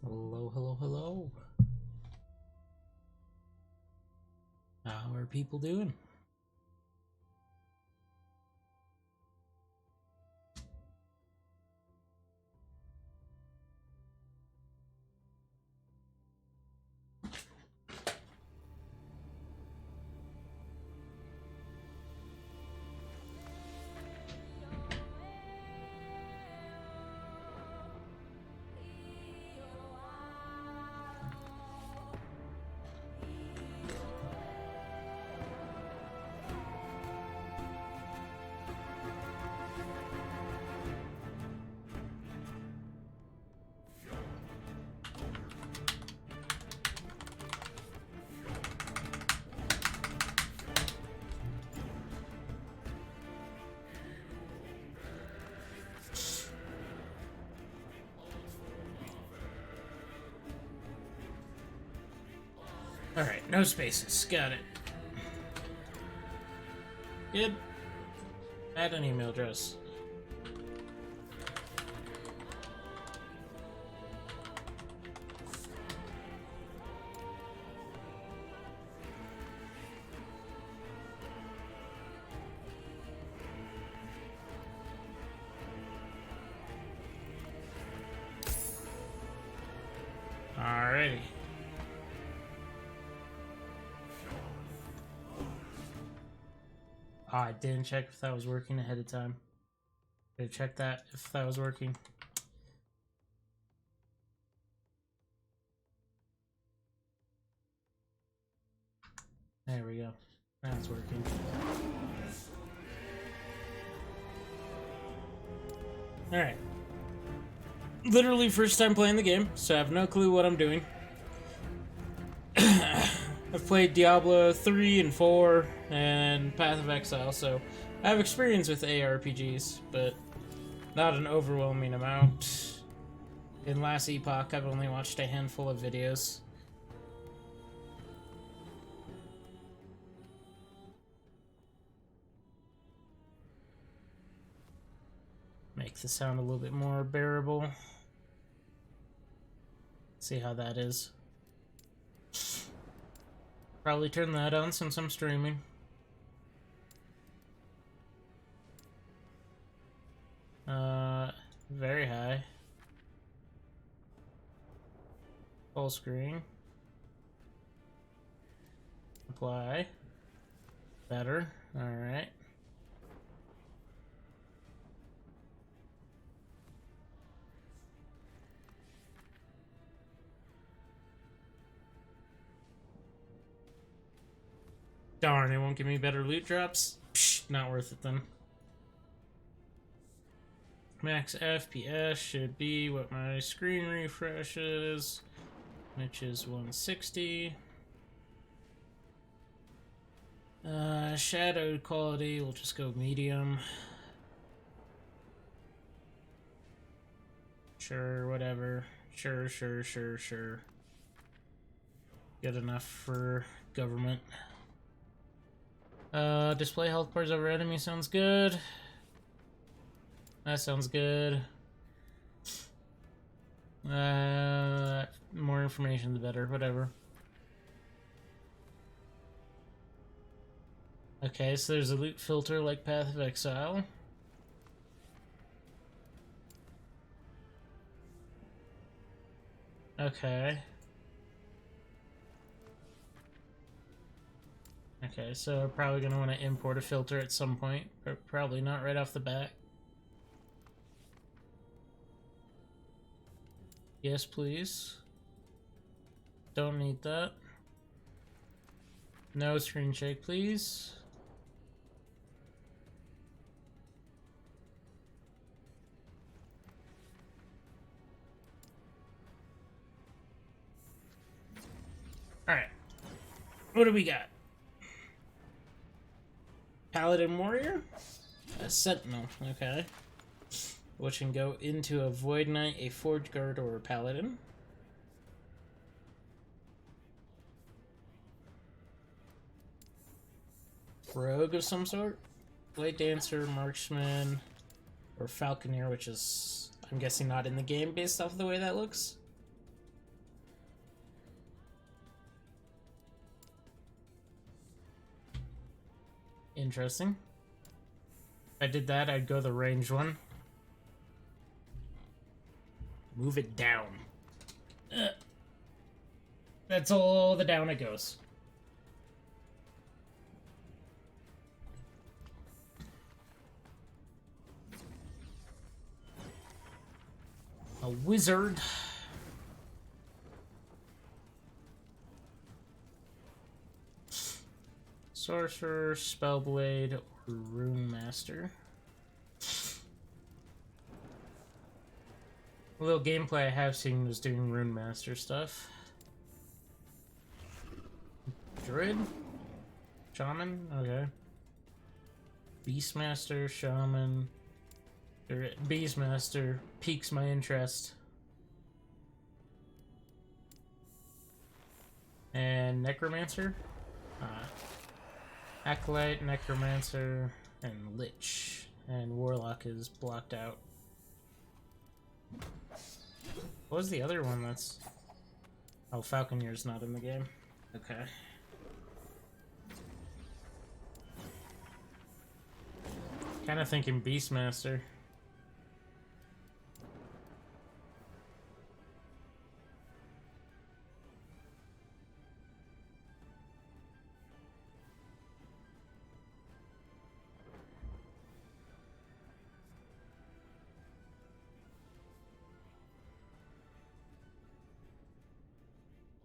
Hello, hello, hello. How are people doing? Alright, no spaces. Got it. Good. Add an email address. Alrighty. Oh, I didn't check if that was working ahead of time. Did check that if that was working. There we go. Now it's working. Alright. Literally first time playing the game, so I have no clue what I'm doing. I've played Diablo 3 and 4 and Path of Exile, so I have experience with ARPGs, but not an overwhelming amount. In last Epoch, I've only watched a handful of videos. Make the sound a little bit more bearable. See how that is. Probably turn that on since I'm streaming. Very high. Full screen. Apply. Better. Alright. Darn, it won't give me better loot drops? Psh, not worth it then. Max FPS should be what my screen refresh is, which is 160. Shadow quality, we'll just go medium. Sure, whatever. Sure. Good enough for government. Display health bars over enemy sounds good. That sounds good. More information the better, whatever. Okay, so there's a loot filter like Path of Exile. Okay. Okay, so we're probably going to want to import a filter at some point, but probably not right off the bat. Yes, please. Don't need that. No screen shake, please. Alright. What do we got? Paladin Warrior? A Sentinel, okay. Which can go into a Void Knight, a Forge Guard, or a Paladin. Rogue of some sort? Blade Dancer, Marksman, or Falconeer, which is, I'm guessing, not in the game based off the way that looks. interesting. If I did that, I'd go the ranged one. Move it down. That's all the down it goes. A wizard. Sorcerer, Spellblade, or Rune Master. A little gameplay I have seen was doing Rune Master stuff. Druid? Shaman? Okay. Beastmaster, Shaman. Beastmaster piques my interest. And Necromancer? Acolyte, Necromancer, and Lich. And Warlock is blocked out. What was the other one that's... Oh, Falconeer's not in the game. Okay. Kind of thinking Beastmaster.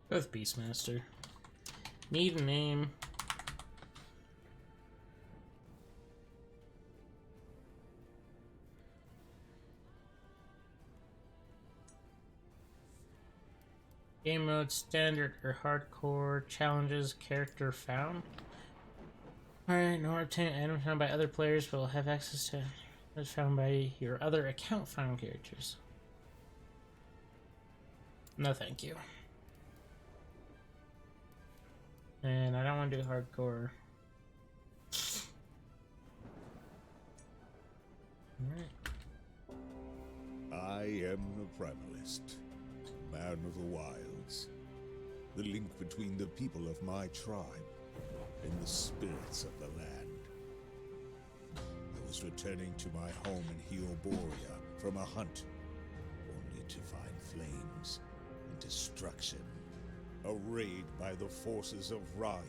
Both Beastmaster. Need a name. Game mode, standard or hardcore, challenges, character found. Alright, no obtain items found by other players, but will have access to items found by your other account found characters. No thank you. And I don't want to do hardcore. Alright. I am a primalist, man of the wilds, the link between the people of my tribe and the spirits of the land. I was returning to my home in Heoboria from a hunt, only to find flames and destruction. A raid by the forces of Raya.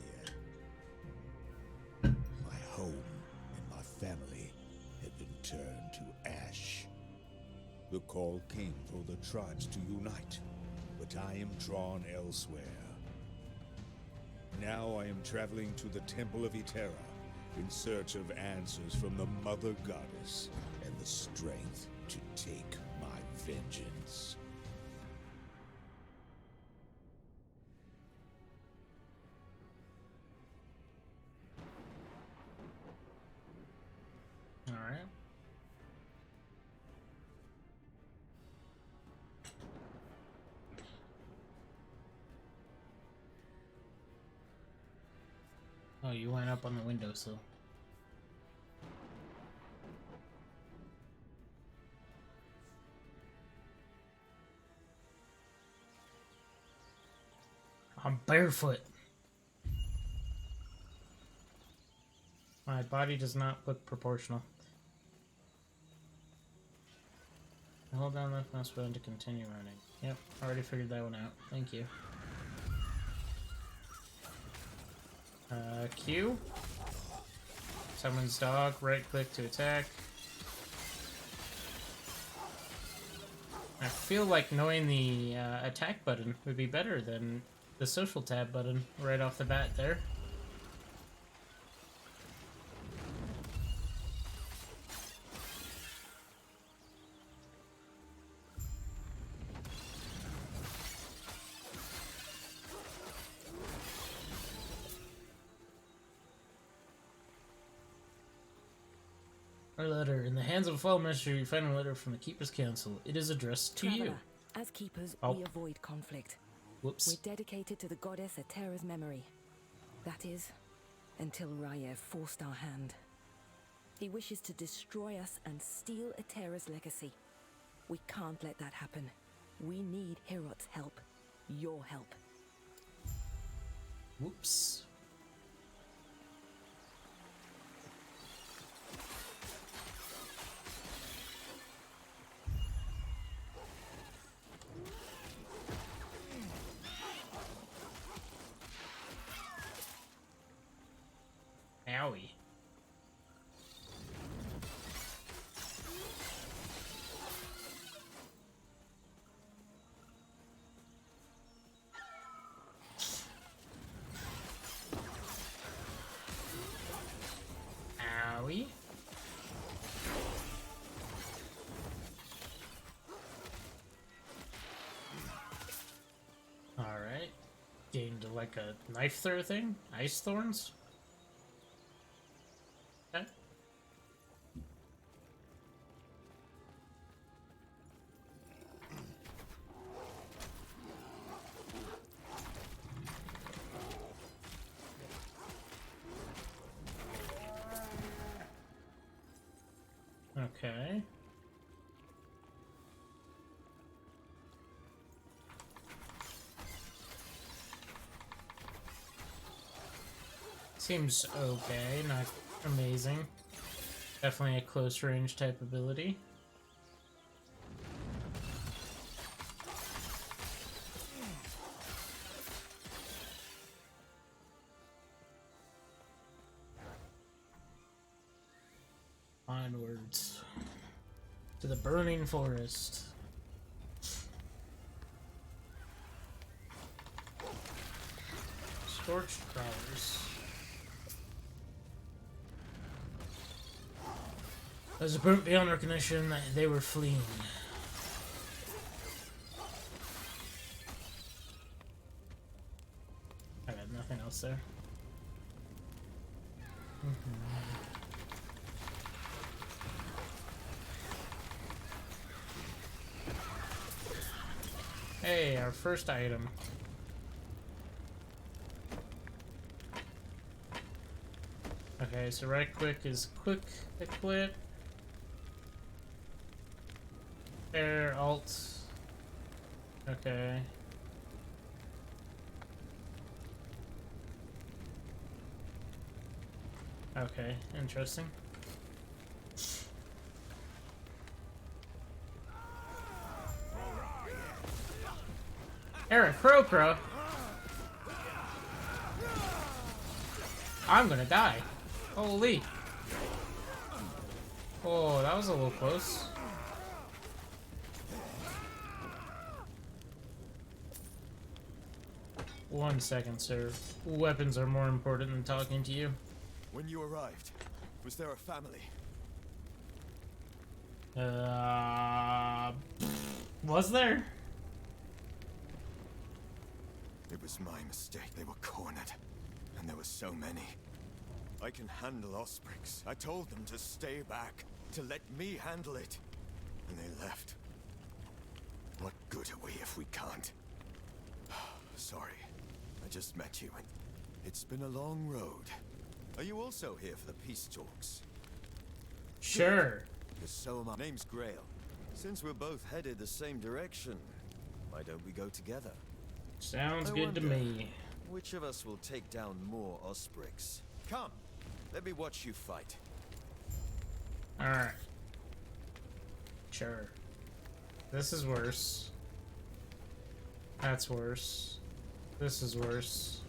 My home and my family had been turned to ash. The call came for the tribes to unite, but I am drawn elsewhere. Now I am traveling to the Temple of Eterra in search of answers from the Mother Goddess and the strength to take my vengeance. Alright. Oh, you went up on the windowsill. I'm barefoot. My body does not look proportional. Hold down left mouse button to continue running. Yep, already figured that one out. Thank you. Q. Someone's dog, right click to attack. I feel like knowing the attack button would be better than the social tab button right off the bat there. Our letter. In the hands of a fellow messenger, you find a letter from the Keeper's Council. It is addressed to you. As keepers, Oh. we avoid conflict. Whoops. We're dedicated to the goddess Eterra's memory. That is, until Raya forced our hand. He wishes to destroy us and steal Eterra's legacy. We can't let that happen. We need Herot's help. Your help. Whoops. Owie. Owie. Alright. Gained like a knife throw thing? Ice thorns? Okay. Okay. Seems okay, not amazing. Definitely a close range type ability. Onwards to the burning forest. Scorched crawlers. As it burnt beyond recognition, they were fleeing. I got nothing else there. Hey, our first item. Okay, so right click is quick equip. Air alt. Okay. Okay, interesting. Eric Crow. I'm gonna die. Holy. Oh, that was a little close. One second, sir. Weapons are more important than talking to you. When you arrived, was there a family? Was there? It was my mistake. They were cornered, and there were so many. I can handle Osprix. I told them to stay back, to let me handle it. And they left. What good are we if we can't? Sorry, I just met you, and it's been a long road. Are you also here for the peace talks? Sure. Because so am I. Name's Grail. Since we're both headed the same direction, why don't we go together? Sounds I good to wonder, me. Which of us will take down more Osprix? Come, let me watch you fight. Alright. Sure. This is worse. That's worse. This is worse.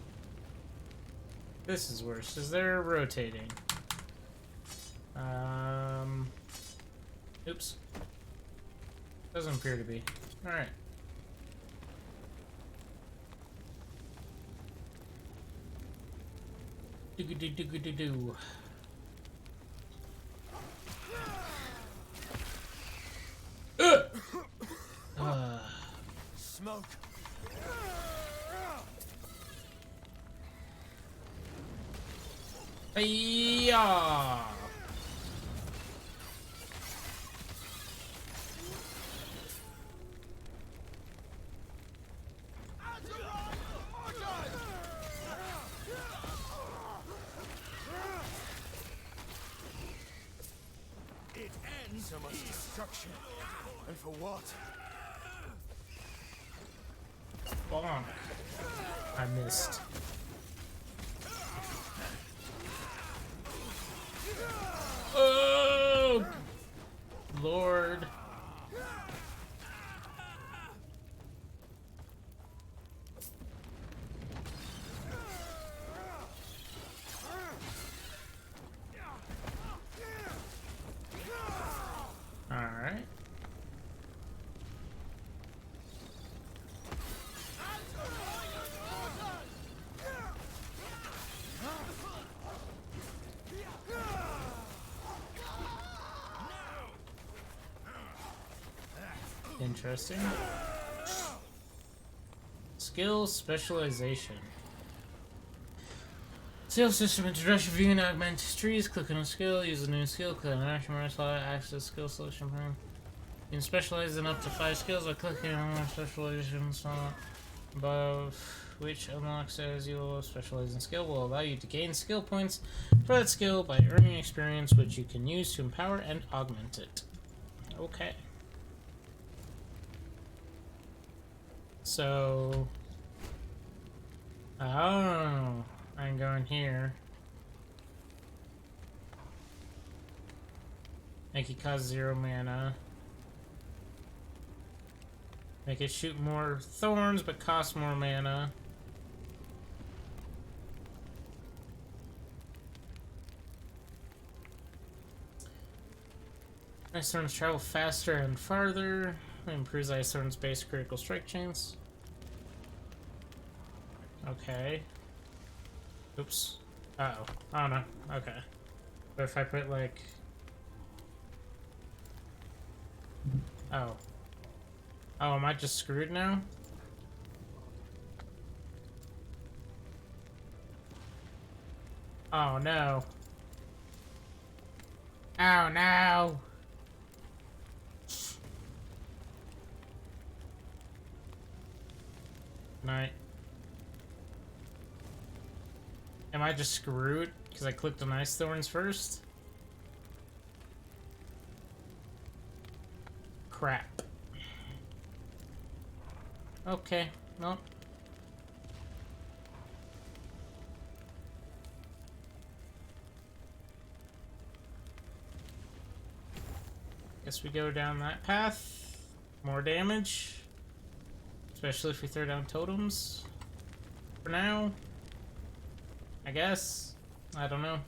This is worse. Is there rotating? Oops. Doesn't appear to be. Alright. Do. Smoke. Yeah. It ends. So much destruction. And for what? Bonk. I missed. Oh, Lord. interesting. Skill specialization. Skill system introduction view and augment trees. Click on a skill, use a new skill, click on action bar slot, access skill selection pane. You can specialize in up to 5 skills by clicking on one specialization slot above, which unlocks as you will specialize in skill, will allow you to gain skill points for that skill by earning experience, which you can use to empower and augment it. Okay. So, oh, I'm going here. Make it cost 0 mana. Make it shoot more thorns, but cost more mana. Ice Thorns travel faster and farther. Improves Ice Thorns base critical strike chance. Okay. Oops. Uh-oh. Oh no. Okay. But if I put like... Oh. Oh, am I just screwed now? Oh no. Oh no! Night. Am I just screwed? Because I clicked on Ice Thorns first? Crap. Okay, no. Guess we go down that path. More damage. Especially if we throw down totems. For now. I guess. I don't know.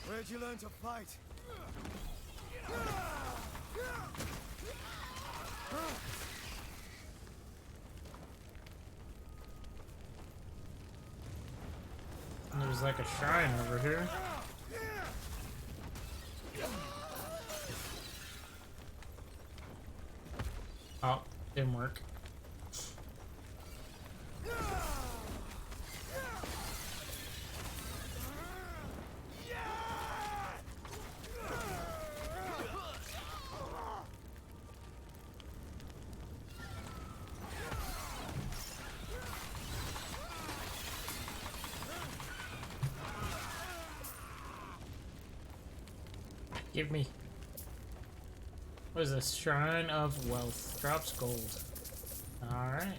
Where'd you learn to fight? There's like a shrine over here. Oh, didn't work. Give me. What is this? Shrine of Wealth. Drops gold. Alright.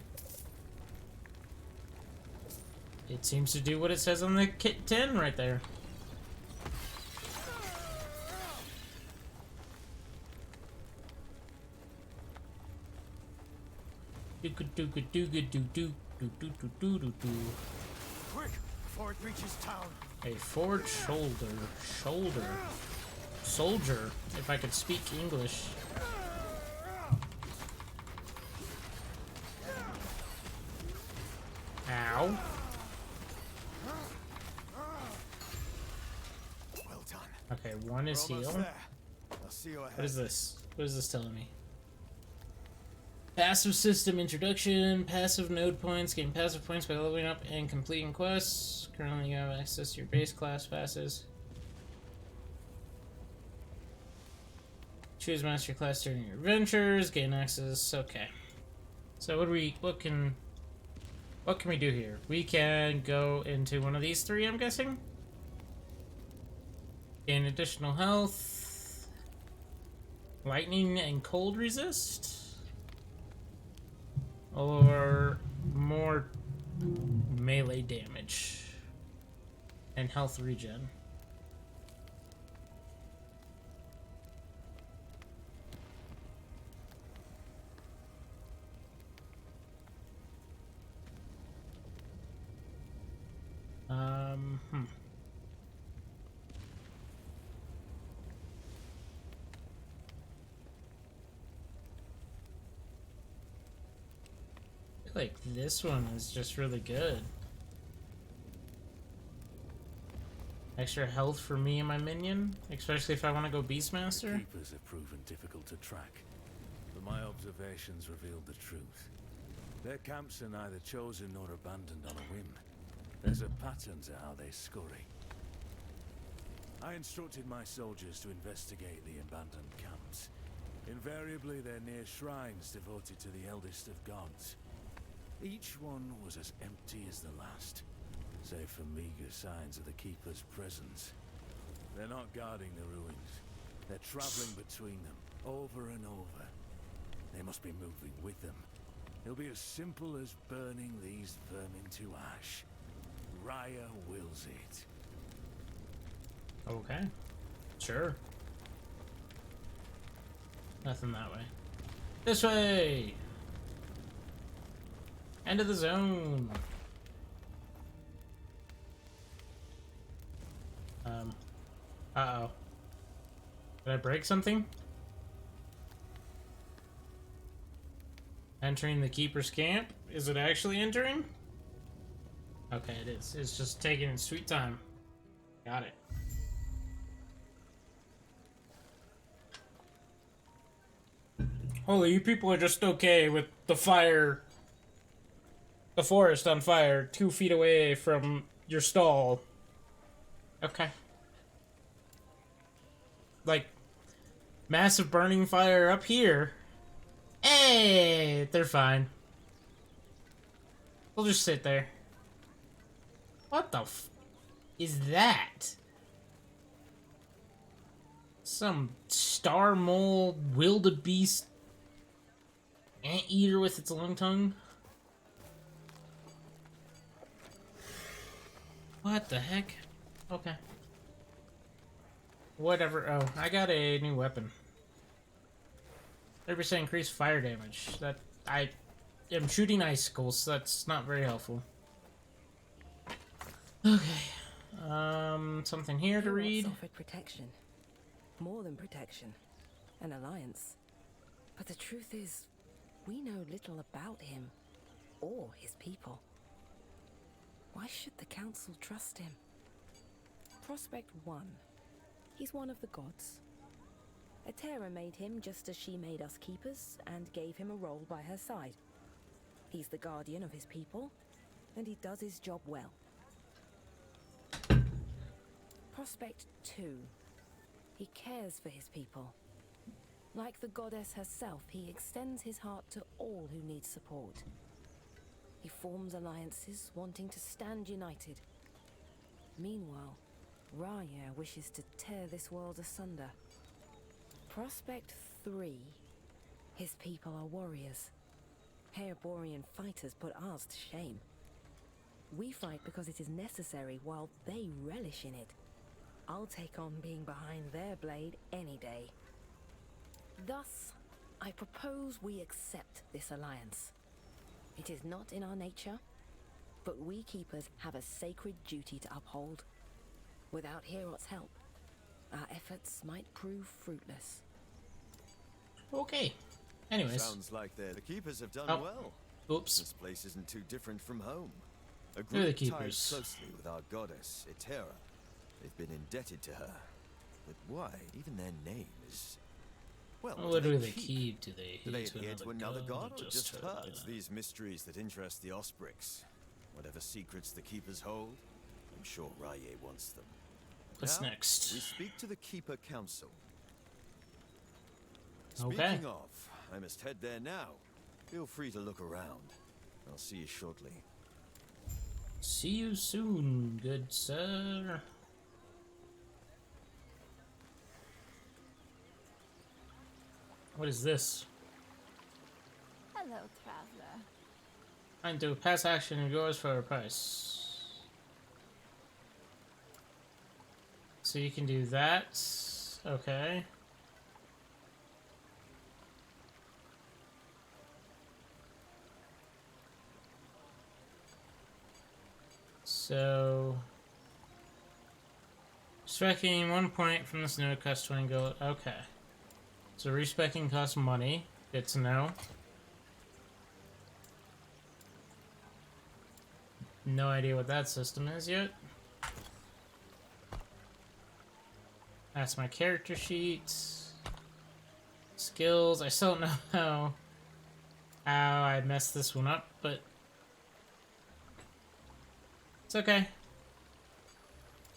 It seems to do what it says on the kit 10 right there. Quick, before it reaches town. A forged shoulder. Soldier, if I could speak English. Ow. Well done. Okay, one is We're almost heal. there. I'll see you ahead. What is this? What is this telling me? Passive system introduction. Passive node points. Gain passive points by leveling up and completing quests. Currently you have access to your base class passes. Choose master class during your adventures. Gain access. Okay. So what can we do here? We can go into one of these three, I'm guessing. Gain additional health. Lightning and cold resist. Or more melee damage. And health regen. Like this one is just really good. Extra health for me and my minion, especially if I want to go The Beastmaster. keepers have proven difficult to track, but my observations revealed the truth. Their camps are neither chosen nor abandoned on a whim. There's a pattern to how they scurry. I instructed my soldiers to investigate the abandoned camps. Invariably, they're near shrines devoted to the eldest of gods. Each one was as empty as the last, save for meager signs of the keeper's presence. They're not guarding the ruins. They're traveling between them, over and over. They must be moving with them. It'll be as simple as burning these vermin to ash. Raya wills it. Okay. Sure. Nothing that way. This way! End of the zone! Uh-oh. Did I break something? Entering the Keeper's camp? Is it actually entering? Okay, it is. It's just taking its sweet time. Got it. Holy, you people are just okay with the fire, the forest on fire 2 feet away from your stall. Okay. Like, massive burning fire up here. Hey, they're fine. We'll just sit there. What the f is that? Some star mole wildebeest anteater with its long tongue? What the heck? Okay. Whatever. Oh, I got a new weapon. 30% increased fire damage. That I am shooting icicles, so that's not very helpful. Okay. Something here to read. Herods offered protection. More than protection. An alliance. But the truth is, we know little about him. Or his people. Why should the council trust him? Prospect 1. He's one of the gods. Etera made him just as she made us keepers, and gave him a role by her side. He's the guardian of his people, and he does his job well. Prospect 2. He cares for his people. Like the goddess herself, he extends his heart to all who need support. He forms alliances, wanting to stand united. Meanwhile, Raya wishes to tear this world asunder. Prospect 3. His people are warriors. Haerborian fighters put ours to shame. We fight because it is necessary, while they relish in it. I'll take on being behind their blade any day. Thus, I propose we accept this alliance. It is not in our nature, but we keepers have a sacred duty to uphold. Without Herot's help, our efforts might prove fruitless. Okay. Anyways. Sounds like the keepers have done Oh. well. Oops. This place isn't too different from home. A Who are the group tied keepers? closely with our goddess, Etera. They've been indebted to her. But why? Even their name is... Well, What do they keep? keep? Do they Do they hate adhere to another god or just her? her? It's these mysteries that interest the Osprix. Whatever secrets the keepers hold, I'm sure Raya wants them. What's Now, next? We speak to the Keeper Council. Okay. Speaking of, I must head there now. Feel free to look around. I'll see you shortly. See you soon, good sir. What is this? Hello, traveler. Find to pass action of yours for a price. So you can do that. Okay. So, specking 1 point from this node costs 20 gold. Okay. So respecking costs money. Good to know. No idea what that system is yet. That's my character sheet. Skills. I still don't know how I messed this one up, but it's okay.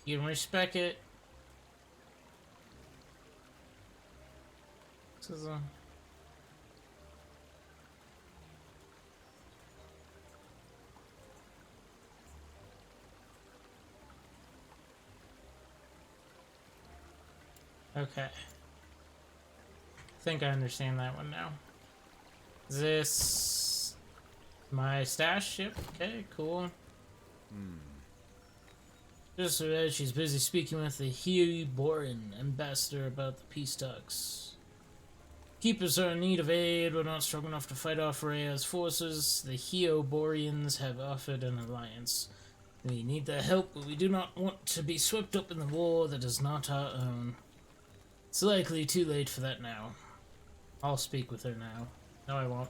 You can respec it. This is a... Okay. I think I understand that one now. Is this my stash ship? Okay, cool. Just as she's busy speaking with the Borean ambassador about the peace talks. Keepers are in need of aid, but not strong enough to fight off Rhea's forces. The Boreans have offered an alliance. We need their help, but we do not want to be swept up in the war that is not our own. It's likely too late for that now. I'll speak with her now. No, I won't.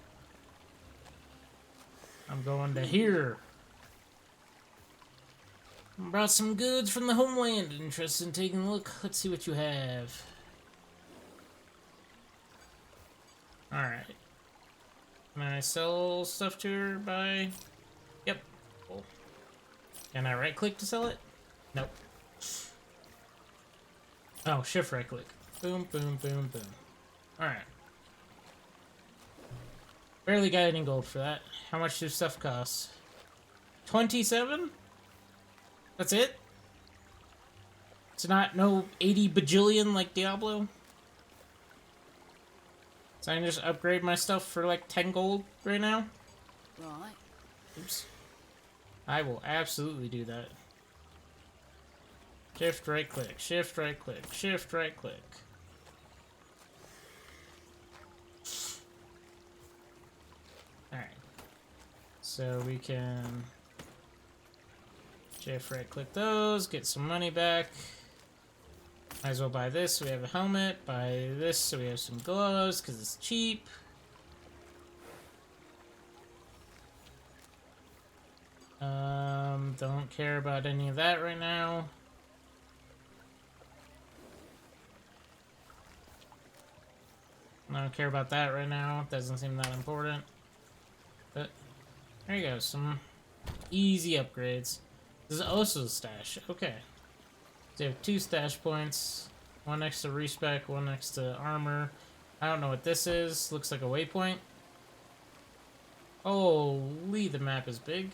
I'm going to here. Brought some goods from the homeland. Interested in taking a look? Let's see what you have. Alright. Can I sell stuff to her by... Yep. Cool. Can I right click to sell it? Nope. Oh, shift right click. Boom, boom, boom, boom. Alright. Barely got any gold for that. How much does stuff cost? 27? That's it? It's not no 80 bajillion like Diablo? So I can just upgrade my stuff for like 10 gold right now? Right. Oops. I will absolutely do that. Shift right click, shift right click, shift right click. Alright. So we can shift right click those, get some money back. Might as well buy this so we have a helmet, buy this so we have some gloves because it's cheap. Don't care about any of that right now. I don't care about that right now. Doesn't seem that important. But there you go, some easy upgrades. This is also a stash. Okay. So you have 2 stash points. One next to respec, one next to armor. I don't know what this is. Looks like a waypoint. Holy, the map is big.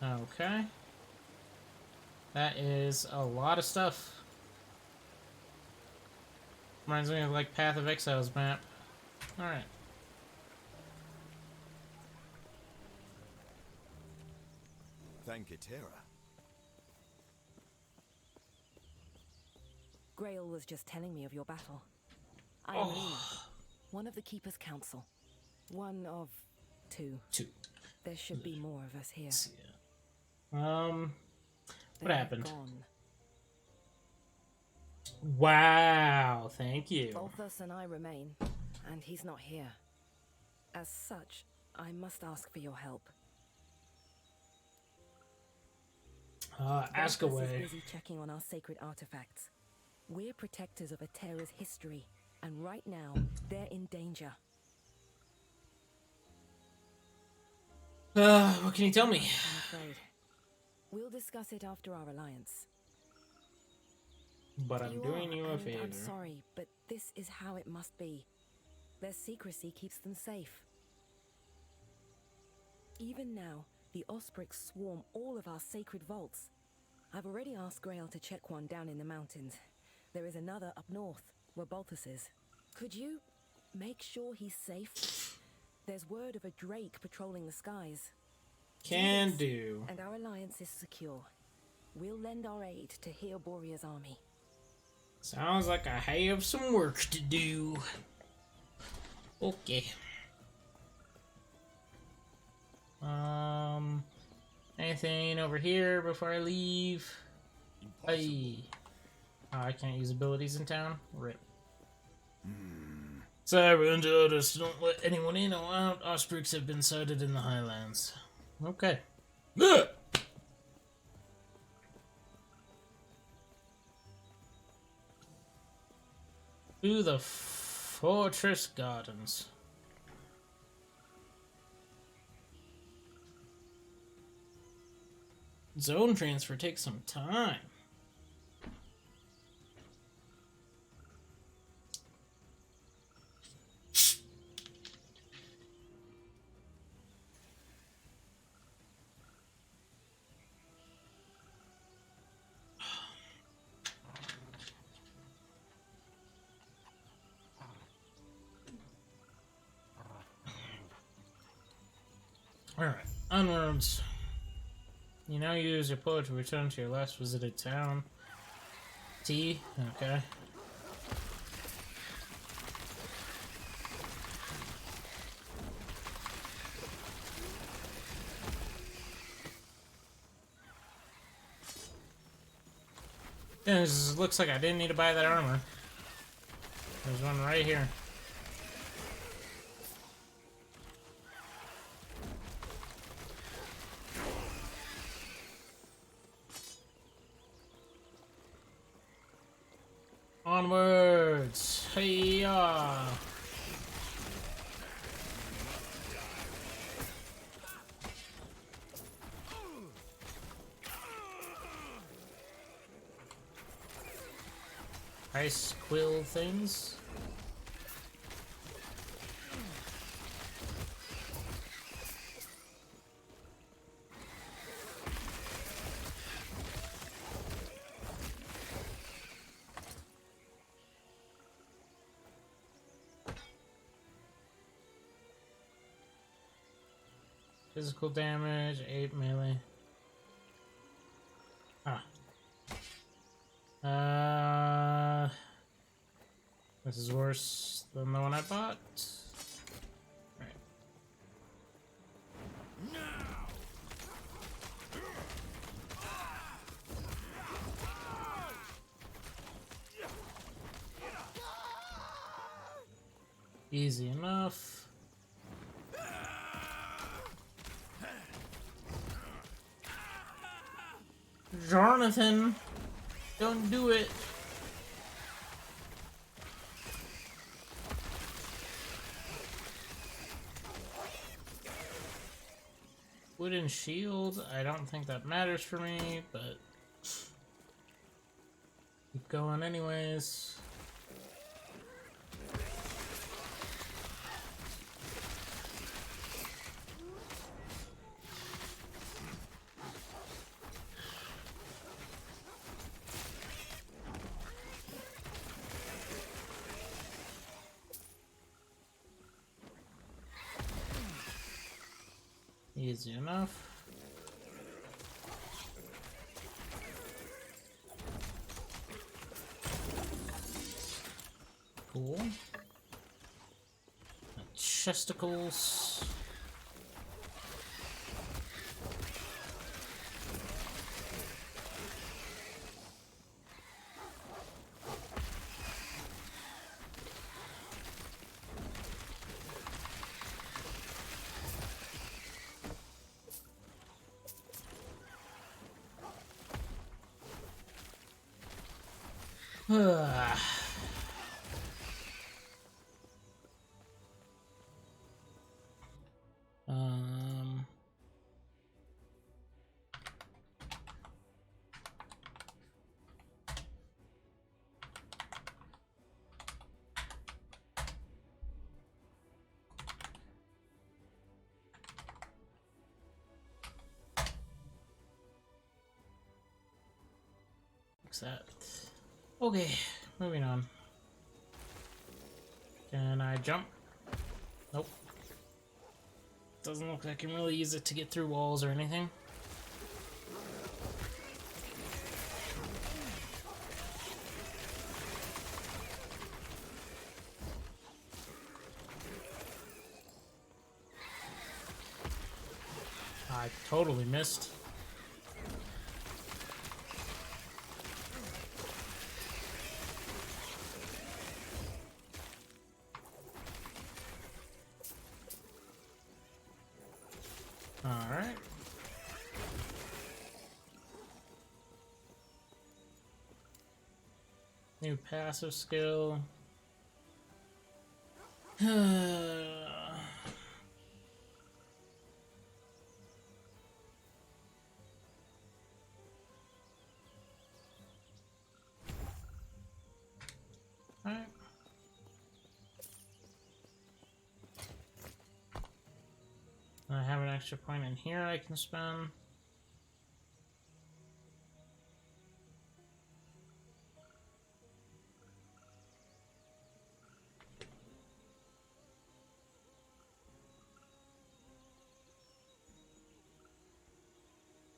Okay. That is a lot of stuff. Reminds me of like Path of Exile's map. Alright. Thank you, Tara. Grail was just telling me of your battle. I am Lena, one of the Keeper's Council. One of 2. 2. There should be more of us here. What happened? Gone. Wow, thank you. Balthus and I remain, and he's not here. As such, I must ask for your help. Ask Balthus away. is busy checking on our sacred artifacts. We're protectors of Atera's history, and right now, they're in danger. What can you tell me? I'm afraid. We'll discuss it after our alliance. But I'm doing you a favor. I'm sorry, but this is how it must be. Their secrecy keeps them safe. Even now, the Osprix swarm all of our sacred vaults. I've already asked Grail to check one down in the mountains. There is another up north, where Balthus is. Could you make sure he's safe? There's word of a drake patrolling the skies. Can do. And our alliance is secure. We'll lend our aid to Heoboria's army. Sounds like I have some work to do. Okay. Anything over here before I leave? Hey. Oh, I can't use abilities in town? Rip. Sirens orders don't let anyone in or out. Ospreys have been sighted in the Highlands. Okay. Ugh! To the Fortress Gardens. Zone transfer takes some time. Alright, onwards. You now use your poet to return to your last visited town. T? Okay. Yeah, this looks like I didn't need to buy that armor. There's one right here. Onwards! Hey-ya! Ice quill things. Physical damage, 8 melee. This is worse than the one I bought. Right. Easy enough. Jonathan, don't do it. Wooden shield, I don't think that matters for me, but keep going anyways. Easy enough. Cool. Chesticles. Um, Accept. Okay, moving on. Can I jump? Nope. Doesn't look like I can really use it to get through walls or anything. I totally missed. New passive skill. Alright. I have an extra point in here I can spend.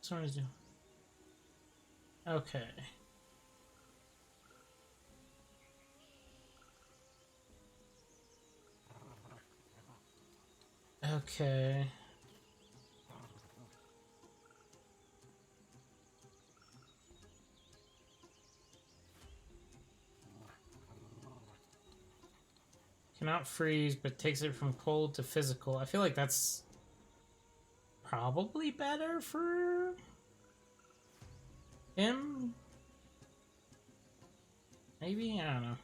What is doing? Okay. Okay. Cannot freeze, but takes it from cold to physical. I feel like that's probably better for him. Maybe? I don't know.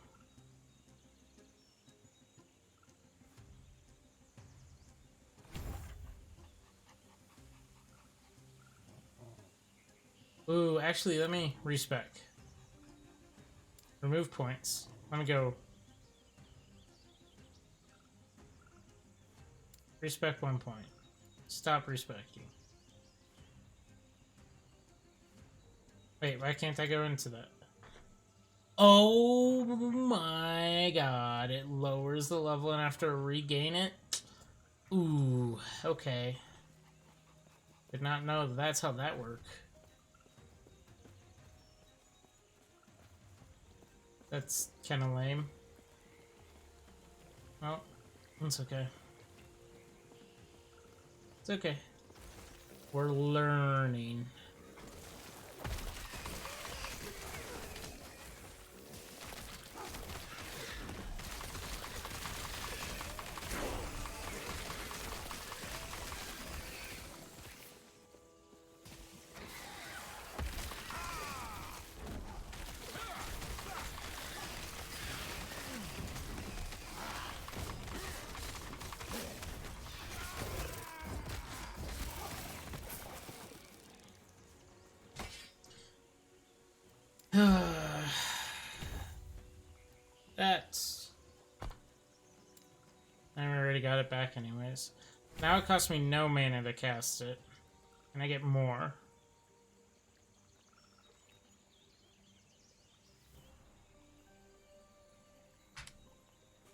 Ooh, actually, let me respec. Remove points. Let me go. Respec 1 point. Stop respecting. Wait, why can't I go into that? Oh my god, it lowers the level and I have to regain it? Ooh, okay. Did not know that's how that works. That's kind of lame. Well, it's okay. It's okay. We're learning. That's... I already got it back anyways. Now it costs me no mana to cast it. And I get more.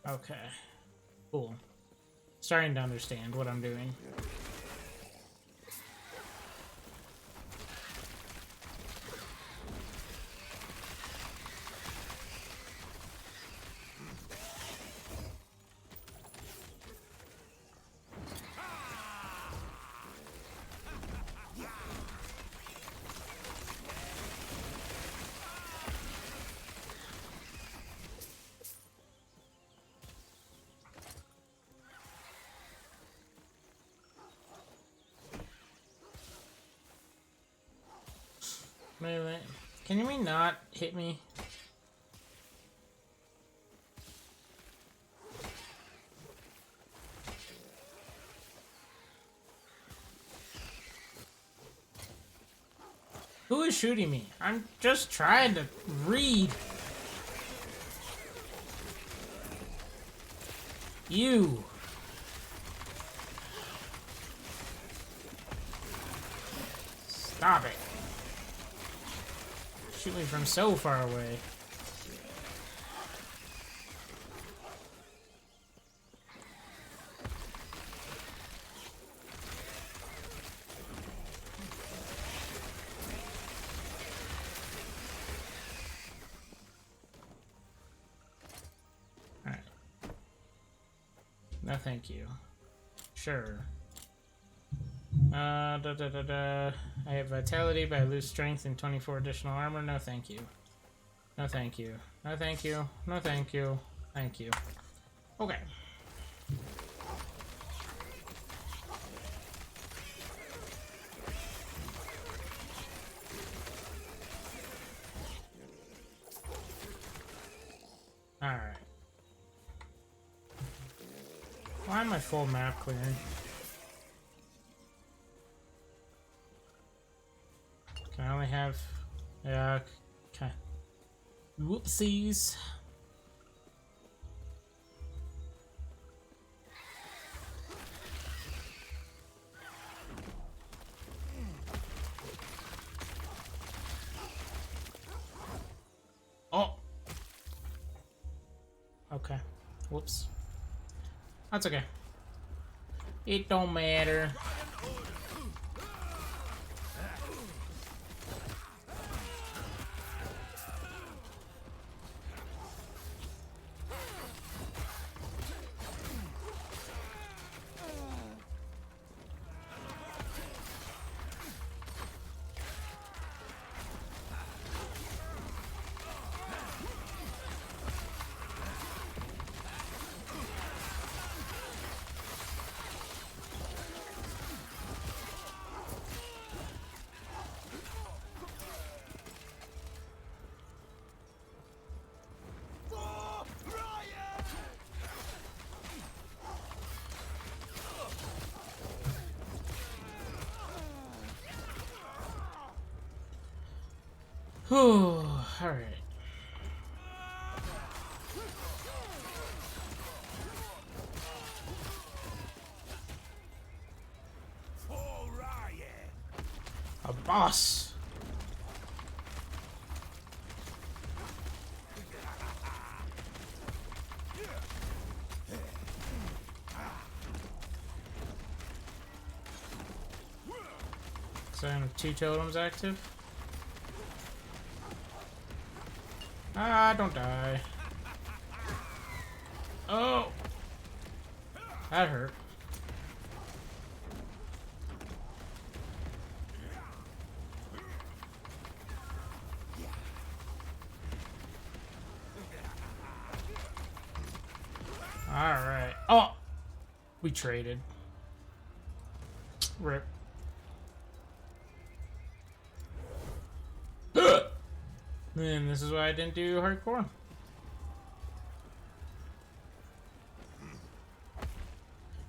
Okay. Cool. Starting to understand what I'm doing. Wait. Can you not hit me? Who is shooting me? I'm just trying to read. You. Stop it. Shoot me from so far away. Alright. No, thank you. Sure. I have vitality, but I lose strength and 24 additional armor. No, thank you. No, thank you. No, thank you. No, thank you. Thank you. Okay. Alright. Why am I full map clearing? Can I only have... Yeah, okay. Whoopsies. Oh! Okay. Whoops. That's okay. It don't matter. Whew, alright. A boss! So I have 2 totems active? Ah, don't die. Oh! That hurt. Alright. Oh! We traded. Rip. And this is why I didn't do hardcore.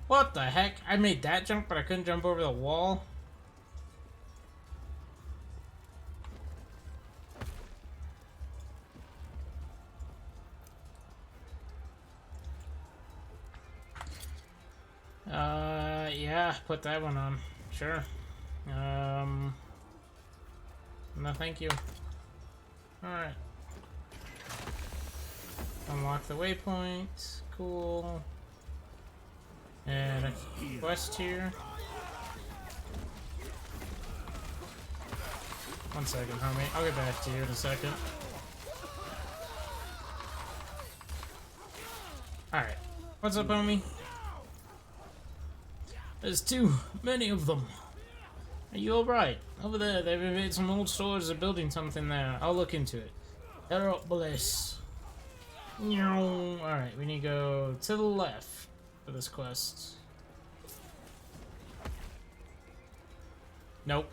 What the heck? I made that jump, but I couldn't jump over the wall. Yeah, put that one on. Sure. No, thank you. Alright. Unlock the waypoint. Cool. And a quest here. 1 second, homie. I'll get back to you in a second. Alright. What's up, homie? There's too many of them. Are you alright? Over there, they've invaded some old stores. They're building something there. I'll look into it. Aeropolis. Alright, we need to go to the left for this quest. Nope.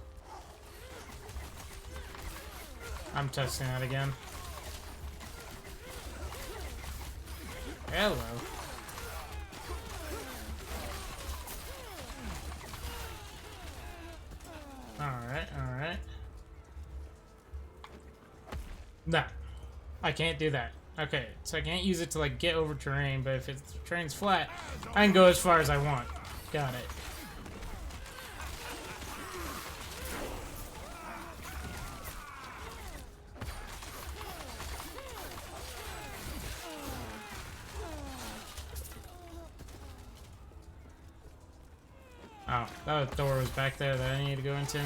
I'm testing that again. Hello. Alright, alright. Nah. I can't do that. Okay, so I can't use it to, like, get over terrain, but if the terrain's flat, I can go as far as I want. Got it. Oh, that door was back there that I need to go into.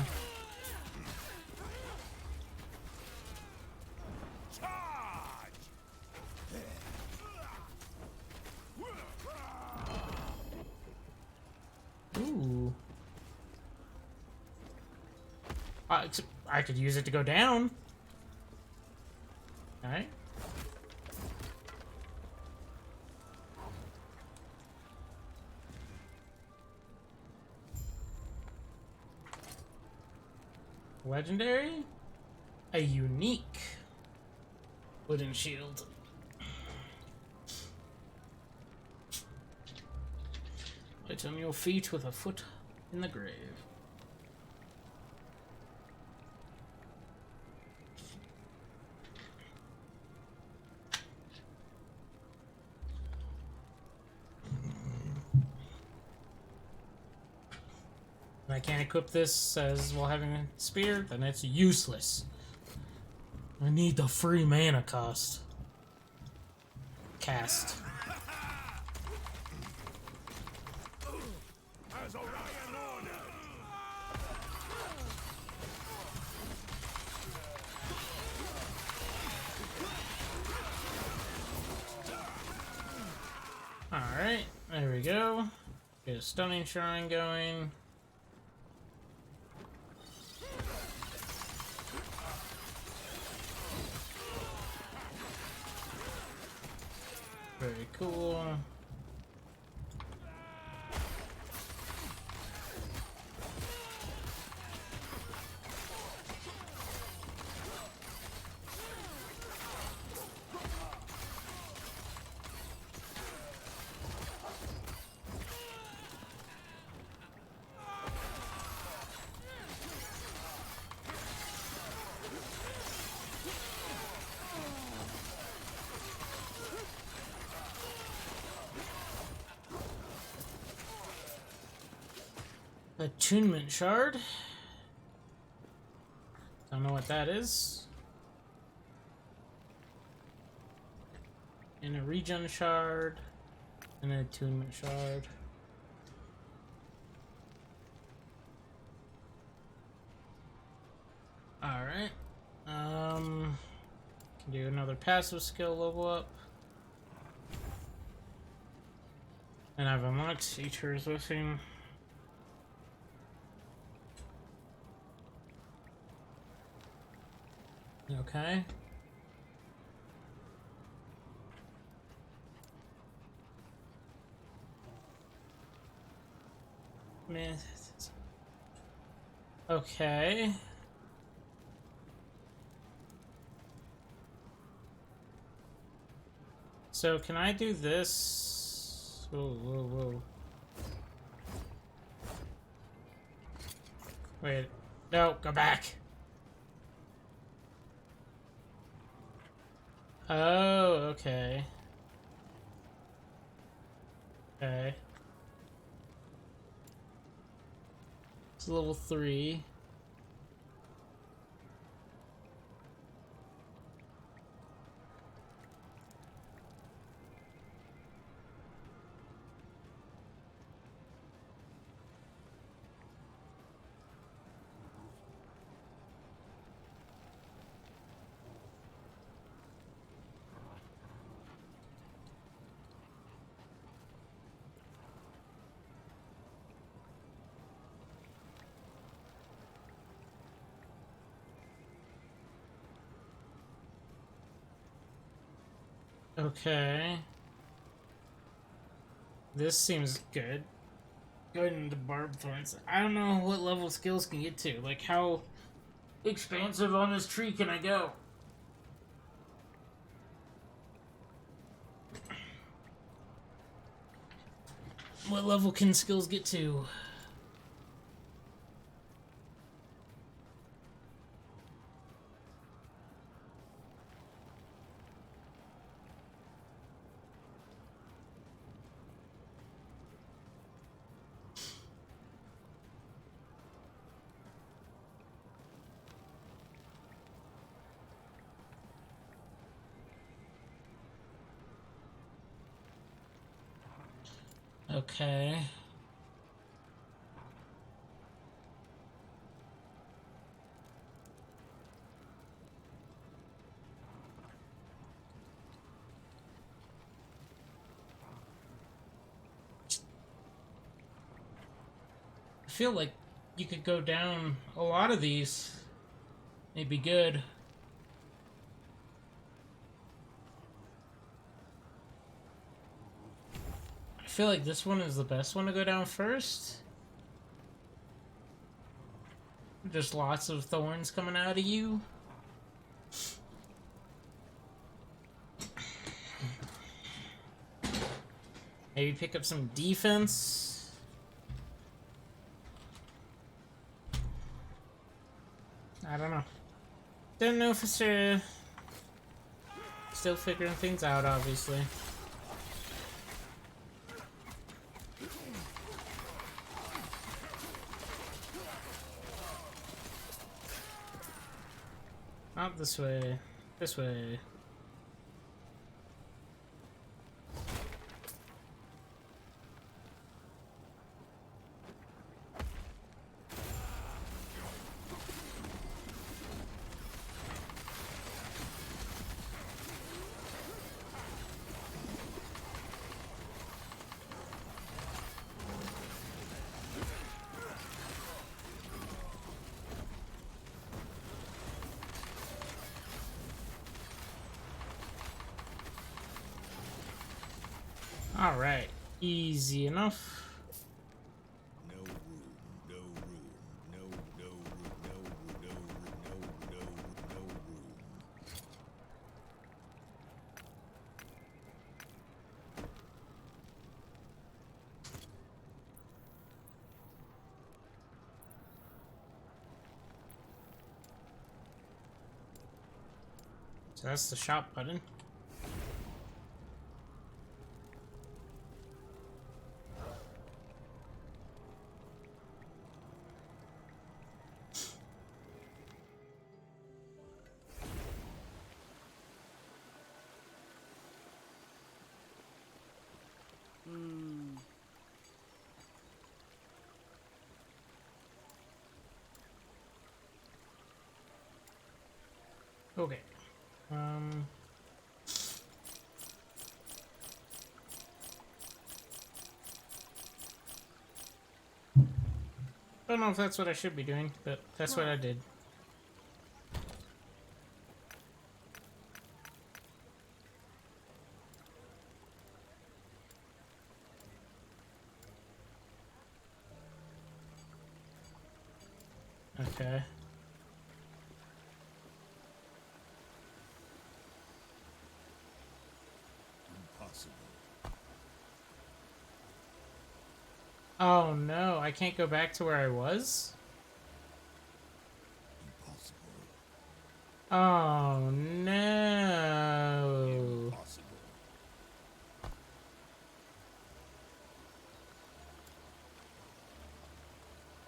Ooh. I could use it to go down. Alright. Legendary? A unique wooden shield. light on your feet with a foot in the grave. And I can't equip this as while having a spear, then it's useless. I need the free mana cost. Cast. Alright, there we go. Get a stunning shrine going. Very cool. Attunement shard. Don't know what that is. And a regen shard. And an attunement shard. Alright. Can do another passive skill level up. And I've unlocked Eater's Wishing. Okay. Man. Okay. So can I do this? Whoa, whoa, whoa. Wait. No, go back. Oh, okay. Okay. It's level 3. Okay. This seems good. Going into barbed thorns. I don't know what level skills can get to. Like, how expansive on this tree can I go? What level can skills get to? Okay. I feel like you could go down a lot of these. It'd be good. I feel like this one is the best one to go down first. Just lots of thorns coming out of you. Maybe pick up some defense. I don't know. Don't know if it's still figuring things out, obviously. Not this way. This way. Alright, easy enough. No room, no room, no room, no room. So that's the shop button. Okay. Don't know if that's what I should be doing, but that's what I did. Okay. Impossible. Oh no, I can't go back to where I was? Impossible. Oh no. Impossible.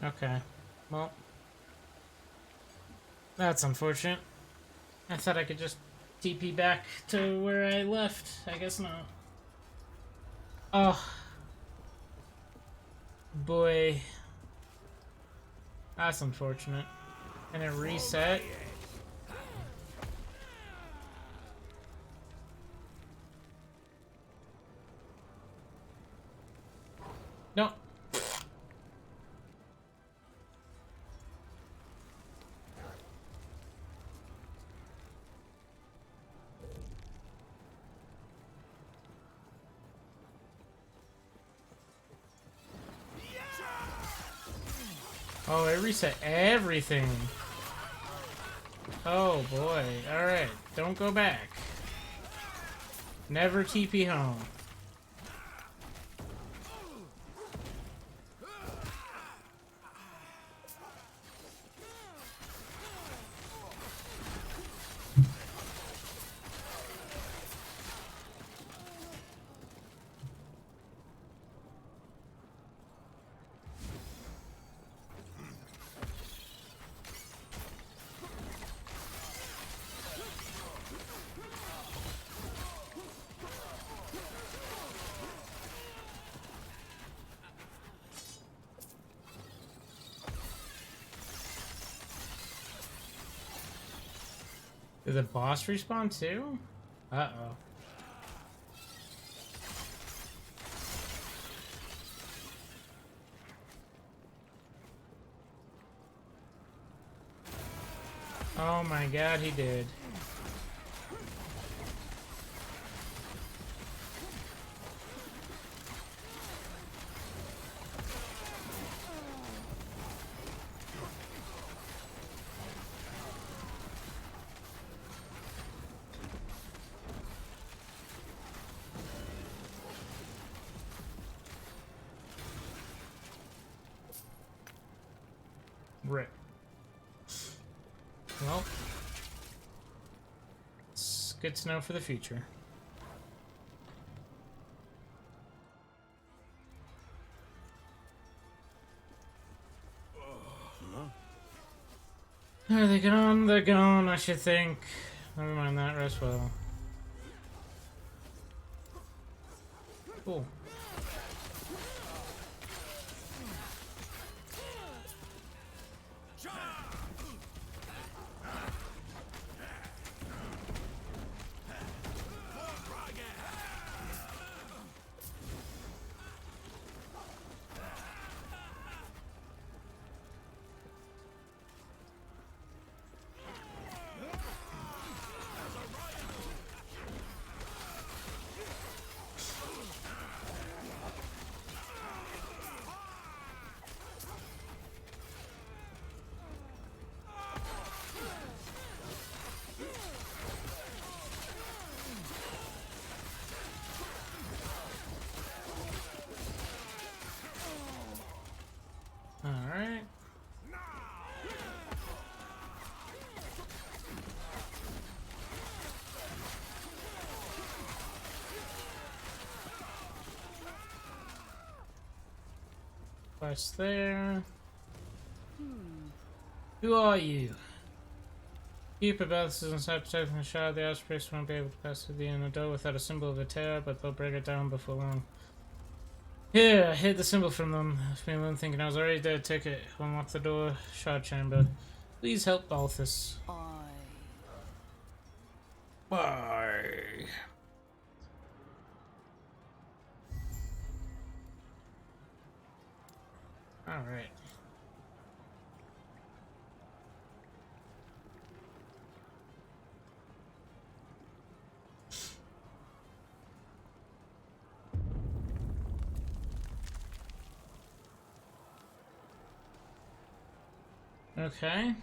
Okay. Well, that's unfortunate. I thought I could just TP back to where I left. I guess not. Oh. Boy. That's unfortunate. And it reset. No. Oh, it reset everything. Oh boy. Alright. Don't go back. Never TP home. Did the boss respawn too? Uh-oh. Oh my god, he did. Rip. Well, it's good to know for the future. Are they gone? They're gone, I should think. Never mind that, rest well. Cool. Alright. Quest there. Who are you? Keep about this is inside protecting the shard. The outspirits won't be able to pass through the inner door without a symbol of a terror, but they'll break it down before long. Here, I hid the symbol from them. I've been alone thinking I was already dead. Take it. Unlock the door. Shard chamber. Please help Balthus. Bye. Alright. Okay.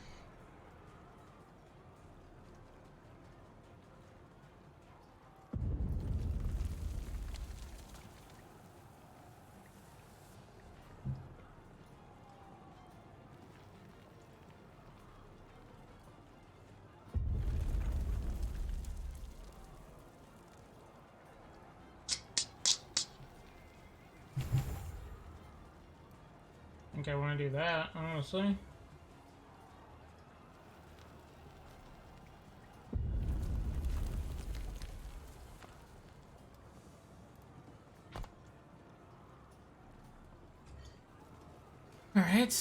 I think I want to do that, honestly. All right.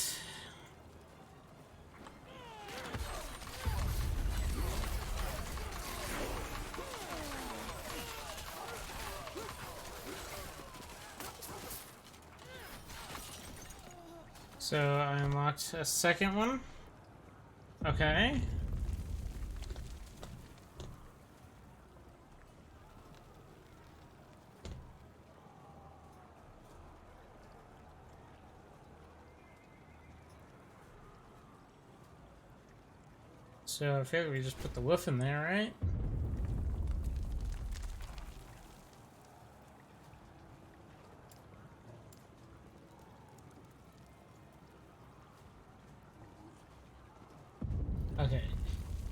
So I unlocked a second one. Okay. So I figured we just put the wolf in there, right? Okay.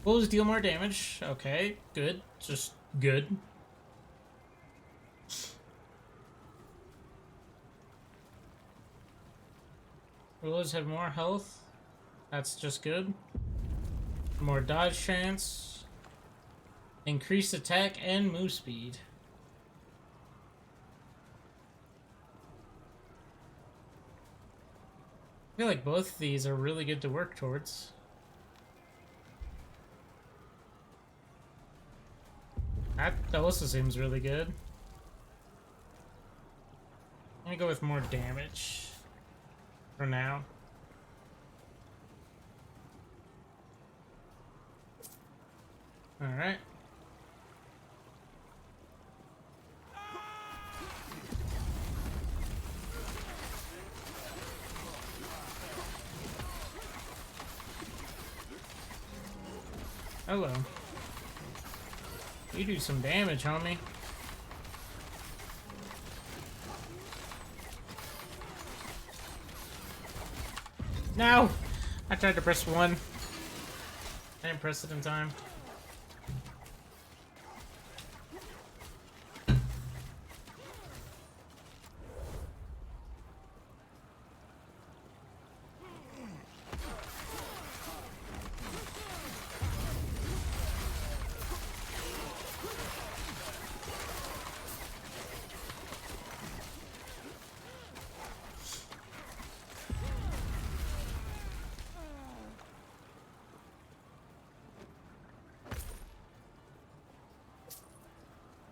Wolves deal more damage. Okay, good. Just good. Wolves have more health. That's just good. More dodge chance. Increased attack and move speed. I feel like both of these are really good to work towards. That also seems really good. I'm gonna go with more damage for now. Alright. Hello. You do some damage, homie. No! I tried to press 1. I didn't press it in time.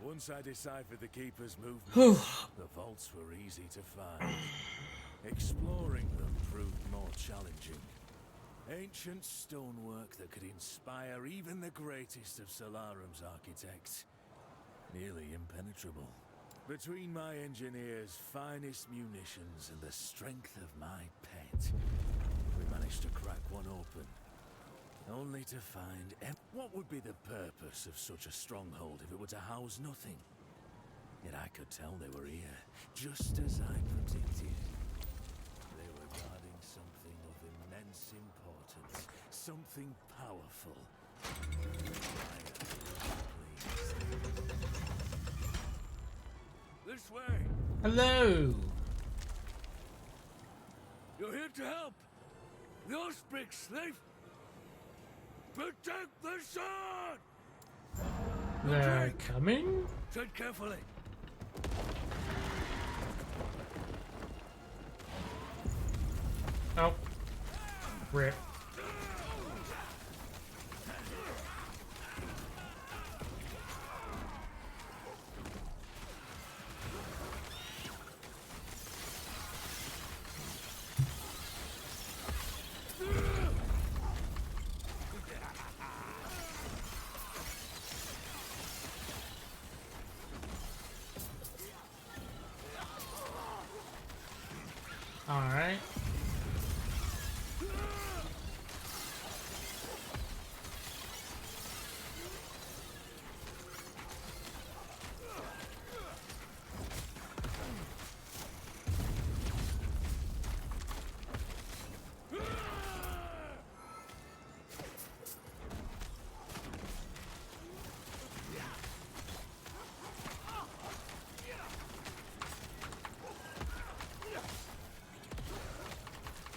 Once I deciphered the Keeper's movement, Whew. the vaults were easy to find. Exploring them proved more challenging. Ancient stonework that could inspire even the greatest of Solarum's architects. Nearly impenetrable. Between my engineer's finest munitions and the strength of my pet, we managed to crack one open. Only to find... What would be the purpose of such a stronghold if it were to house nothing? Yet I could tell they were here, just as I predicted. They were guarding something of immense importance, something powerful. This way! Hello! You're here to help! The Osprix, they've... Protect the sword! They're coming? Tread carefully. Oh. Rip. Alright.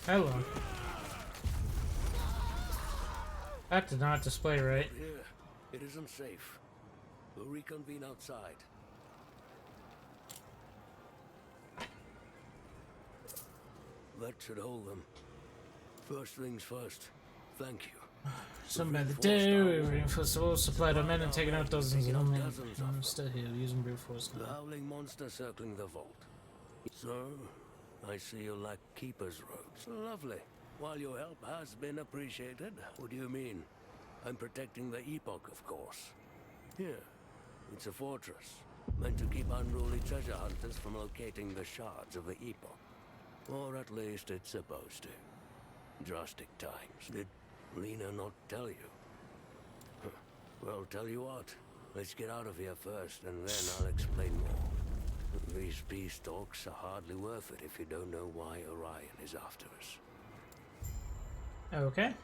Hello. That did not display right. Here, it isn't safe. We'll reconvene outside. That should hold them. First things first. Thank you. Some by the day, we were reinforced the walls, supplied our men, and taken out dozens of them. I'm still here, using brute force The now. howling monster circling the vault. So, I see you lack keeper's robes. Lovely. While your help has been appreciated, what do you mean? I'm protecting the Epoch, of course. Here, it's a fortress, meant to keep unruly treasure hunters from locating the shards of the Epoch. Or at least it's supposed to. Drastic times. Did Lena not tell you? Huh. Well, tell you what. Let's get out of here first, and then I'll explain more. These peace talks are hardly worth it if you don't know why Orion is after us. Okay.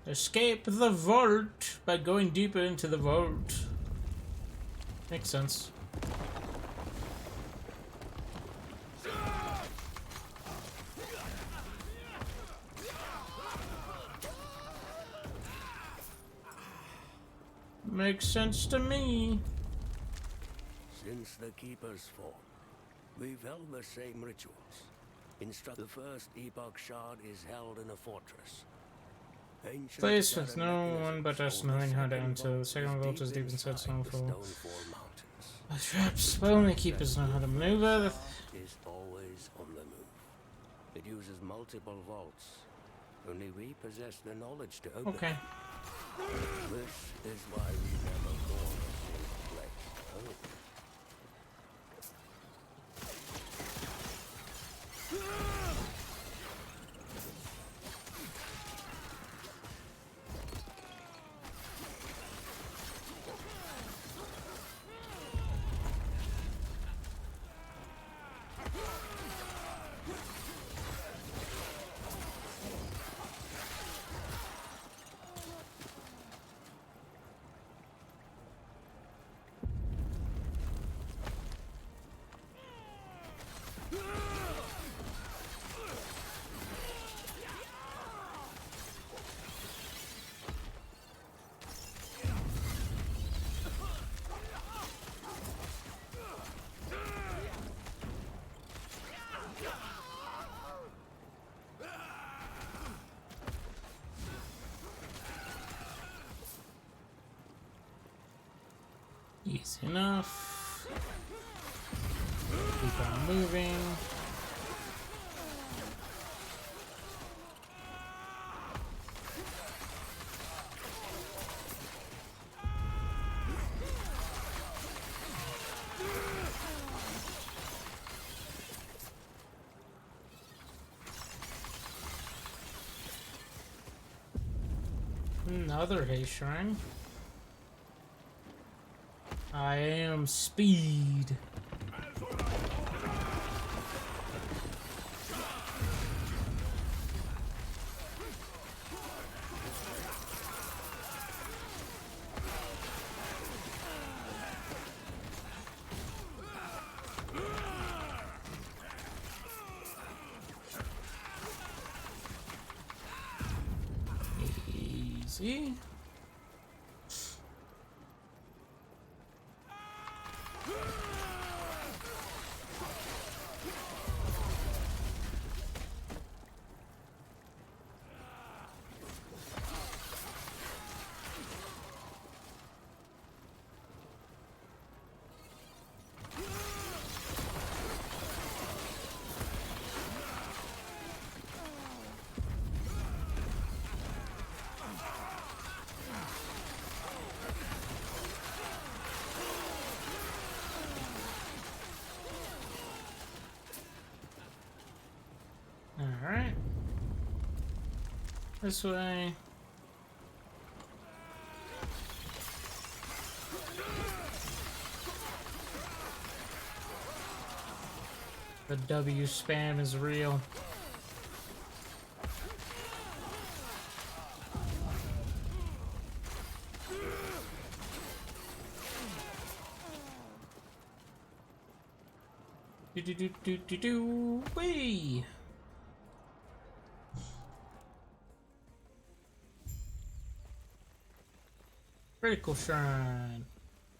Escape the vault by going deeper into the vault. Makes sense. Makes sense to me. Since the Keeper's fall, we've held the same rituals. The first Epoch shard is held in a fortress. Ancient Place with no mechanisms one but us hold the knowing how to second enter. The second vault is deep inside the Snowfall. Stonefall Mountains. The traps, but only keepers know how to maneuver. The shard is always on the move. It uses multiple vaults. Only we possess the knowledge to open. Okay. This is why we never go on a safe place. Oh. Easy enough. Keep on moving. Another hay shrine. I am speed. Easy. Alright. This way. The W spam is real. Do. Wee. Critical shrine.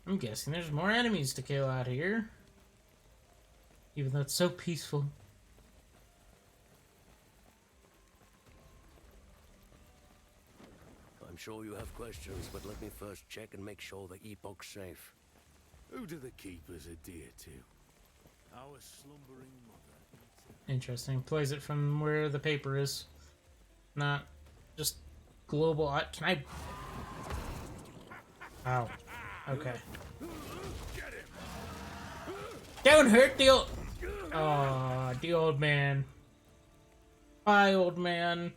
I'm guessing there's more enemies to kill out here. Even though it's so peaceful. I'm sure you have questions, but let me first check and make sure the Epoch's safe. Who do the keepers adhere to? Our slumbering mother. Interesting. Plays it from where the paper is. Not just global. Can I? Ow. Okay. Don't hurt the old. Oh, the old man. Bye, old man.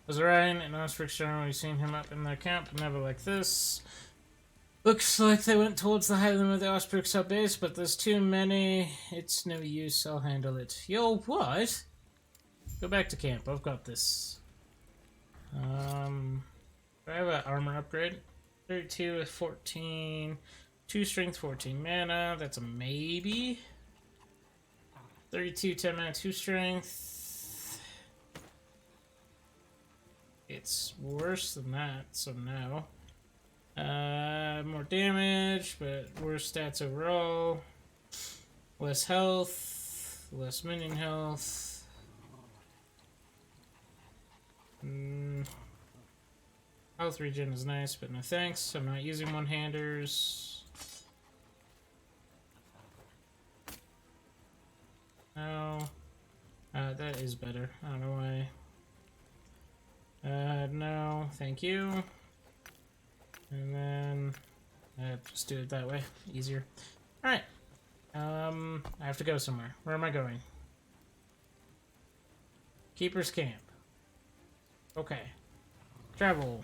Was right, and Osprey generally seen him up in their camp, never like this. Looks like they went towards the high limit of the Osprey sub base, but there's too many. It's no use, I'll handle it. Yo, what? Go back to camp, I've got this. Do I have an armor upgrade? 32 with 14. 2 strength, 14 mana, that's a maybe. 32, 10 mana, 2 strength. It's worse than that, so no. More damage, but worse stats overall. Less health, less minion health. Health regen is nice, but no thanks. I'm not using one-handers. No. That is better. I don't know why. No, thank you. And then just do it that way. Easier. Alright. I have to go somewhere. Where am I going? Keeper's Camp. Okay. Travel.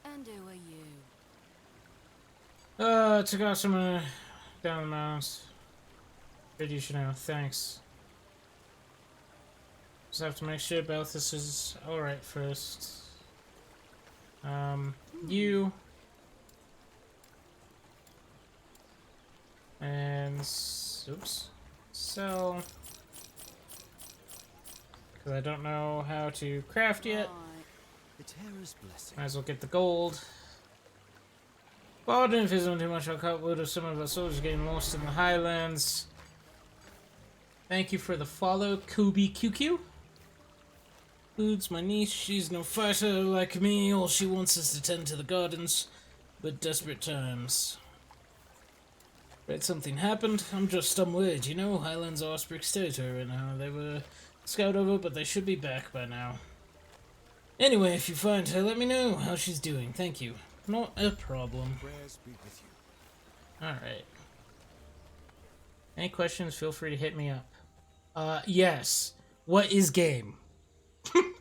And who are you? Took out some down the mountains. Good, you should know. Thanks. Just have to make sure about this is alright first. You. And oops. Sell. Because I don't know how to craft yet. The Terror's blessing. Might as well get the gold. Well, I didn't fizzle too much. I'll cut wood of some of our soldiers getting lost in the highlands. Thank you for the follow, Kubi QQ. Includes my niece. She's no fighter like me. All she wants is to tend to the gardens. But desperate times. But something happened. I'm just some word, you know. Highlands are Osprey's territory right now. They were scouted over, but they should be back by now. Anyway, if you find her, let me know how she's doing. Thank you. Not a problem. Prayers be with you. Alright. Any questions, feel free to hit me up. Yes. What is game?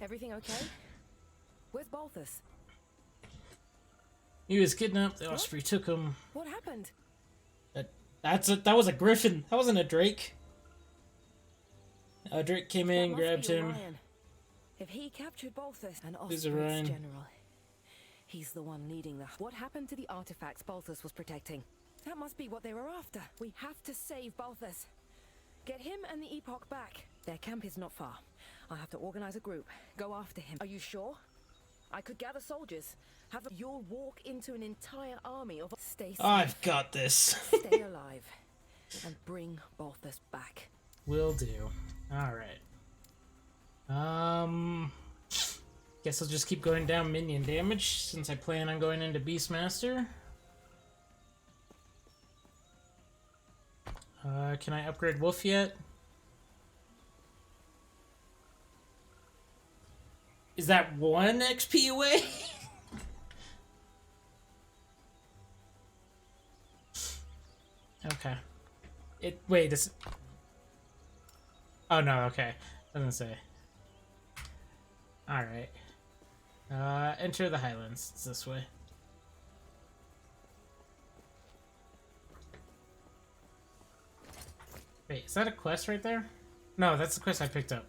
Everything okay? Where's Balthus? He was kidnapped, the Osprey took him. What happened? That was a griffin. That wasn't a drake. Drake came in, That must grabbed be him. Orion. If he captured Balthus, an Who's Osprey's Orion? general, he's the one leading the... What happened to the artifacts Balthus was protecting? That must be what they were after. We have to save Balthus. Get him and the Epoch back. Their camp is not far. I'll have to organize a group. Go after him. Are you sure? I could gather soldiers. You'll walk into an entire army of... Stay safe. I've got this. Stay alive. And bring Balthus back. Will do. Alright. Guess I'll just keep going down minion damage since I plan on going into Beastmaster. Can I upgrade Wolf yet? Is that 1 XP away? Okay. Wait, this... Oh no, okay. I was gonna say. Alright. Enter the Highlands. It's this way. Wait, is that a quest right there? No, that's the quest I picked up.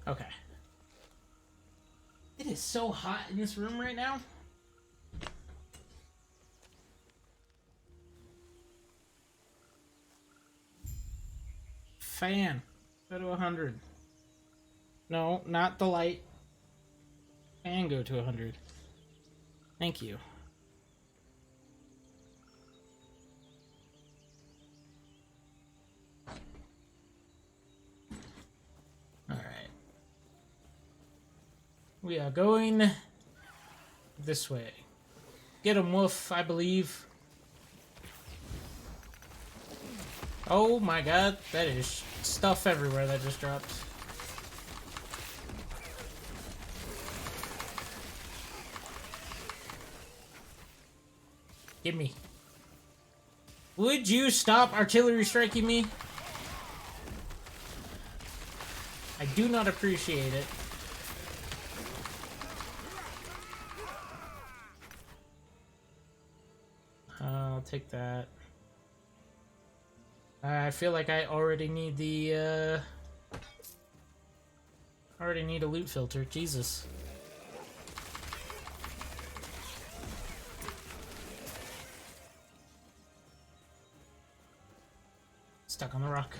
Okay. It is so hot in this room right now. Fan. Go to 100. No, not the light. Fan, go to 100. Thank you. Alright. We are going this way. Get him, Wolf, I believe. Oh my god, that is stuff everywhere that just dropped. Give me. Would you stop artillery striking me? I do not appreciate it. I'll take that. I feel like I already need the, already need a loot filter. Jesus. Stuck on the rock.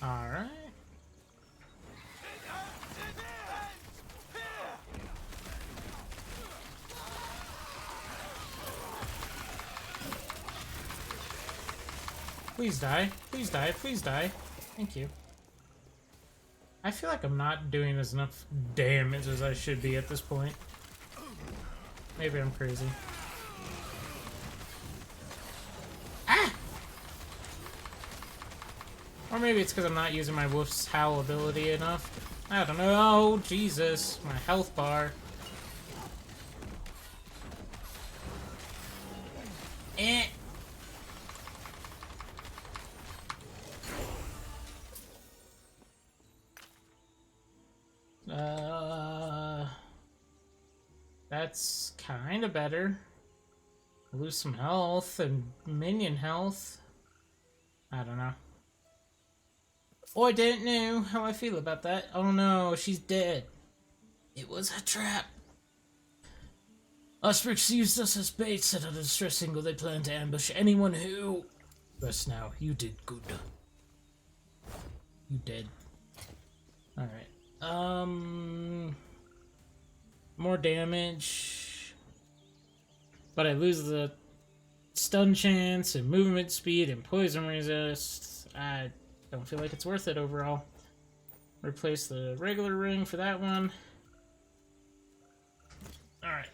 Alright. Please die. Please die. Please die. Thank you. I feel like I'm not doing as enough damage as I should be at this point. Maybe I'm crazy. Ah! Or maybe it's because I'm not using my Wolf's Howl ability enough. I don't know. Oh, Jesus. My health bar. Eh. That's kind of better. I lose some health and minion health. I don't know. Oh, I didn't know how I feel about that. Oh no, she's dead. It was a trap. Osprix used us as bait, set out a distress signal. They plan to ambush anyone who... Rest now. You did good. You dead. Alright. More damage. But I lose the stun chance and movement speed and poison resist. I don't feel like it's worth it overall. Replace the regular ring for that one. Alright.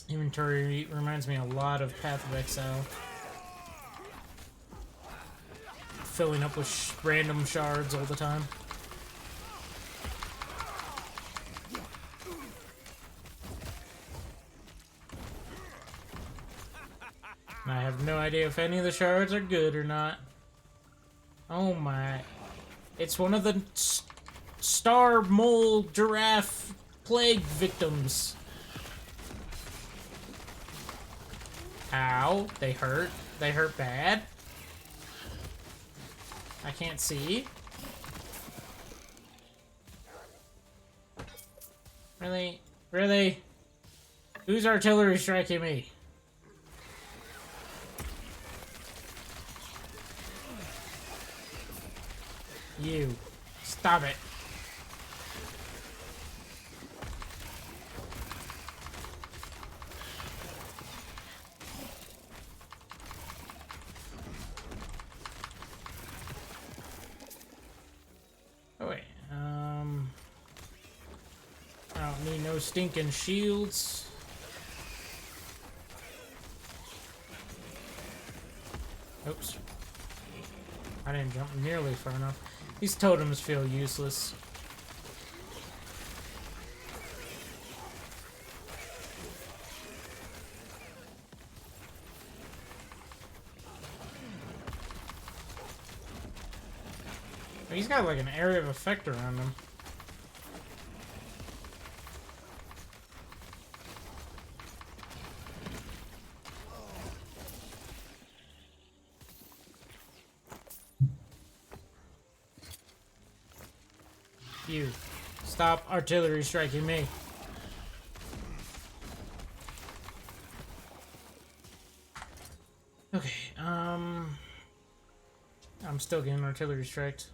Inventory reminds me a lot of Path of Exile. Filling up with random shards all the time. And I have no idea if any of the shards are good or not. Oh my. It's one of the star mole giraffe plague victims. Ow. They hurt. They hurt bad. I can't see. Really? Really? Who's artillery striking me? You. Stop it. Oh wait, I don't need no stinking shields. Oops. I didn't jump nearly far enough. These totems feel useless. He's got like an area of effect around him. You. Stop artillery striking me. Okay, I'm still getting artillery striked.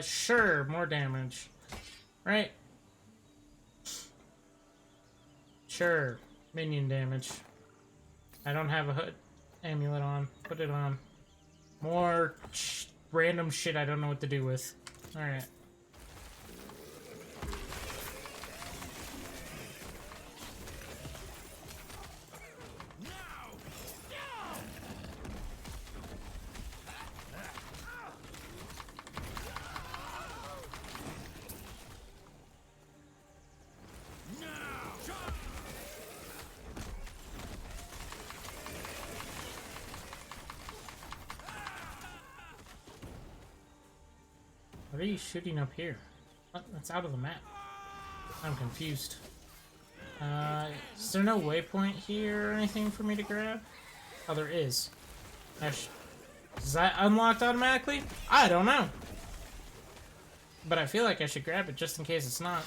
Sure, more damage. Right? Sure, minion damage. I don't have a hood amulet on. Put it on. More random shit I don't know what to do with. Alright. What are you shooting up here? What? That's out of the map. I'm confused. Is there no waypoint here or anything for me to grab? Oh, there is. Is that unlocked automatically? I don't know. But I feel like I should grab it just in case it's not.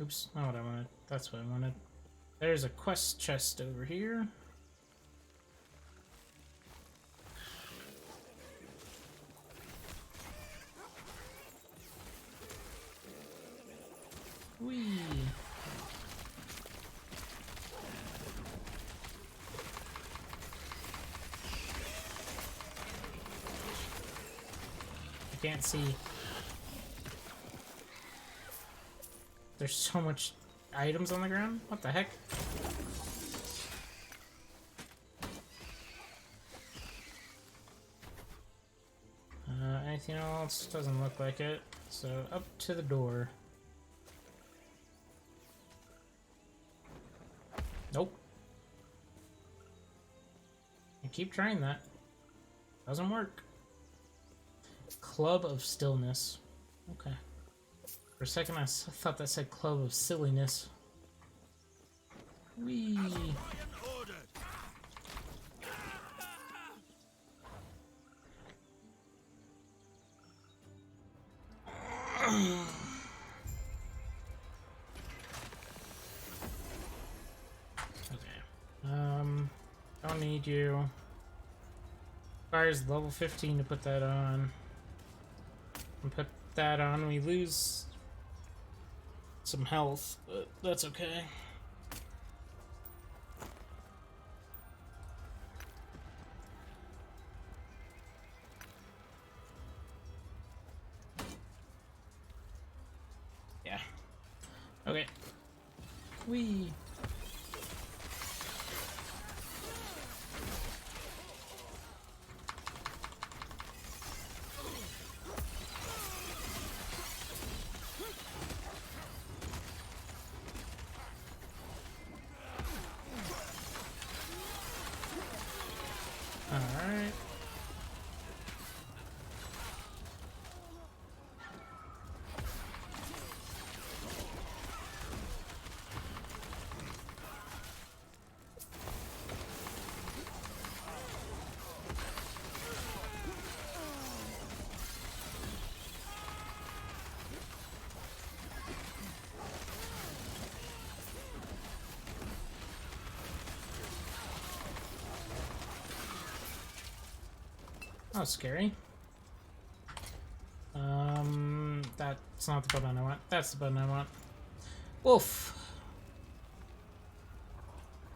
Oops, not what I wanted. That's what I wanted. There's a quest chest over here. Whee! I can't see. There's so much items on the ground? What the heck? Anything else? Doesn't look like it. So up to the door. Nope. I keep trying that. Doesn't work. Club of Stillness. Okay. For a second I thought that said Club of Silliness. Whee! Don't need you. Requires level 15 to put that on. And put that on, we lose some health, but that's okay. Yeah. Okay. Whee! Alright. That was scary. That's not the button I want. That's the button I want. Wolf!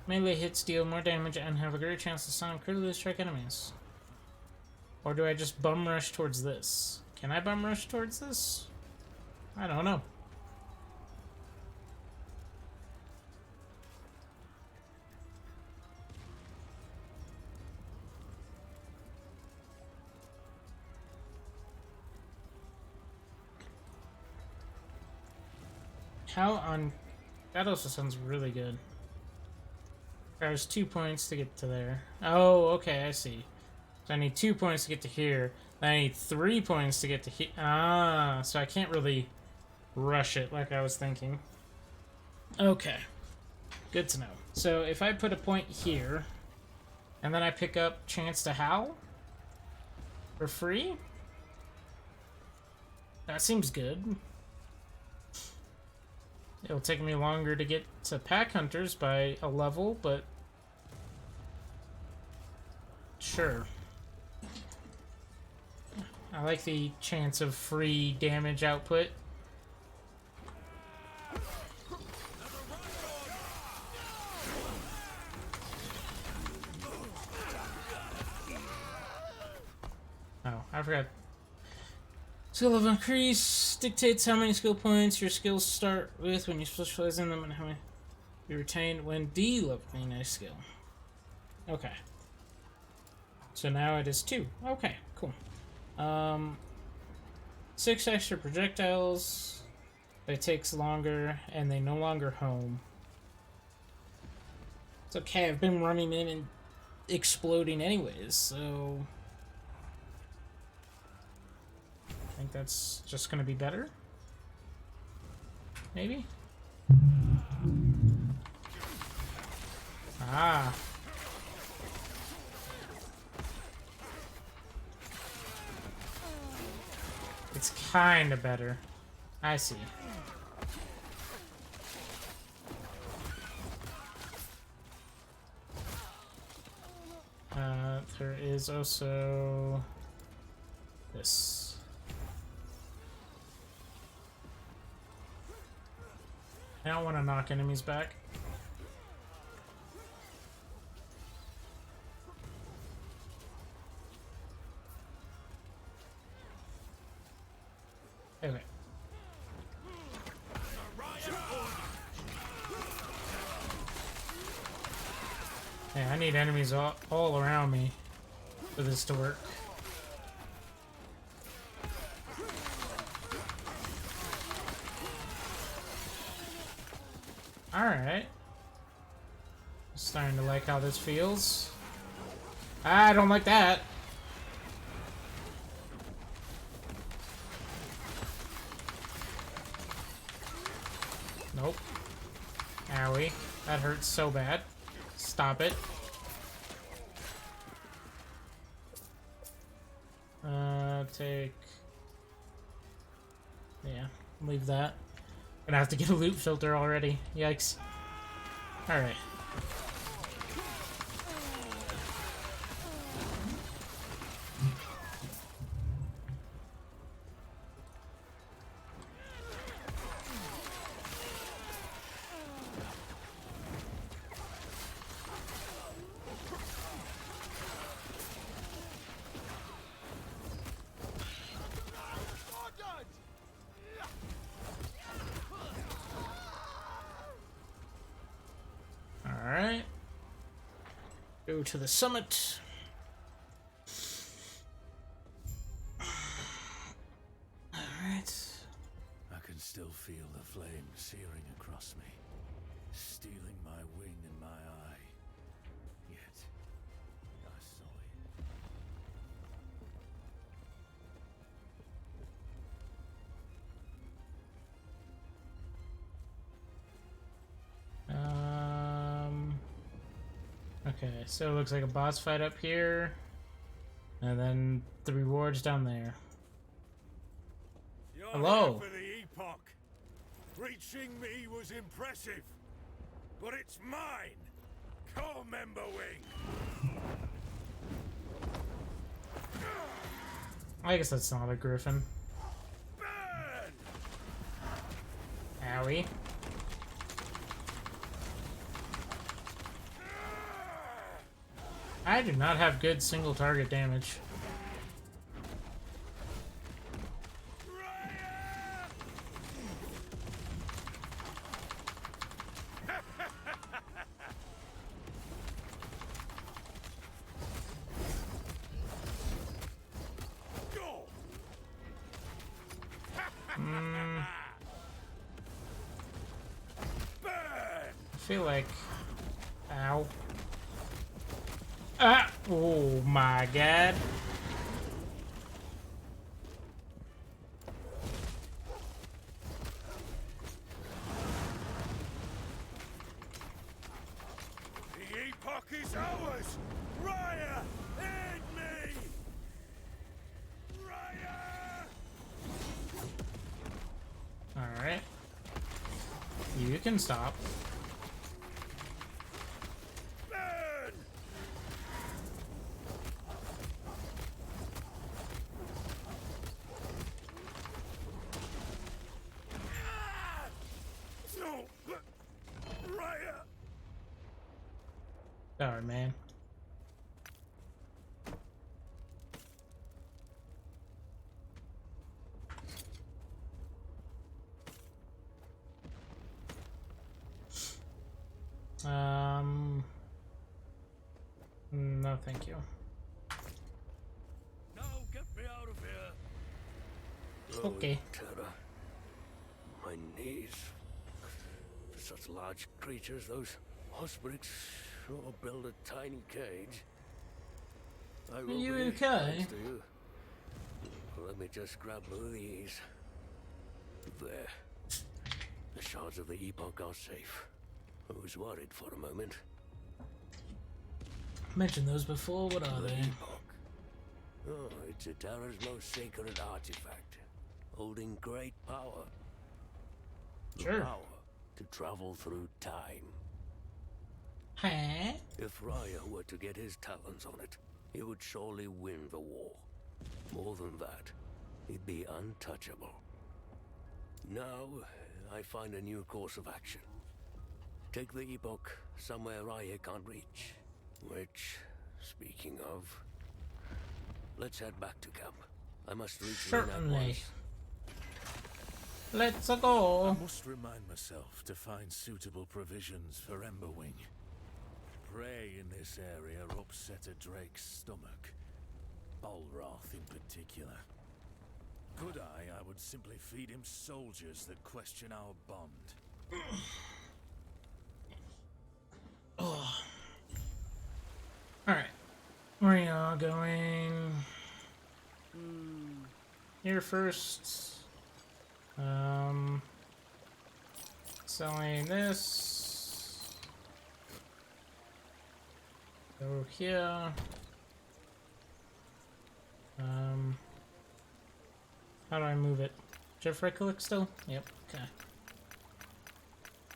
Melee hits deal more damage and have a greater chance to stun and critically strike enemies. Or do I just bum rush towards this? Can I bum rush towards this? I don't know. How on... That also sounds really good. There's 2 points to get to there. Oh, okay, I see. So I need 2 points to get to here. Then I need 3 points to get to here. Ah, so I can't really rush it like I was thinking. Okay. Good to know. So if I put a point here, and then I pick up Chance to Howl for free? That seems good. It'll take me longer to get to Pack Hunters by a level, but sure. I like the chance of free damage output. Oh, I forgot. Skill of increase dictates how many skill points your skills start with when you specialize in them and how many you retain when de-leveling a skill. Okay. So now it is 2. Okay, cool. 6 extra projectiles. It takes longer, and they no longer home. It's okay, I've been running in and exploding anyways, so... I think that's just gonna be better. Maybe? Ah. It's kinda better. I see. There is also this. I don't want to knock enemies back. Okay. Yeah, I need enemies all around me for this to work. Alright. Starting to like how this feels. I don't like that. Nope. Owie. That hurts so bad. Stop it. Take... Yeah, leave that. Gonna have to get a loot filter already. Yikes. Alright. Alright. Go to the summit. Alright. I can still feel the flame searing across me, stealing my wing and my eye. Yet, I saw it. Okay, so it looks like a boss fight up here, and then the rewards down there. You're Hello. here for the Epoch. Reaching me was impressive, but it's mine. Call Member Wing. I guess that's not a griffin. Burn! Owie. I do not have good single target damage. I feel like... Ow. Ah! Oh my god. The Epoch is ours! Raya! Aid me! Raya! Alright. You can stop. Burn! Ah! No! Raya! Sorry, man. No, thank you. No, get me out of here! Okay. Terror. My knees. For such large creatures, those ospreys sure build a tiny cage. I will you be, okay? thanks to you. Let me just grab these. There. The shards of the Epoch are safe. I was worried for a moment. Mentioned those before. What are The they? Epoch. Oh, it's a Terra's most sacred artifact, holding great power. The Sure. power to travel through time. Huh? If Raya were to get his talons on it, he would surely win the war. More than that, he'd be untouchable. Now, I find a new course of action. Take the Epoch somewhere Raya can't reach. Which, speaking of, let's head back to camp. I must reach Lynn at Certainly. once. Let's I go. must remind myself to find suitable provisions for Emberwing. Prey in this area upset a drake's stomach. Balroth in particular. Could I would simply feed him soldiers that question our bond. Where y'all going? Here first. Selling this. Go here. How do I move it? Just right click still? Yep, okay.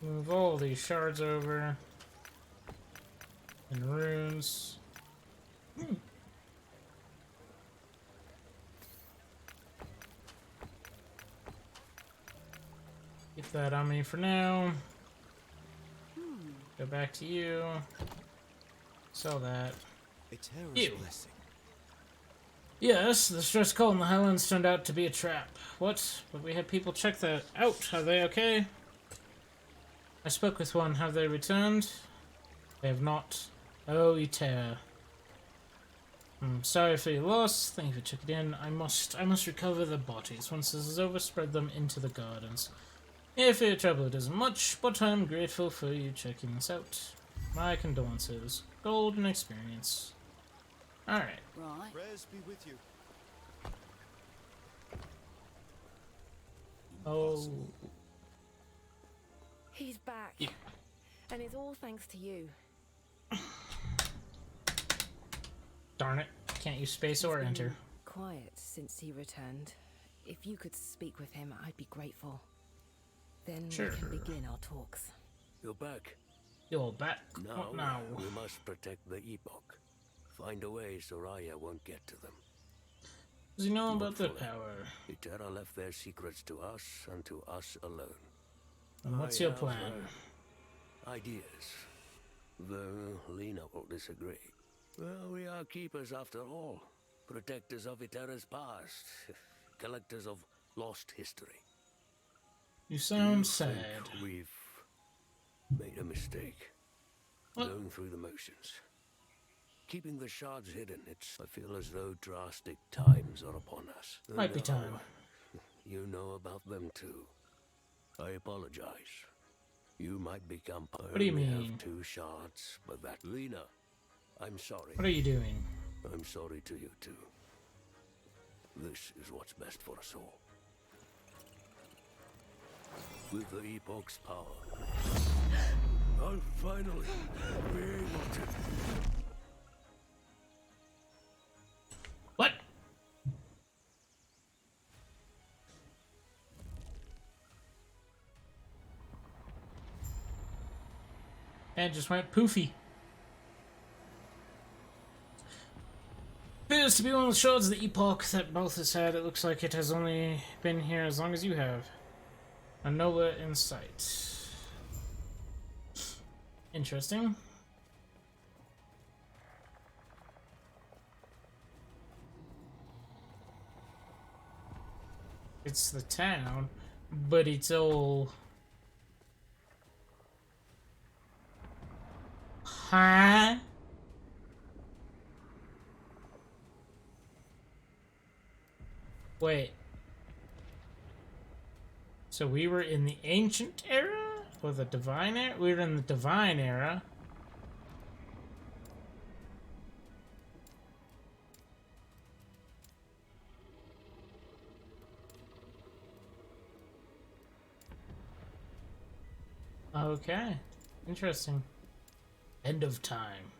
Move all these shards over. And runes. Keep that on me for now. Go back to you. Sell that. Eterra's blessing. Yes, the stress call in the Highlands turned out to be a trap. What? But we had people check that out. Are they okay? I spoke with one. Have they returned? They have not. Oh, Eterra. Sorry for your loss. Thank you for checking in. I must recover the bodies. Once this is over, spread them into the gardens. If your trouble it isn't much, but I'm grateful for you checking this out. My condolences. Golden experience. Alright. Right. Prayers be with you. Oh. He's back. Yeah. And it's all thanks to you. Darn it. Can't use space or enter. Quiet since he returned. If you could speak with him, I'd be grateful. Then Sure. we can begin our talks. You're back. You're back. Now, What now? we must protect the Epoch. Find a way so Raya won't get to them. Does he know about the Hopefully. power? Eterra left their secrets to us and to us alone. And what's I your have, plan? Ideas. Though Lena will disagree. Well, we are keepers after all. Protectors of Eterra's past. Collectors of lost history. You sound You sad. think we've made a mistake. What? Going through the motions. Keeping the shards hidden, I feel as though drastic times are upon us. Might be And, time. You know about them too. I apologize. You might become part. What do you I only mean? have 2 shards, but that Lena. I'm sorry. What are you doing? I'm sorry to you too. This is what's best for us all. With the Epoch's power, I'll finally be able to. What? And just went poofy. Appears to be one of the shards of the Epoch that Balthus had. It looks like it has only been here as long as you have. A Nova in sight. Interesting. It's the town, but it's all... Huh? Wait. So we were in the ancient era? Or the divine era? We were in the divine era. Okay. Interesting. End of time.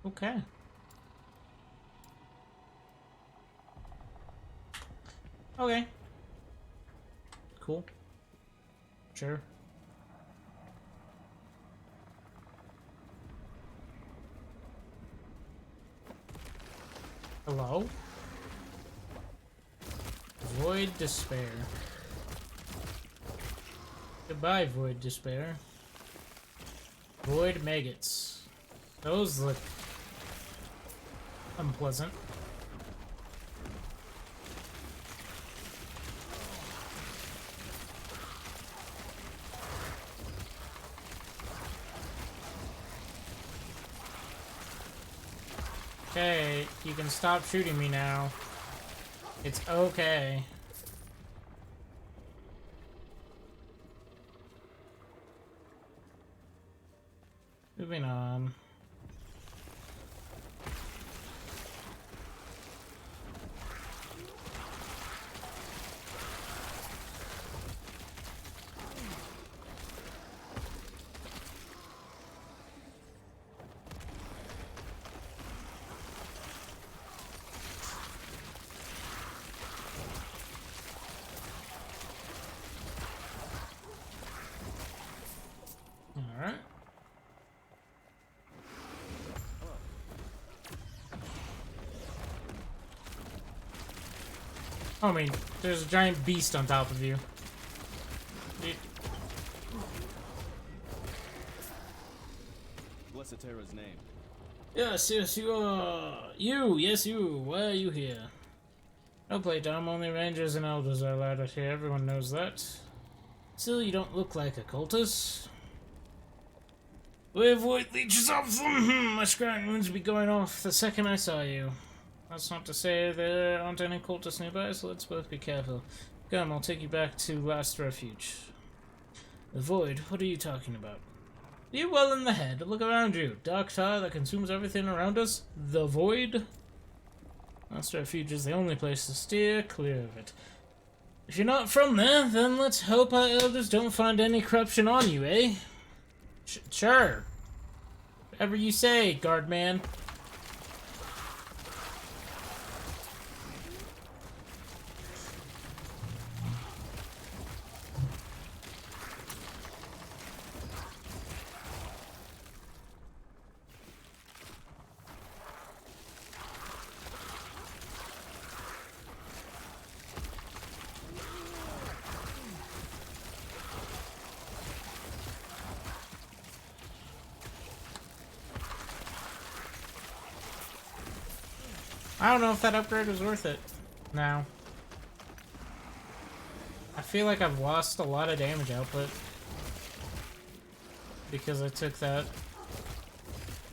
Okay. Okay. Cool. Sure. Hello? Void Despair. Goodbye, Void Despair. Void Maggots. Those look unpleasant. Okay, you can stop shooting me now. It's okay. Moving on. I mean, there's a giant beast on top of you. Bless Atera's name. Yes, yes, you are. Yes, you. Why are you here? No play dumb, only rangers and elders are allowed out here. Everyone knows that. Still, you don't look like a cultist. We avoid leeches of them. My scrying wounds would be going off the second I saw you. That's not to say there aren't any cultists nearby, so let's both be careful. Come, I'll take you back to Last Refuge. The Void? What are you talking about? Are you well in the head? Look around you. Dark tar that consumes everything around us? The Void? Last Refuge is the only place to steer clear of it. If you're not from there, then let's hope our elders don't find any corruption on you, eh? Sure. Whatever you say, guardman. I don't know if that upgrade was worth it now. I feel like I've lost a lot of damage output because I took that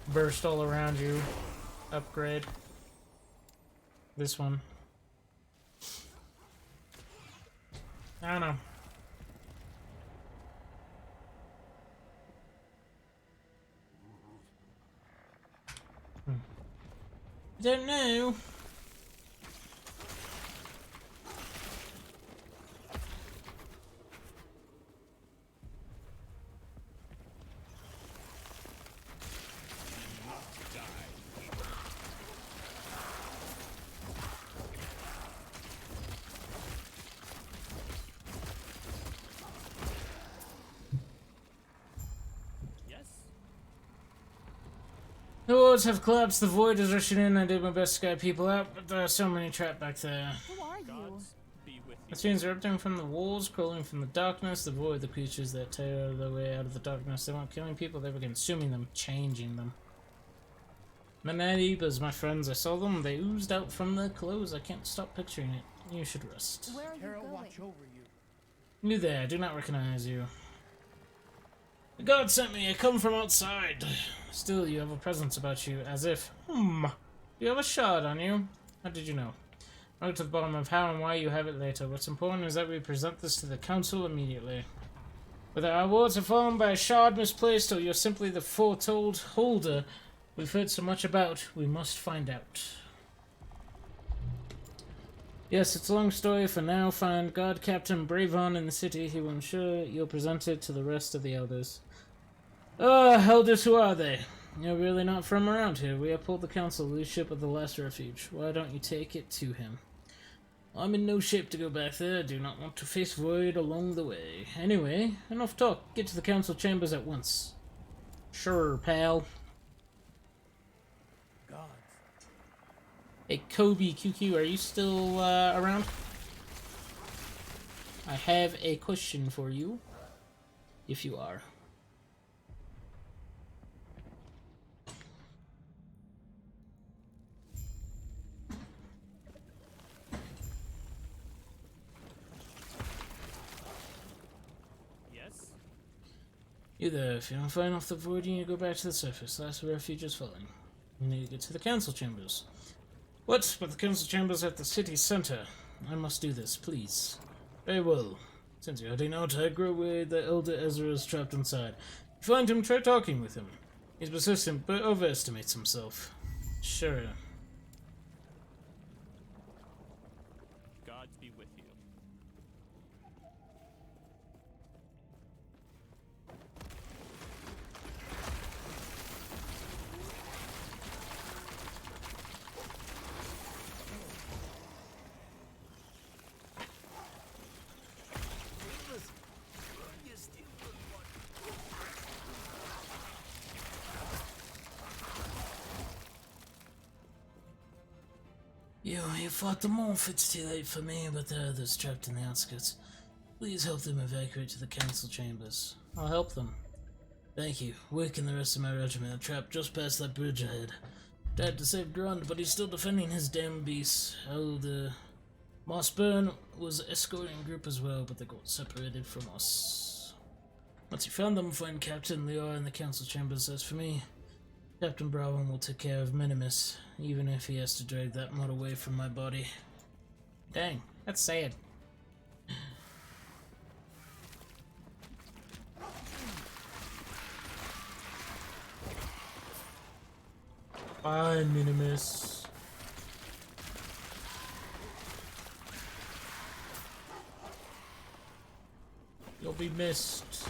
burst all around you upgrade. This one. I don't know. Don't know. The walls have collapsed, the void is rushing in. I did my best to guide people out, but there are so many trapped back there. Who are you? The streams erupting from the walls, crawling from the darkness, the void, the creatures that tear their way out of the darkness. They weren't killing people, they were consuming them, changing them. Newb, my friends, I saw them, they oozed out from their clothes. I can't stop picturing it. You should rest. Where are you going? Watch over you. You there, I do not recognize you. The god sent me, I come from outside. Still, you have a presence about you, as if, you have a shard on you. How did you know? I'll get to the bottom of how and why you have it later. What's important is that we present this to the council immediately. Whether our wards are fallen by a shard misplaced, or you're simply the foretold holder we've heard so much about, we must find out. Yes, it's a long story. For now, find Guard Captain Bravon in the city. He will ensure you'll present it to the rest of the elders. Elders, who are they? You're really not from around here. We uphold the council leadership of the Last Refuge. Why don't you take it to him? I'm in no shape to go back there. I do not want to face Void along the way. Anyway, enough talk. Get to the council chambers at once. Sure, pal. Gods. Hey, Kobe QQ, are you still around? I have a question for you, if you are. You there, if you don't find off the void, you need to go back to the surface. Last refuge is falling. You need to get to the council chambers. What? But the council chambers are at the city center. I must do this, please. Very well. Since you're heading out, I grow away the elder Ezra is trapped inside. If you find him, try talking with him. He's persistent, but overestimates himself. Sure. Gods be with you. You fought them off. It's too late for me, but there are others trapped in the outskirts. Please help them evacuate to the council chambers. I'll help them. Thank you. Wick and the rest of my regiment are trapped just past that bridge ahead. Tried to save Grund, but he's still defending his damn beasts. Mossburn was escorting a group as well, but they got separated from us. Once you found them, find Captain Lior in the council chambers. As for me, Captain Brown will take care of Minimus, even if he has to drag that mod away from my body. Dang, that's sad. Bye, Minimus. You'll be missed.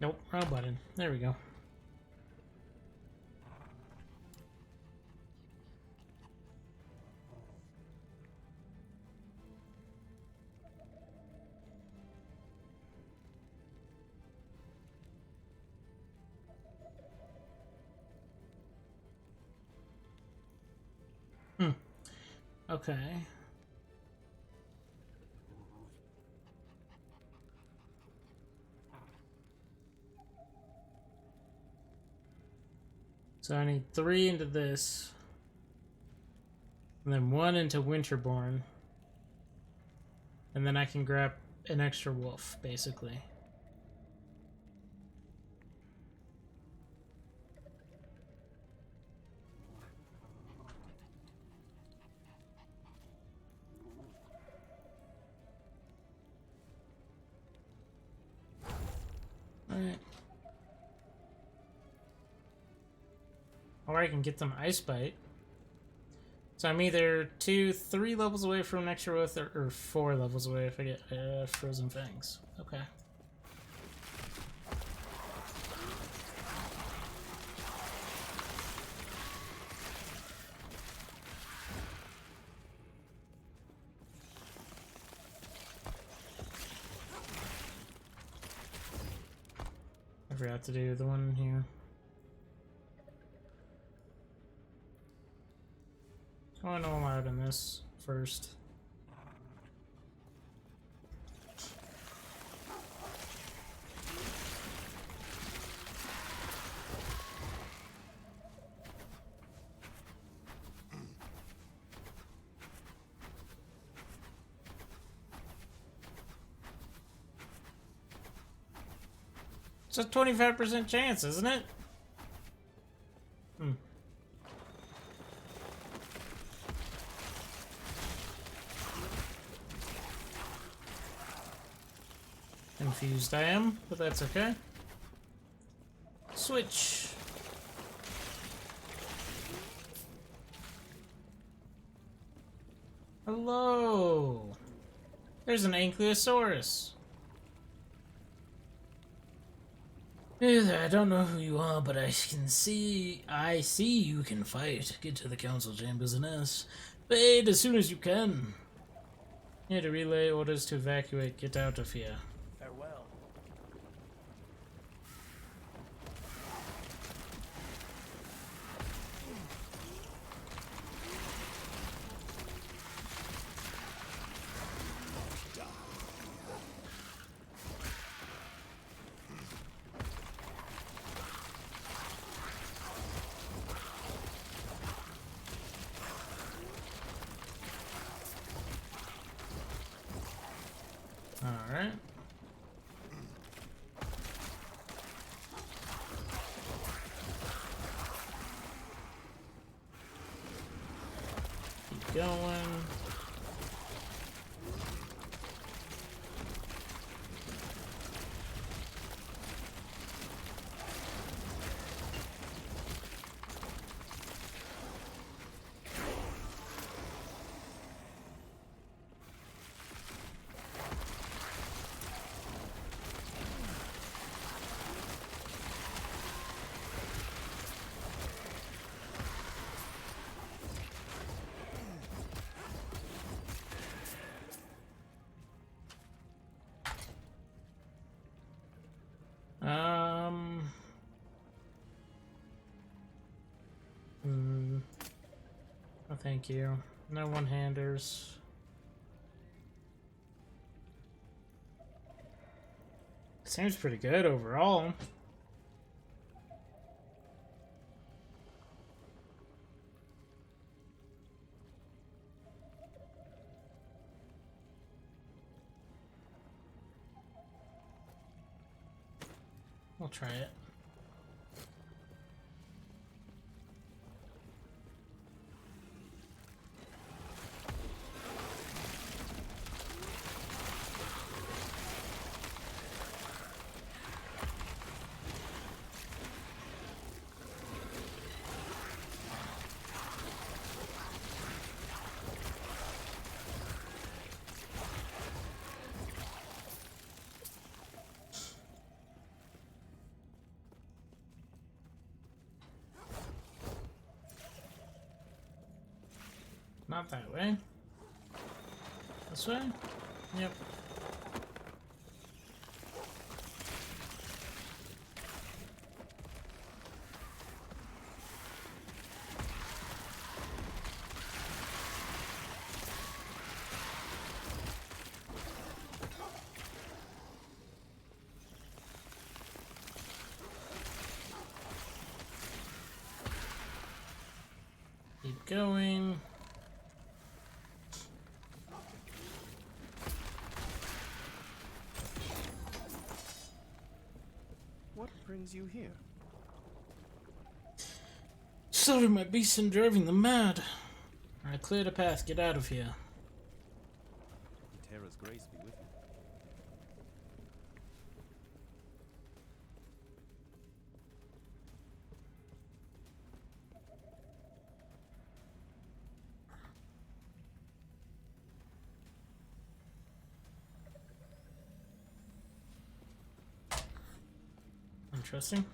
Nope, wrong button. There we go. Okay. So I need 3 into this, and then 1 into Winterborn, and then I can grab an extra wolf, basically. Alright. Or I can get them Ice Bite. So I'm either 2, 3 levels away from next year with, or 4 levels away if I get Frozen Fangs. Okay. I forgot to do the one here. I want to know I'm out in this first. It's a 25% chance, isn't it? Confused I am, but that's okay. Switch. Hello. There's an Ankylosaurus. Hey there, I don't know who you are, but I see you can fight. Get to the council chambers and ask. Fade as soon as you can. Here to relay orders to evacuate. Get out of here. Farewell. Alright. Keep going. thank you. No one-handers. Seems pretty good overall. We'll try it. Not that way. This way? Yep. Keep going. What brings you here? Slaughtering my beasts and driving them mad. I cleared a path. Get out of here. Terra's grace be with you. Interesting.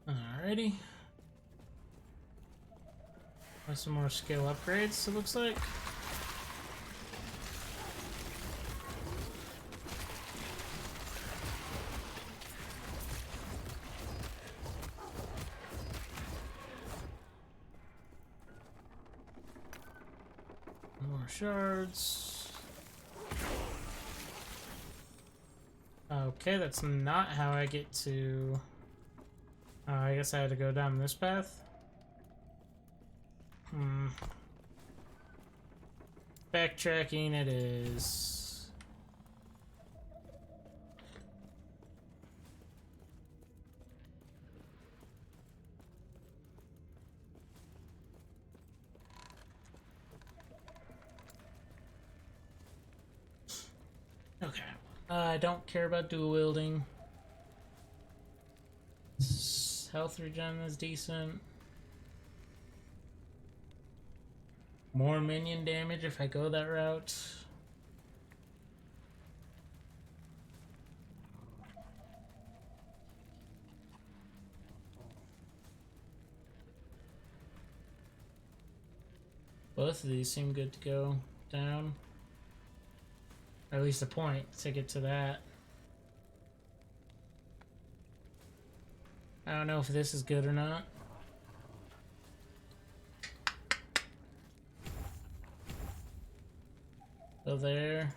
Alrighty. Have some more skill upgrades, it looks like. More shards. Okay, that's not how I get to... I guess I had to go down this path. Backtracking it is. Okay. I don't care about dual wielding. Health regen is decent. More minion damage if I go that route. Both of these seem good to go down. Or at least a point to get to that. I don't know if this is good or not. So there.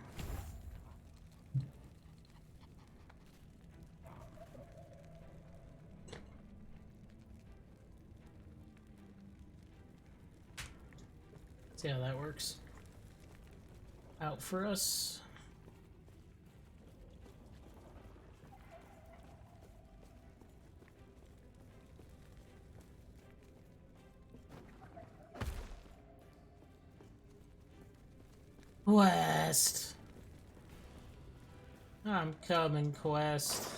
See how that works out for us. Quest. I'm coming, Quest.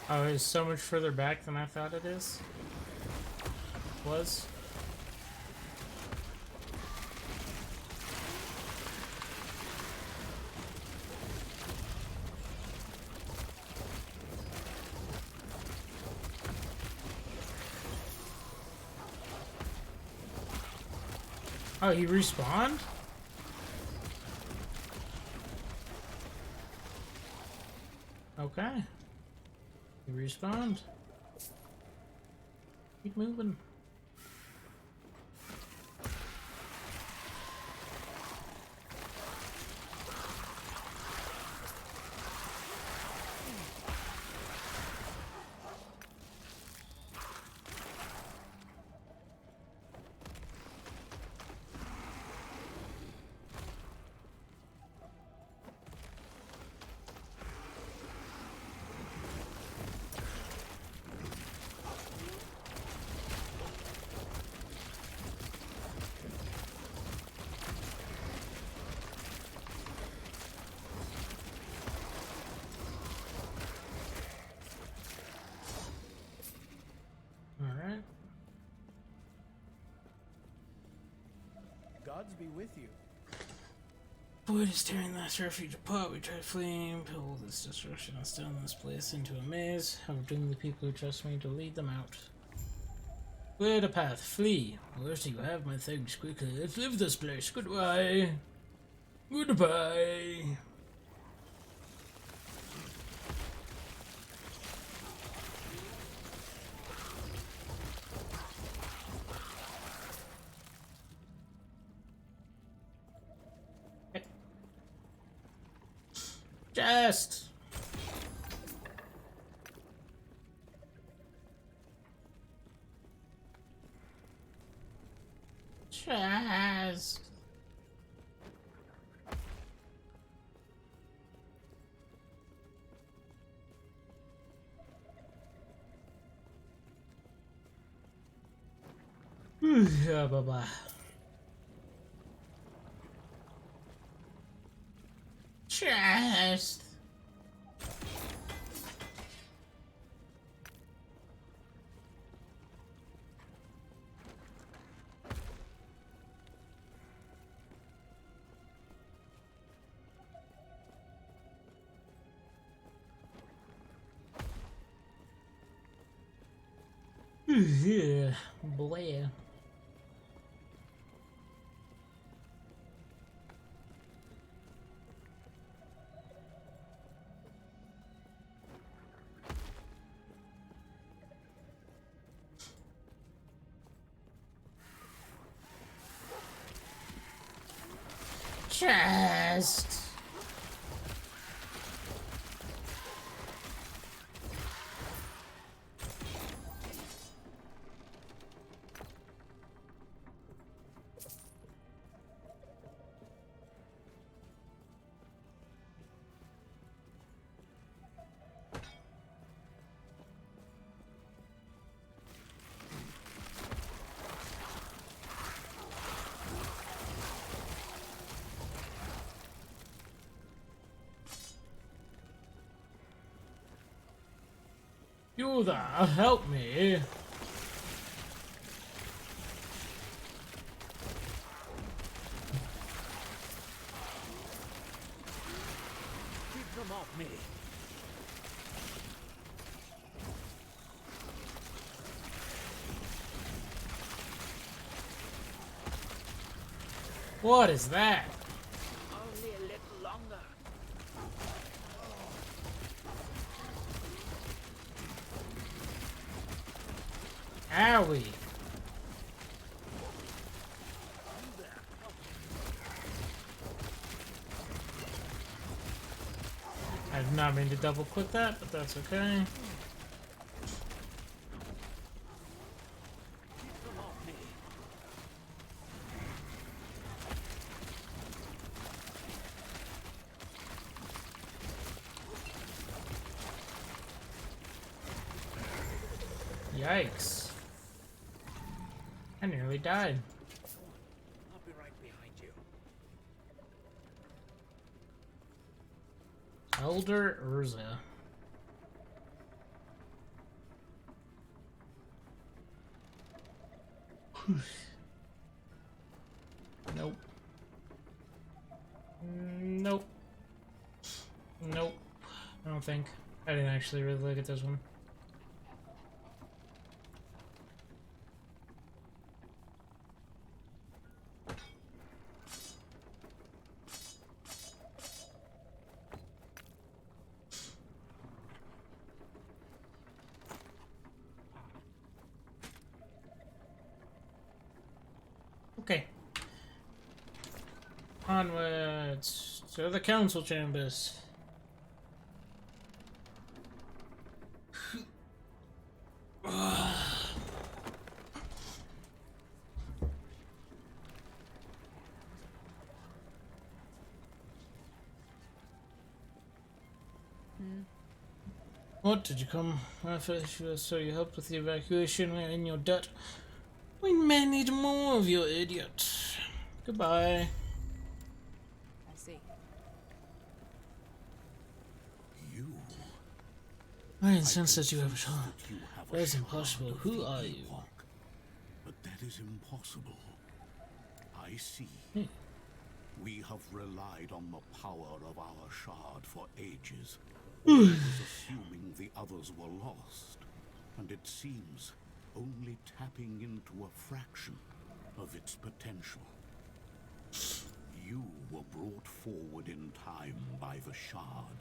Oh, it's so much further back than I thought it is. Was. Oh, he respawned? Okay. He respawned. Keep moving. Alright. Gods be with you. Void is tearing last refuge apart. We tried fleeing, pull this destruction and stone this place into a maze. I've doomed the people who trust me to lead them out. Clear the path, flee. Where do you have my things? Quickly, let's leave this place. Goodbye. Goodbye. Chest! Chest! Yeah, bye-bye. Chest! Yeah, boy. Chest. You there, help me. Keep them off me. What is that? Only a little longer. Owie. I did not mean to double click that, but that's okay. Yikes. I nearly died. I'll be right behind you. Elder Urza. Nope. Nope. Nope. I don't think. I didn't actually really look at this one. Okay. Onwards to the council chambers. What, did you come? So you helped with the evacuation, we're in your debt. We may need more of your idiot. Goodbye. I see. You. I sense that you have a sense shot. that you have a That is shard impossible. of Who the are you? Epoch. But that is impossible. I see. Hmm. We have relied on the power of our shard for ages, always assuming the others were lost. And it seems only tapping into a fraction of its potential. You were brought forward in time by the shard.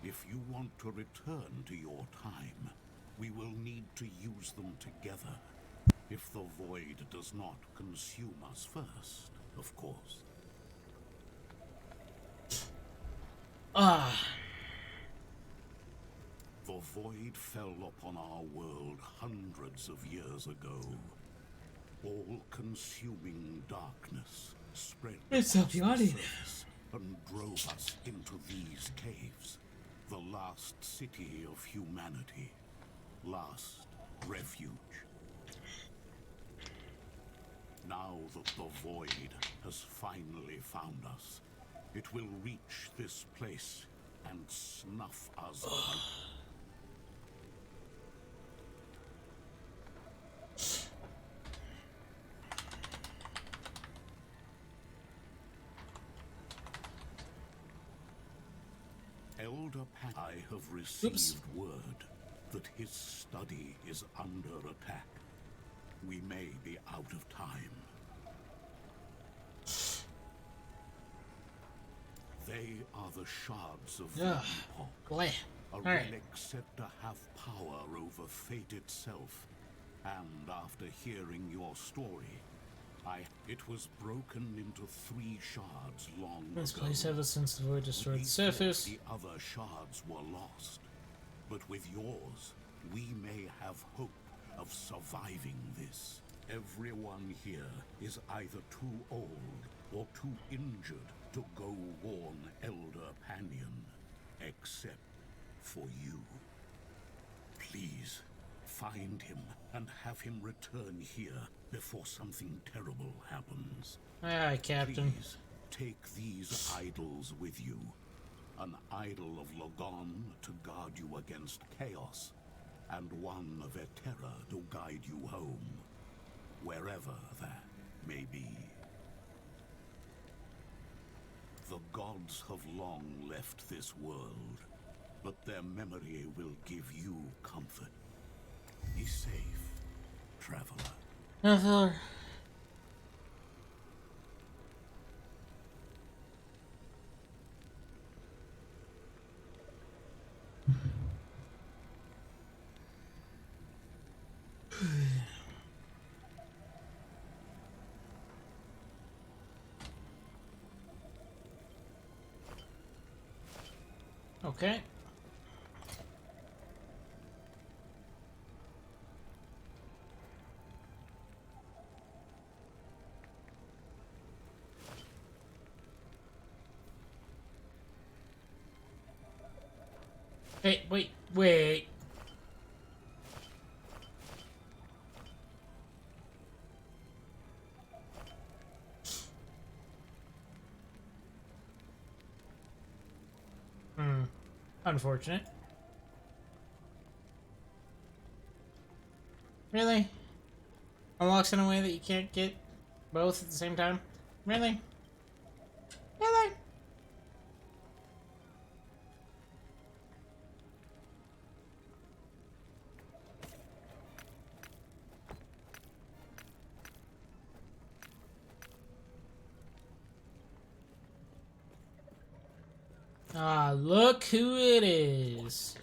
If you want to return to your time, we will need to use them together. If the void does not consume us first, of course. Ah. The void fell upon our world hundreds of years ago. All-consuming darkness spread It's across the the audience. surface and drove us into these caves. The last city of humanity. Last refuge. Now that the void has finally found us, it will reach this place and snuff us out. Elder I have received word that his study is under attack. We may be out of time. They are the shards of the Epoch. Glad. A Alright. relic said to have power over fate itself. And after hearing your story, it was broken into 3 shards long This ago. place ever since the void destroyed We the surface. thought the other shards were lost. But with yours, we may have hope of surviving this. Everyone here is either too old or too injured to go warn Elder Panion, except for you. Please, find him and have him return here before something terrible happens. Aye, Captain. Please, take these idols with you. An idol of Logon to guard you against chaos, and one of Eterra to guide you home, wherever that may be. The gods have long left this world, but their memory will give you comfort. Be safe, traveler. Traveler. Oh, Okay. Wait. Unfortunate. Really? Unlocks in a way that you can't get both at the same time? Really? Really? Ah, look who it is.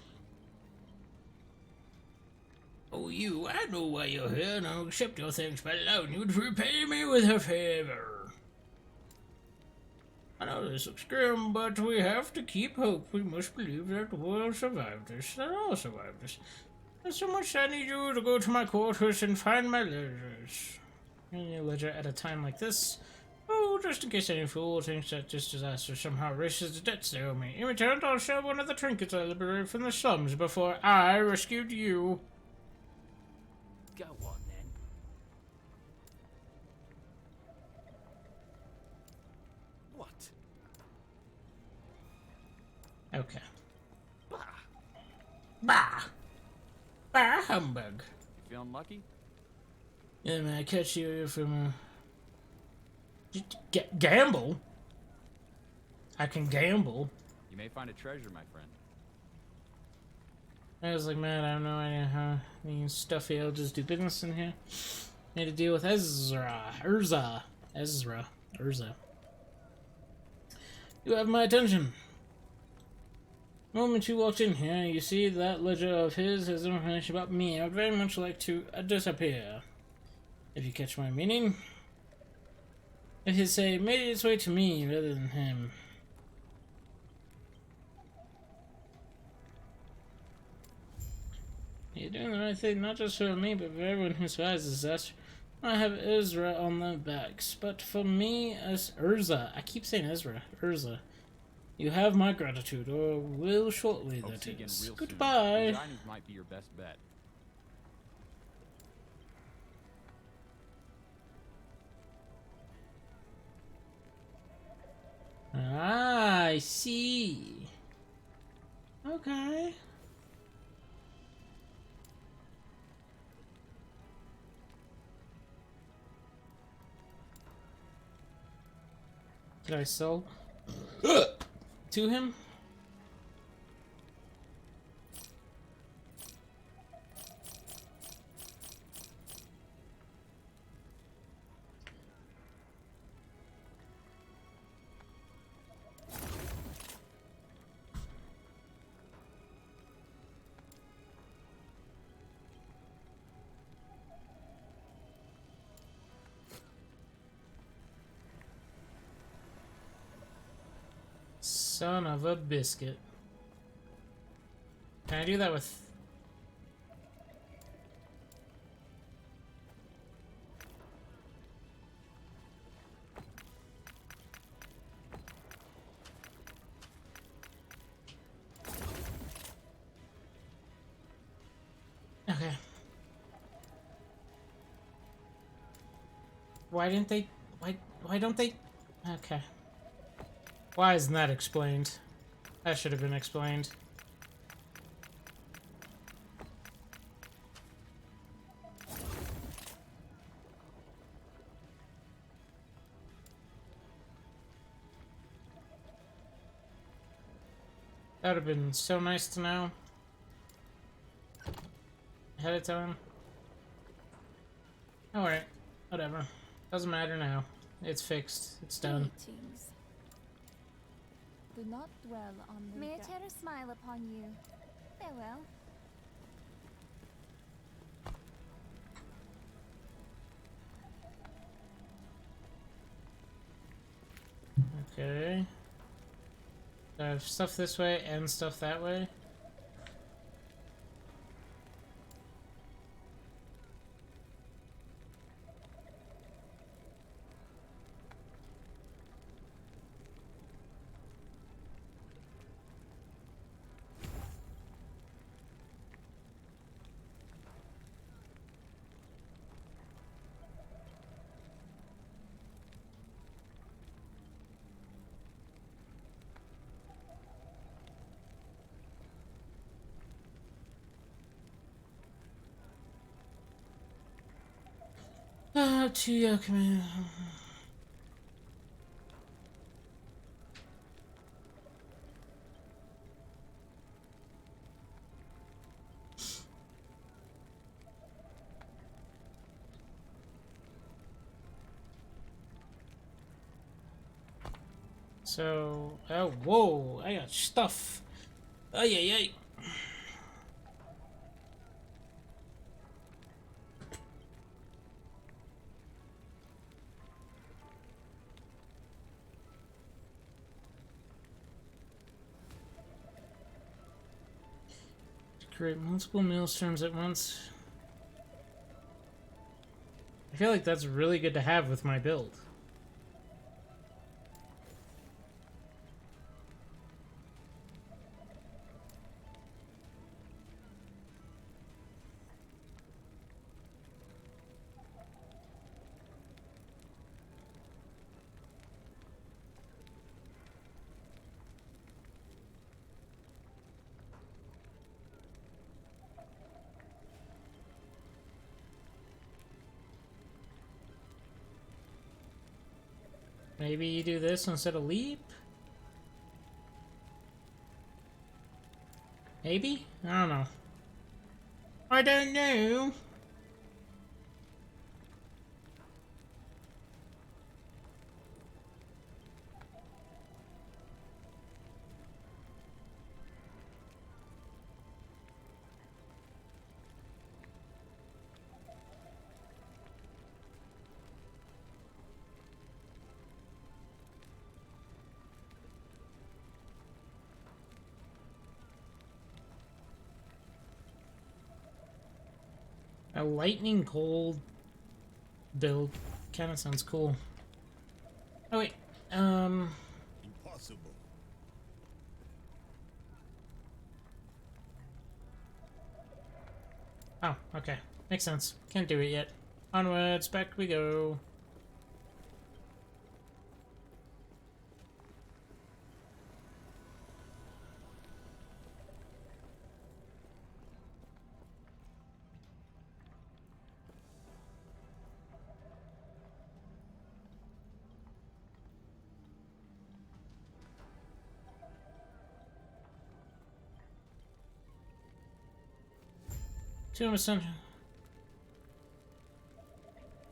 Oh, you, I know why you're here, and I'll accept your thanks by allowing you to repay me with a favor. I know this looks grim, but we have to keep hope. We must believe that we'll survive this, that I'll survive this. There's so much I need you to go to my quarters and find my ledgers. Any ledger at a time like this? Oh, just in case any fool thinks that this disaster somehow erases the debts they owe me. In return, I'll share one of the trinkets I liberated from the slums before I rescued you. Go on then. What? Okay. Bah! Bah humbug. You feeling lucky? Yeah, man, I catch you from gamble? I can gamble. You may find a treasure, my friend. I was like, man, I have no idea how these stuffy elves do business in here. Need to deal with Urza. You have my attention. The moment you walked in here, you see that ledger of his has information about me. I would very much like to disappear. If you catch my meaning. If his say made its way to me rather than him. You're doing the right thing, not just for me, but for everyone who survives disaster. I have Ezra on their backs, but for me as Urza, I keep saying Ezra, Urza. You have my gratitude, or will shortly, that is. Goodbye. Designers might be your best bet. Ah, I see. Okay. Did I sell to him? Son of a biscuit. Can I do that with... Okay. Why didn't they... Why don't they... Okay. Why isn't that explained? That should have been explained. That would have been so nice to know. Ahead of time. Alright, whatever. Doesn't matter now. It's fixed. It's done. Greetings. Do not dwell on the May a terror smile upon you. Farewell. Okay. I have stuff this way and stuff that way. To command. So, oh, whoa, I got stuff. Ay, ay, ay. Create multiple maelstroms at once. I feel like that's really good to have with my build. Maybe you do this instead of leap? Maybe? I don't know. I don't know. A lightning cold build kind of sounds cool. Oh wait, Impossible. oh, okay. Makes sense. Can't do it yet. Onwards, back we go.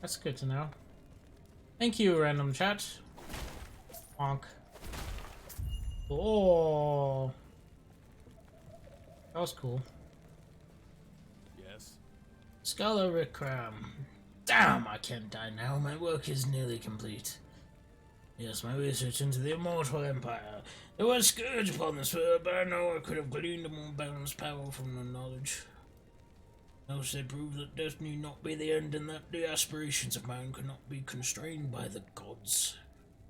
That's good to know. Thank you, random chat. Honk. Oh, that was cool. Yes. Scholar Rikram. Damn, I can't die now. My work is nearly complete. Yes, my research into the immortal empire. There was scourge upon this world, but I know I could have gleaned a more balanced power from the knowledge. Else they prove that death need not be the end, and that the aspirations of man cannot be constrained by the gods.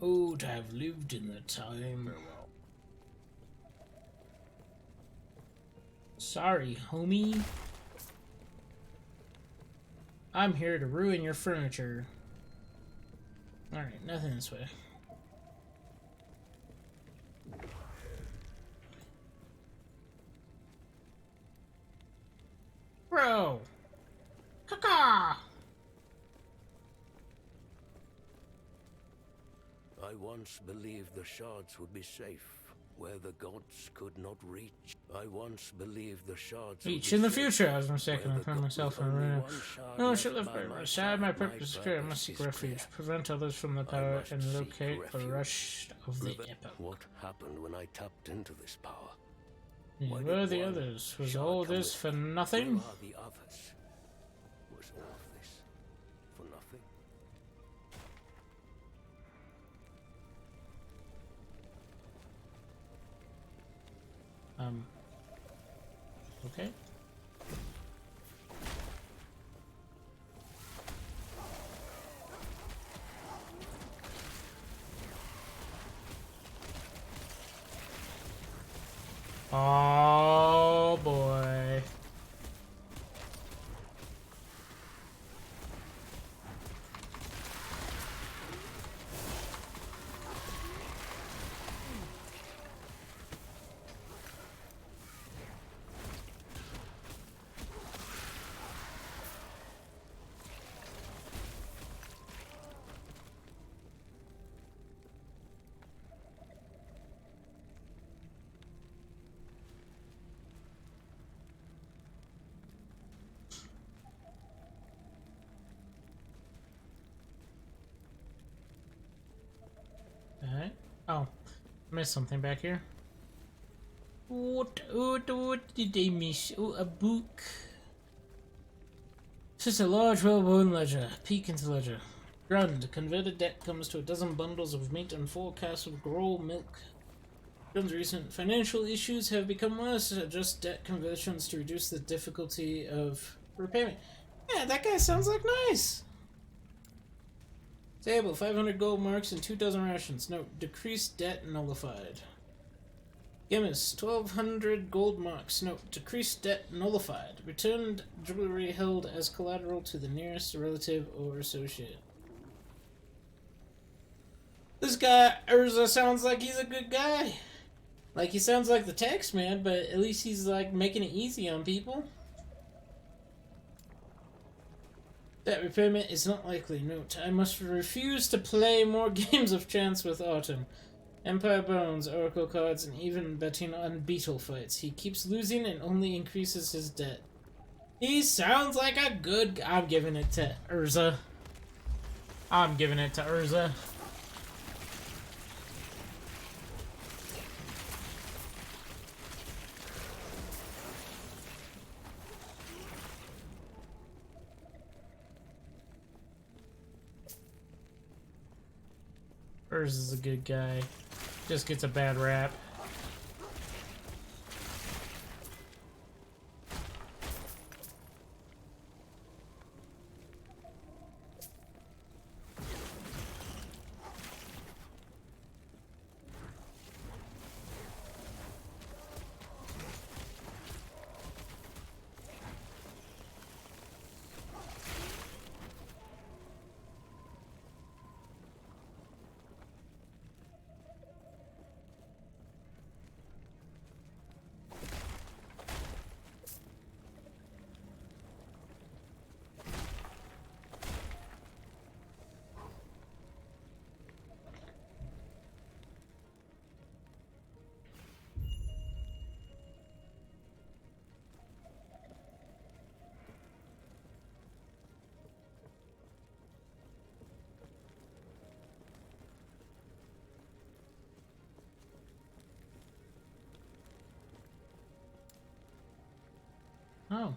Oh, to have lived in that time. Farewell. Sorry, homie. I'm here to ruin your furniture. Alright, nothing this way. Bro! Caca! I once believed the shards would be safe, where the gods could not reach. I once believed the shards would Reach be in the safe, future, I was mistaken. I where the found myself in a only arena. one shard No one left should live by my side. My purpose is clear. I must seek is refuge, clear. prevent others from the power, must and seek locate the refuge. rush of the Prevent- epoch. What happened when I tapped into this power? Why Where are did the one others? Was shard all come this with for me? nothing? Where are the others? Was all of this for nothing? Okay. Oh boy. Alright. Oh, missed something back here. What did they miss? Oh, a book. It's just a large, well-worn ledger. Peek into the ledger. Grund. Converted debt comes to 12 bundles of meat and 4 casks of growl milk. Grund's recent financial issues have become worse. Adjust debt conversions to reduce the difficulty of repayment. Yeah, that guy sounds like nice. Table, 500 gold marks and 2 dozen rations. Note, decreased debt nullified. Gemis, 1200 gold marks. Note, decreased debt nullified. Returned jewelry held as collateral to the nearest relative or associate. This guy, Urza, sounds like he's a good guy. Like, he sounds like the tax man, but at least he's, like, making it easy on people. That repayment is not likely. Note, I must refuse to play more games of chance with Autumn. Empire Bones, Oracle cards, and even betting on beetle fights. He keeps losing and only increases his debt. He sounds like a good... I'm giving it to Urza. I'm giving it to Urza. Urza's a good guy. Just gets a bad rap. Oh.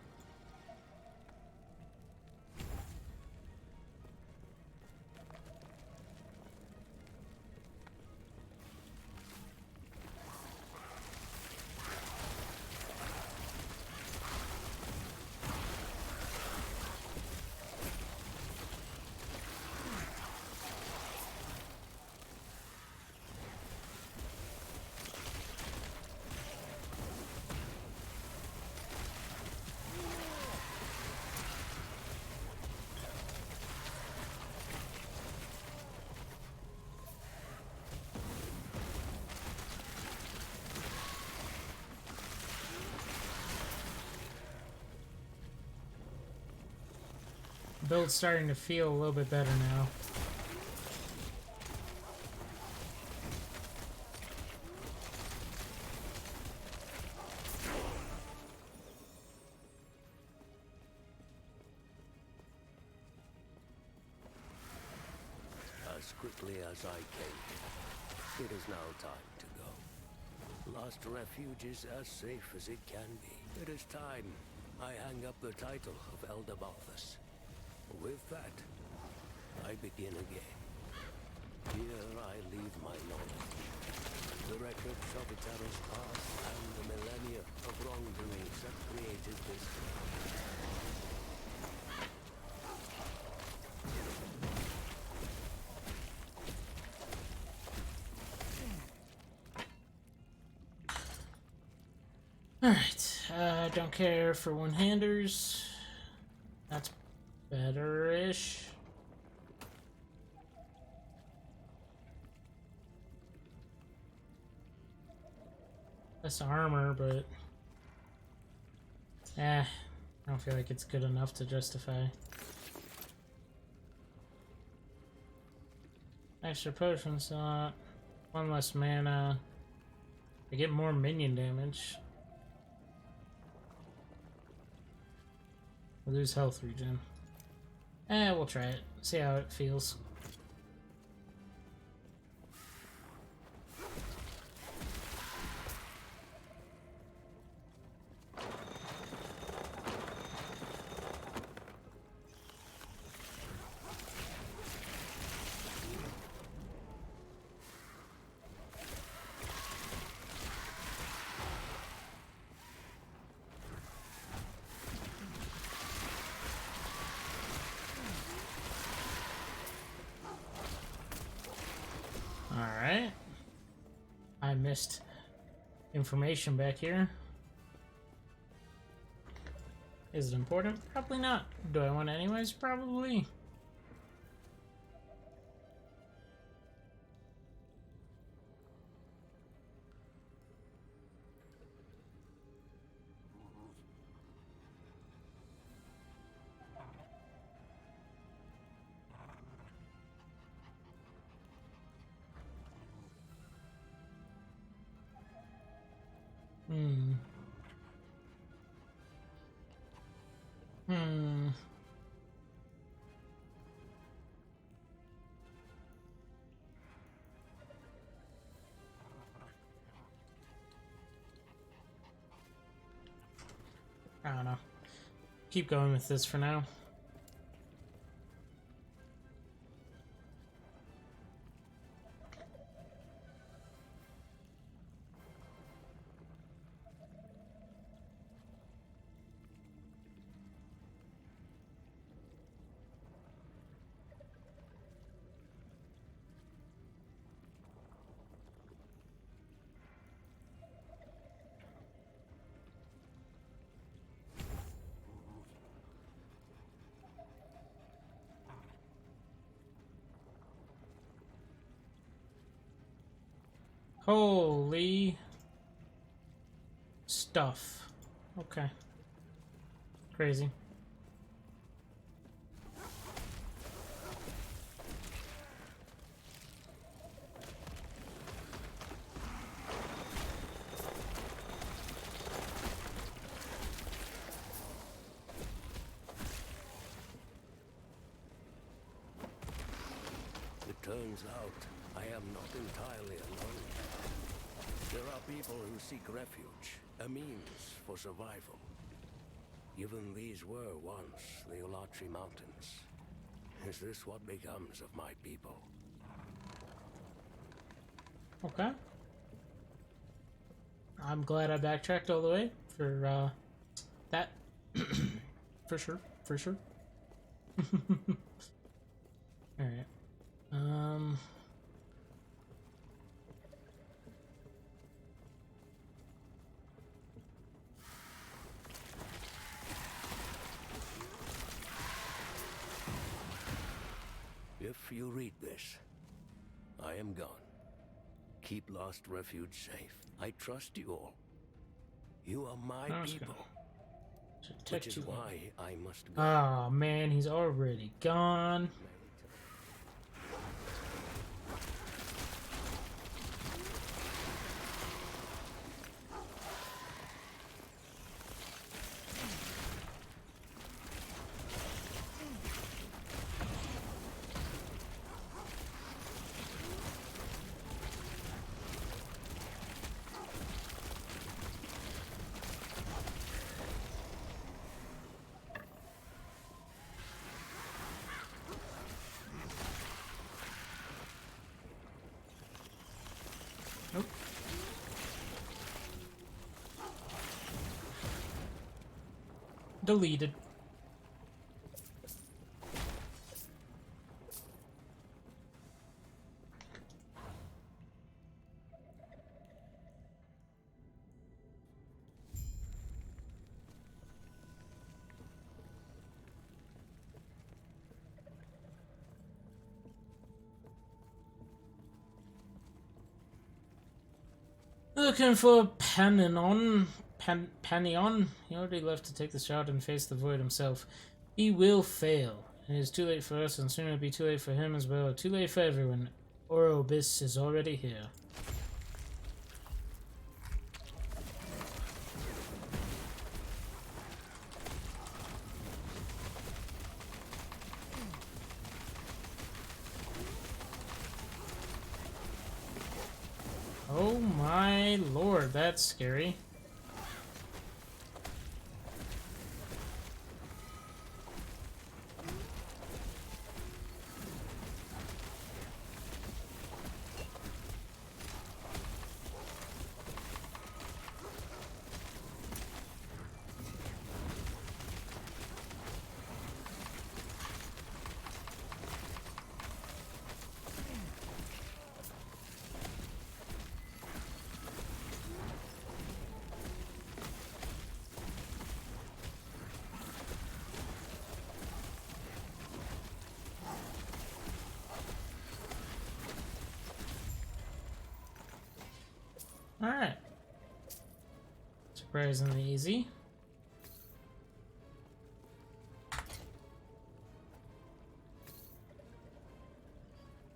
Build's starting to feel a little bit better now. As quickly as I came, it is now time to go. Lost refuge is as safe as it can be. It is time I hang up the title of Elder Balthus. With that, I begin again. Here I leave my knowledge. The records of Itaro's past and the millennia of wrongdoings that created this. Alright, don't care for one-handers. That's better-ish. Less armor, but... I don't feel like it's good enough to justify. Extra potion slot. One less mana. I get more minion damage. We'll lose health regen. We'll try it. See how it feels. Alright. I missed information back here. Is it important? Probably not. Do I want it anyways? Probably. I don't know. Keep going with this for now. Holy stuff. Okay. Crazy. It turns out I am not entirely alone. There are people who seek refuge, a means for survival. Even these were once the Olatri Mountains. Is this what becomes of my people? Okay. I'm glad I backtracked all the way for that. For sure. For sure. Alright. If you read this, I am gone. Keep Lost Refuge safe. I trust you all. You are my people. Which is why I must go. Oh man, he's already gone. deleted. Looking for Panion. Panion? He already left to take the shot and face the void himself. He will fail. It is too late for us, and soon it'll be too late for him as well. Too late for everyone. Orobis is already here. Oh my lord, that's scary. Alright. Surprisingly easy.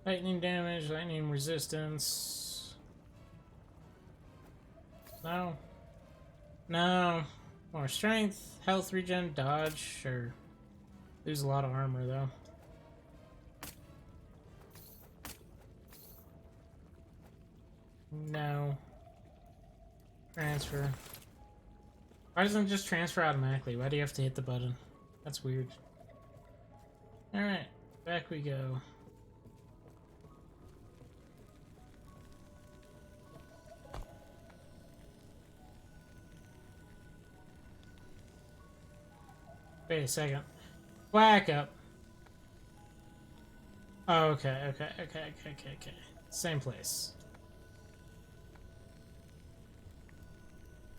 Lightning damage, lightning resistance. No. No. More strength, health regen, dodge, sure. Lose a lot of armor though. No. Transfer. Why doesn't it just transfer automatically? Why do you have to hit the button? That's weird. Alright, back we go. Wait a second. Whack up. Oh, okay. Same place.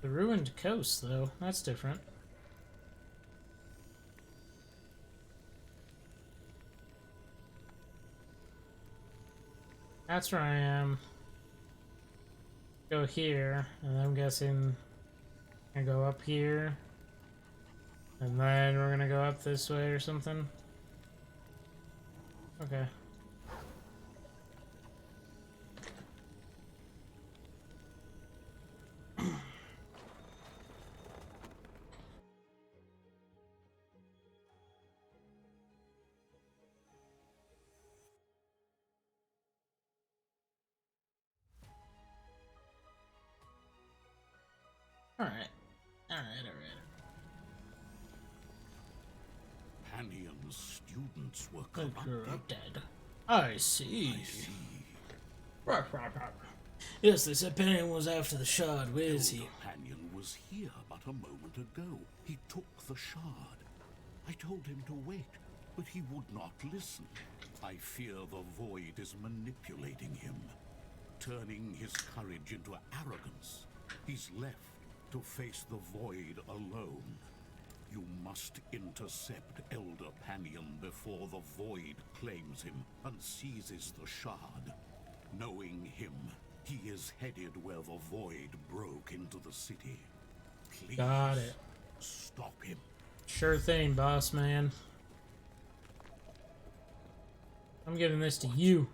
The ruined coast, though. That's different. That's where I am. Go here, and I'm guessing I go up here. And then we're gonna go up this way or something. Okay. Alright. Panion's students were corrupted. I see. Yes, they said Panion was after the shard. Where is he? Panion was here but a moment ago. He took the shard. I told him to wait, but he would not listen. I fear the void is manipulating him, turning his courage into arrogance. He's left to face the void alone. You must intercept Elder Panion before the void claims him and seizes the shard. Knowing him, he is headed where the void broke into the city. Please, got it. Stop him. Sure thing, boss man. I'm giving this to you.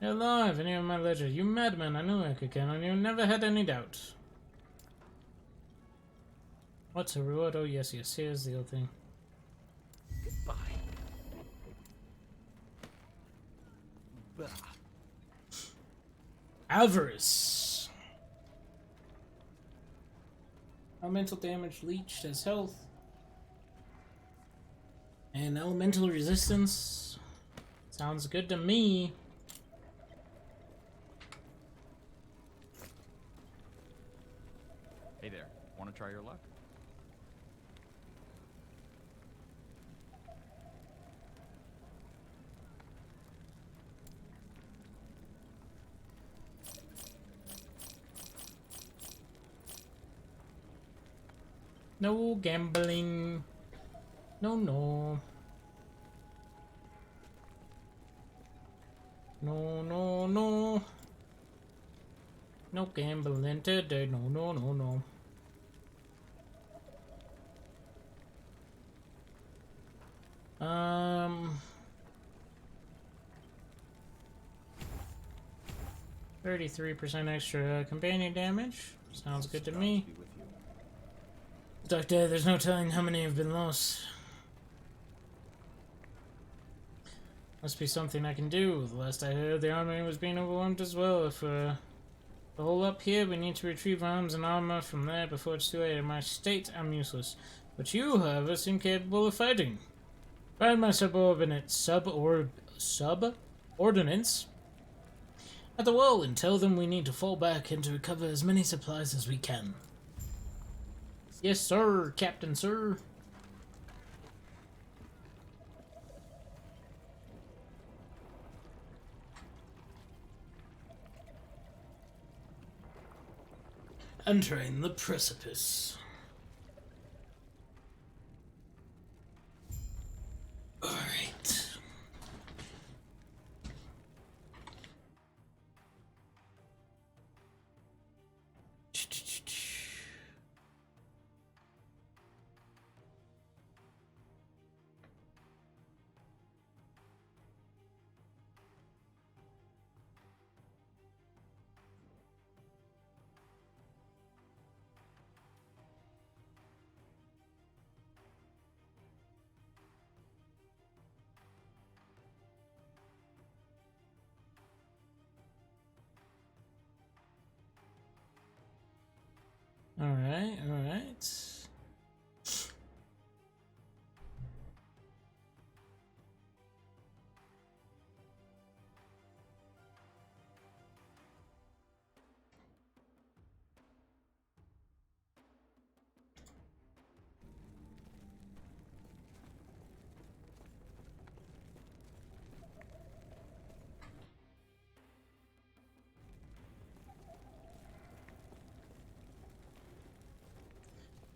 You're alive, and you're my ledger. You madman, I knew I could count on you. Never had any doubt. What's a reward? Oh, yes, here's the old thing. Goodbye. Bah. Avarice. Elemental damage leached as health. And elemental resistance. Sounds good to me. Hey there, want to try your luck? No gambling. No, no. No, no, no. No gambling today. No, no, no, no. 33% extra companion damage. Sounds good to me. Doctor, there's no telling how many have been lost. Must be something I can do. The last I heard, the army was being overwhelmed as well. If the hole up here, we need to retrieve arms and armor from there before it's too late. In my state, I'm useless. But you, however, seem capable of fighting. Find my subordinates at the wall and tell them we need to fall back and to recover as many supplies as we can. Yes, sir, Captain, sir. Entering the precipice. Alright. Alright, alright.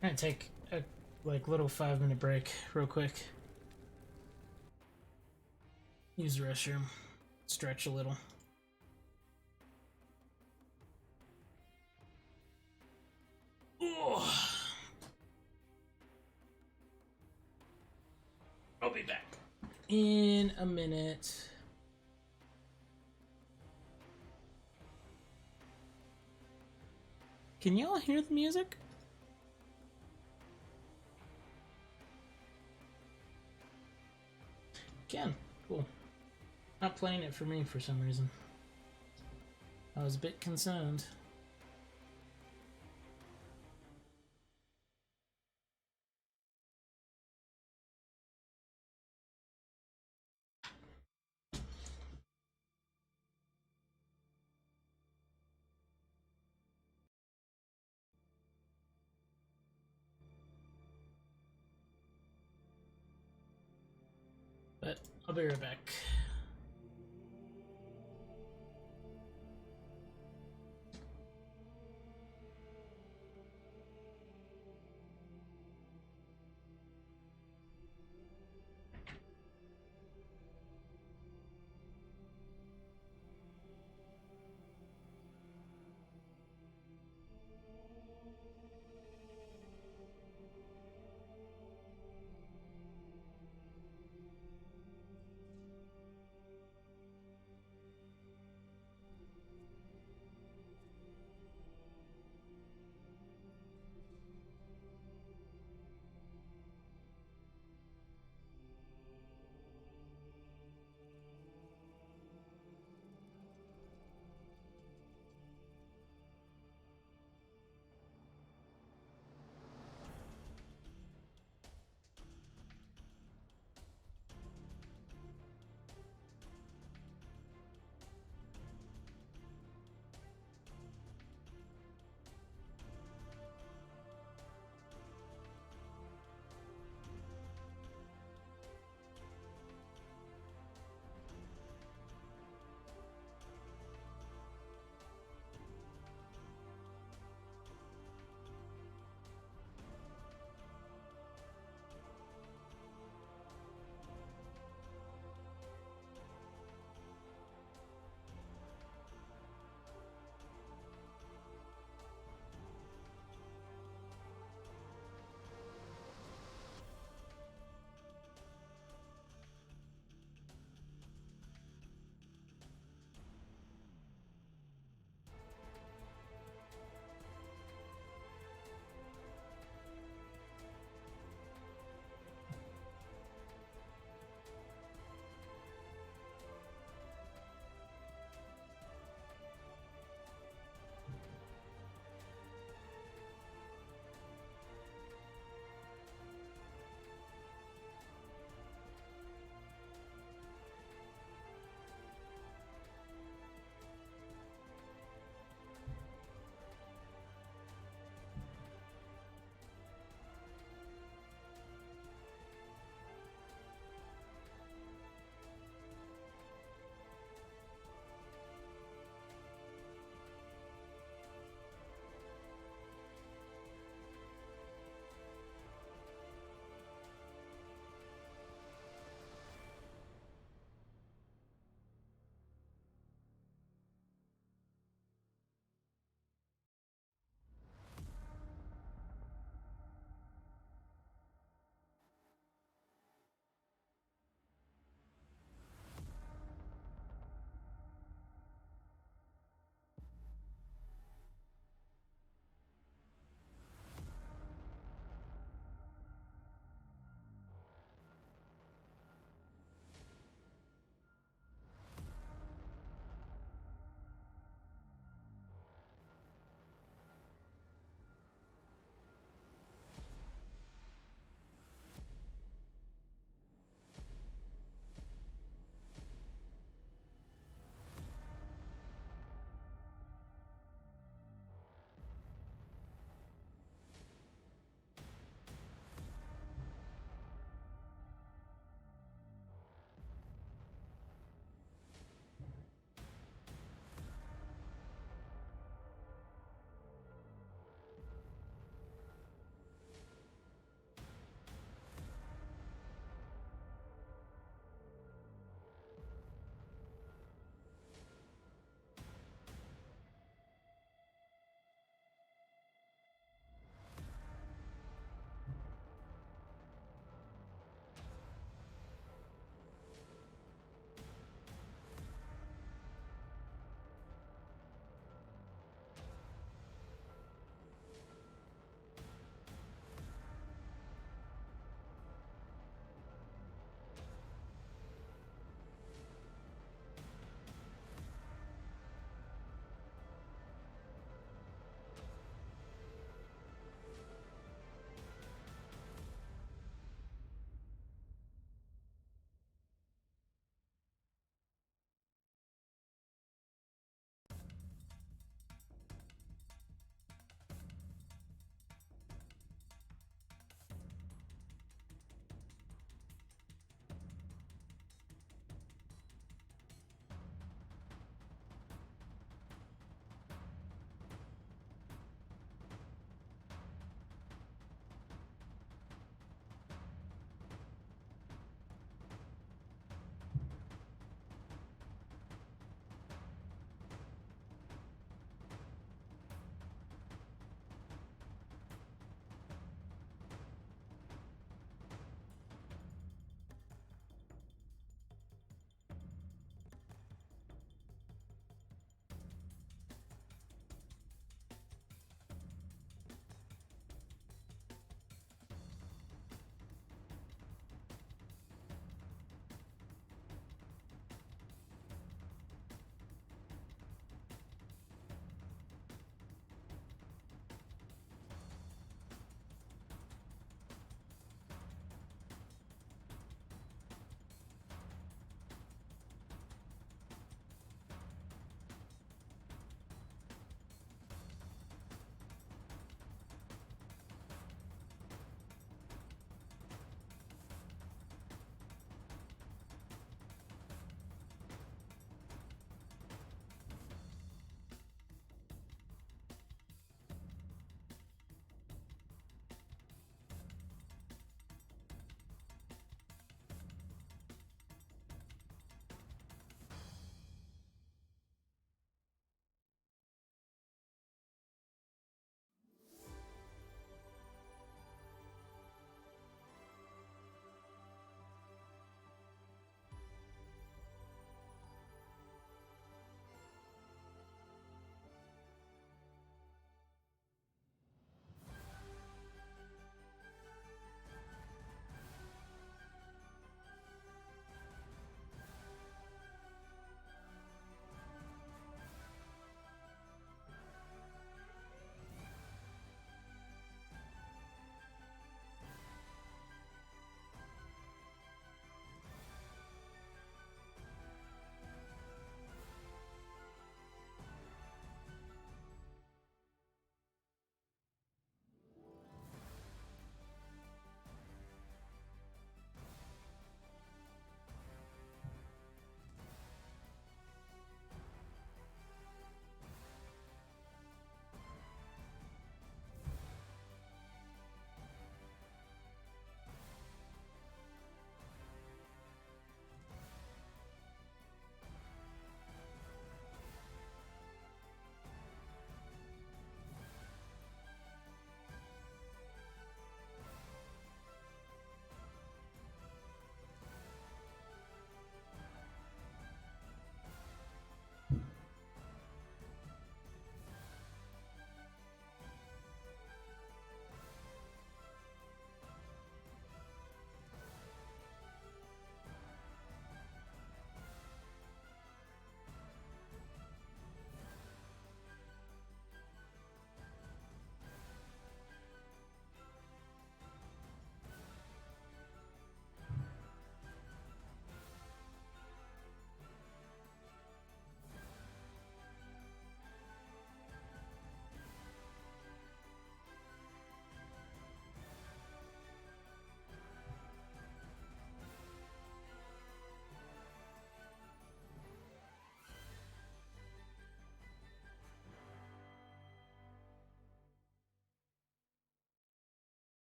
I'm gonna take a little 5-minute break real quick. Use the restroom. Stretch a little. Ugh. I'll be back in a minute. Can y'all hear the music? Can. Cool. Not playing it for me for some reason. I was a bit concerned. But I'll be right back.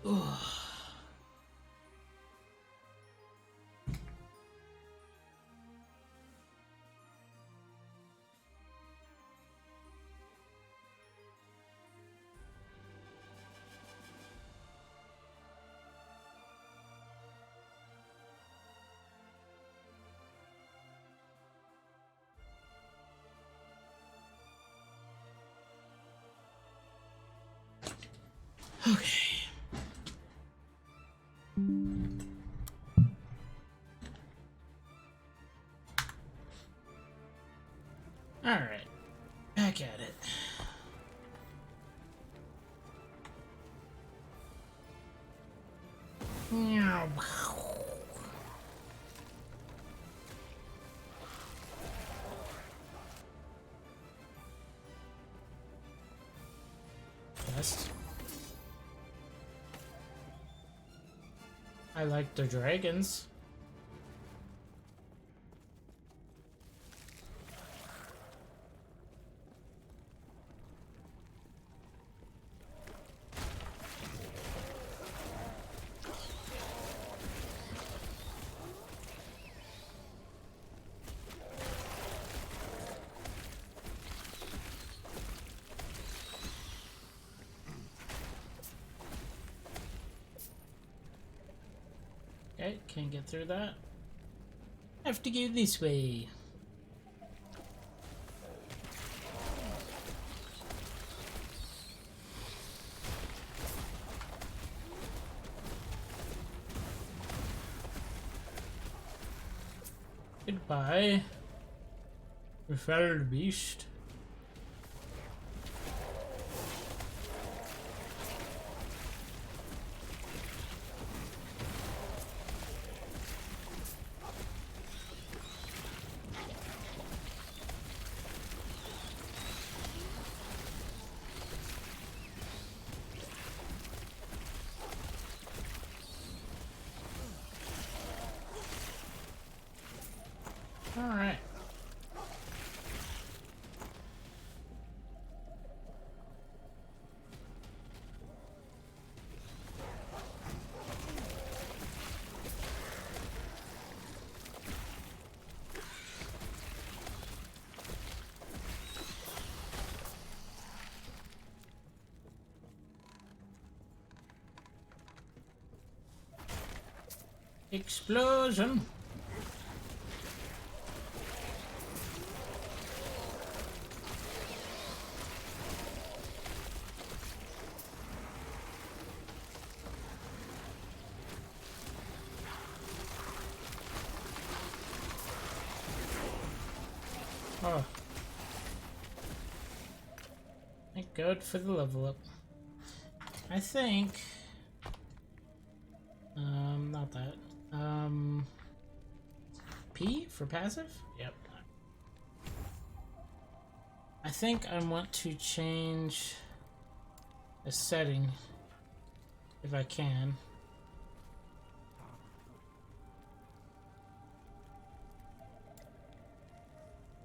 Okay. Alright. Back at it. Best. I like the dragons. Okay, can't get through that. Have to go this way. Goodbye, referred beast. All right. Explosion. Oh. Thank God for the level up. I think... not that. P for passive? Yep. I think I want to change a setting if I can.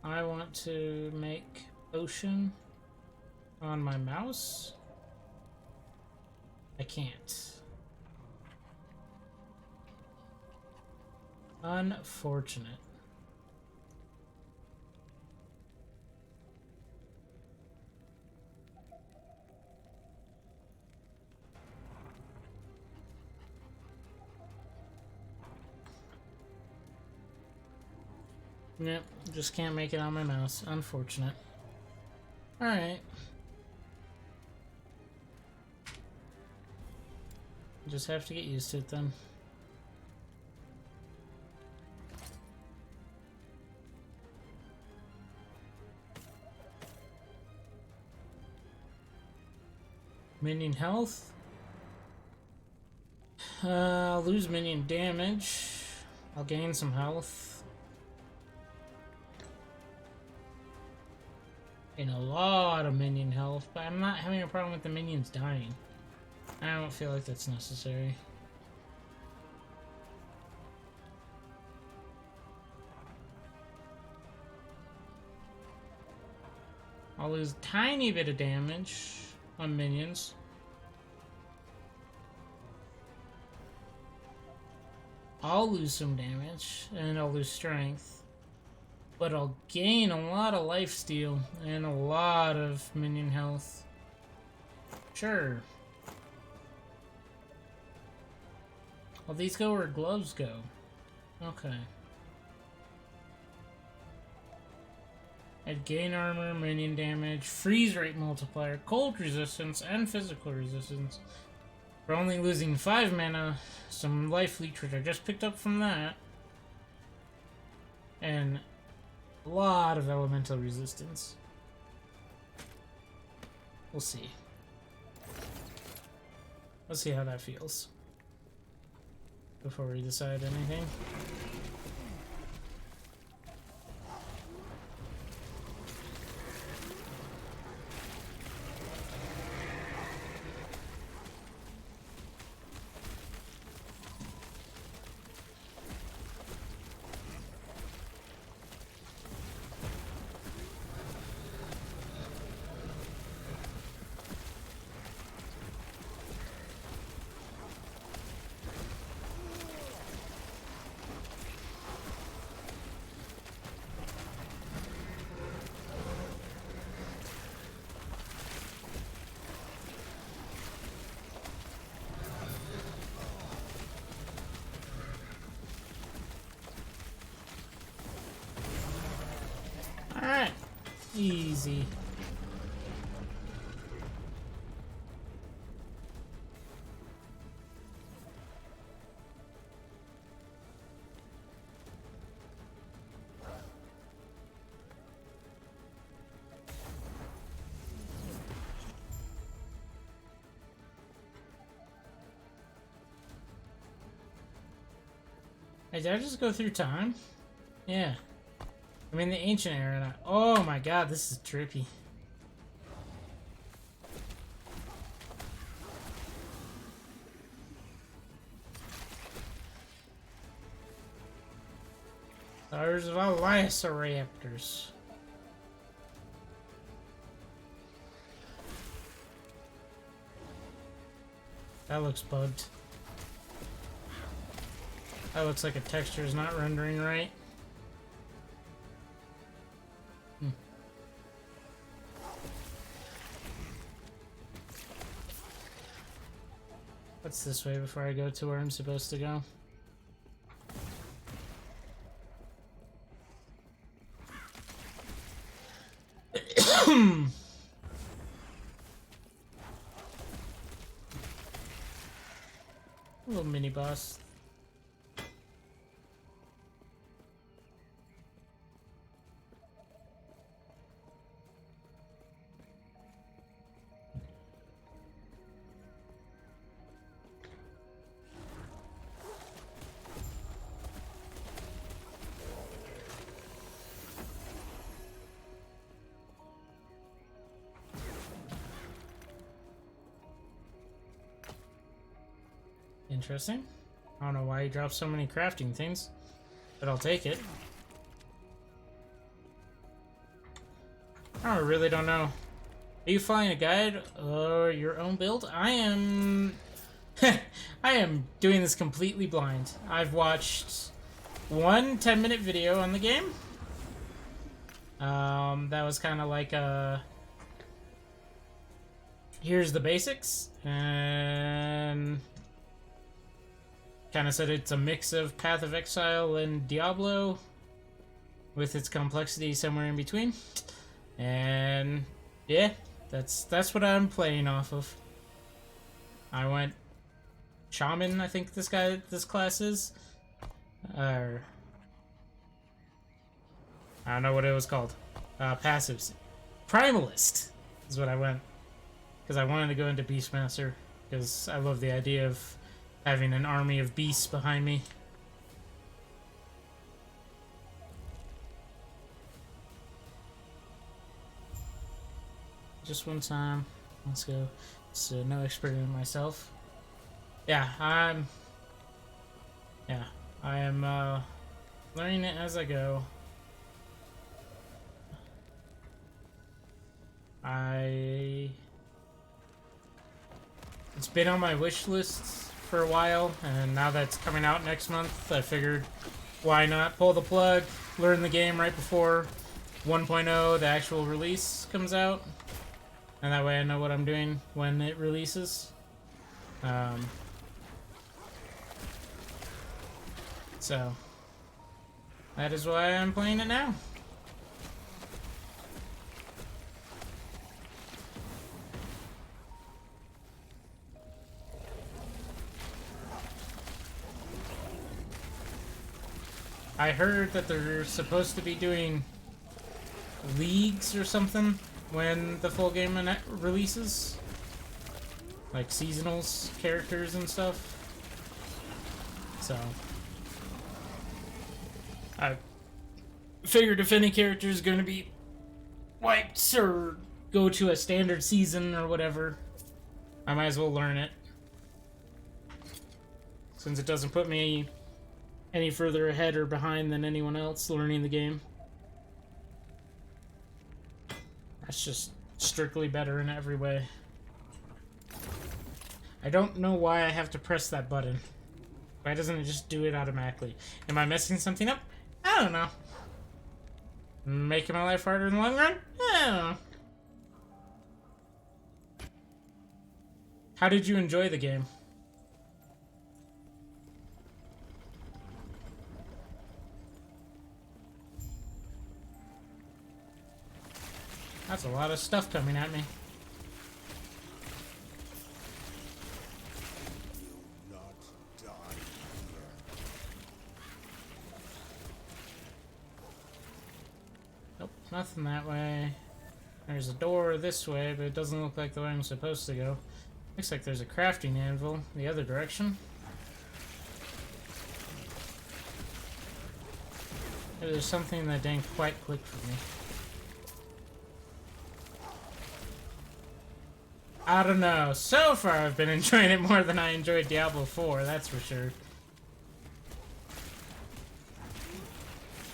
I want to make ocean on my mouse. I can't. Unfortunate. Yep, just can't make it on my mouse. Unfortunate. Alright. Just have to get used to it then. Minion health. I'll lose minion damage. I'll gain some health. And a lot of minion health, but I'm not having a problem with the minions dying. I don't feel like that's necessary. I'll lose a tiny bit of damage on minions. I'll lose some damage, and I'll lose strength. But I'll gain a lot of lifesteal, and a lot of minion health. Sure. Well, these go where gloves go. Okay. I'd gain armor, minion damage, freeze rate multiplier, cold resistance, and physical resistance. For only losing 5 mana, some life leech which I just picked up from that. And a lot of elemental resistance. We'll see. Let's see how that feels before we decide anything. Alright. Easy. Hey, did I just go through time? Yeah. I'm in the ancient era now. Oh my god, this is trippy. Stars of Velociraptors. That looks bugged. That looks like a texture is not rendering right. What's this way before I go to where I'm supposed to go? Little mini boss. Interesting. I don't know why he dropped so many crafting things, but I'll take it. I really don't know. Are you following a guide or your own build? I am... I am doing this completely blind. I've watched one 10-minute video on the game. That was kind of like a... Here's the basics, and... kind of said it's a mix of Path of Exile and Diablo with its complexity somewhere in between. And yeah, that's what I'm playing off of. I went Shaman, I think this class is. I don't know what it was called. Passives. Primalist is what I went. Because I wanted to go into Beastmaster. Because I love the idea of having an army of beasts behind me. Just one time. Let's go. So no experiment myself. Yeah, I am learning it as I go. It's been on my wish list for a while, and now that's coming out next month, I figured why not pull the plug, learn the game right before 1.0, the actual release, comes out. And that way I know what I'm doing when it releases. So, that is why I'm playing it now. I heard that they're supposed to be doing leagues or something when the full game releases. Like seasonals, characters and stuff. So I figured if any character is going to be wiped or go to a standard season or whatever, I might as well learn it. Since it doesn't put me any further ahead or behind than anyone else learning the game. That's just strictly better in every way. I don't know why I have to press that button. Why doesn't it just do it automatically? Am I messing something up? I don't know. Making my life harder in the long run? I don't know. How did you enjoy the game? That's a lot of stuff coming at me. Nope, nothing that way. There's a door this way, but it doesn't look like the way I'm supposed to go. Looks like there's a crafting anvil the other direction. There's something that didn't quite click for me. I don't know. So far, I've been enjoying it more than I enjoyed Diablo 4, that's for sure.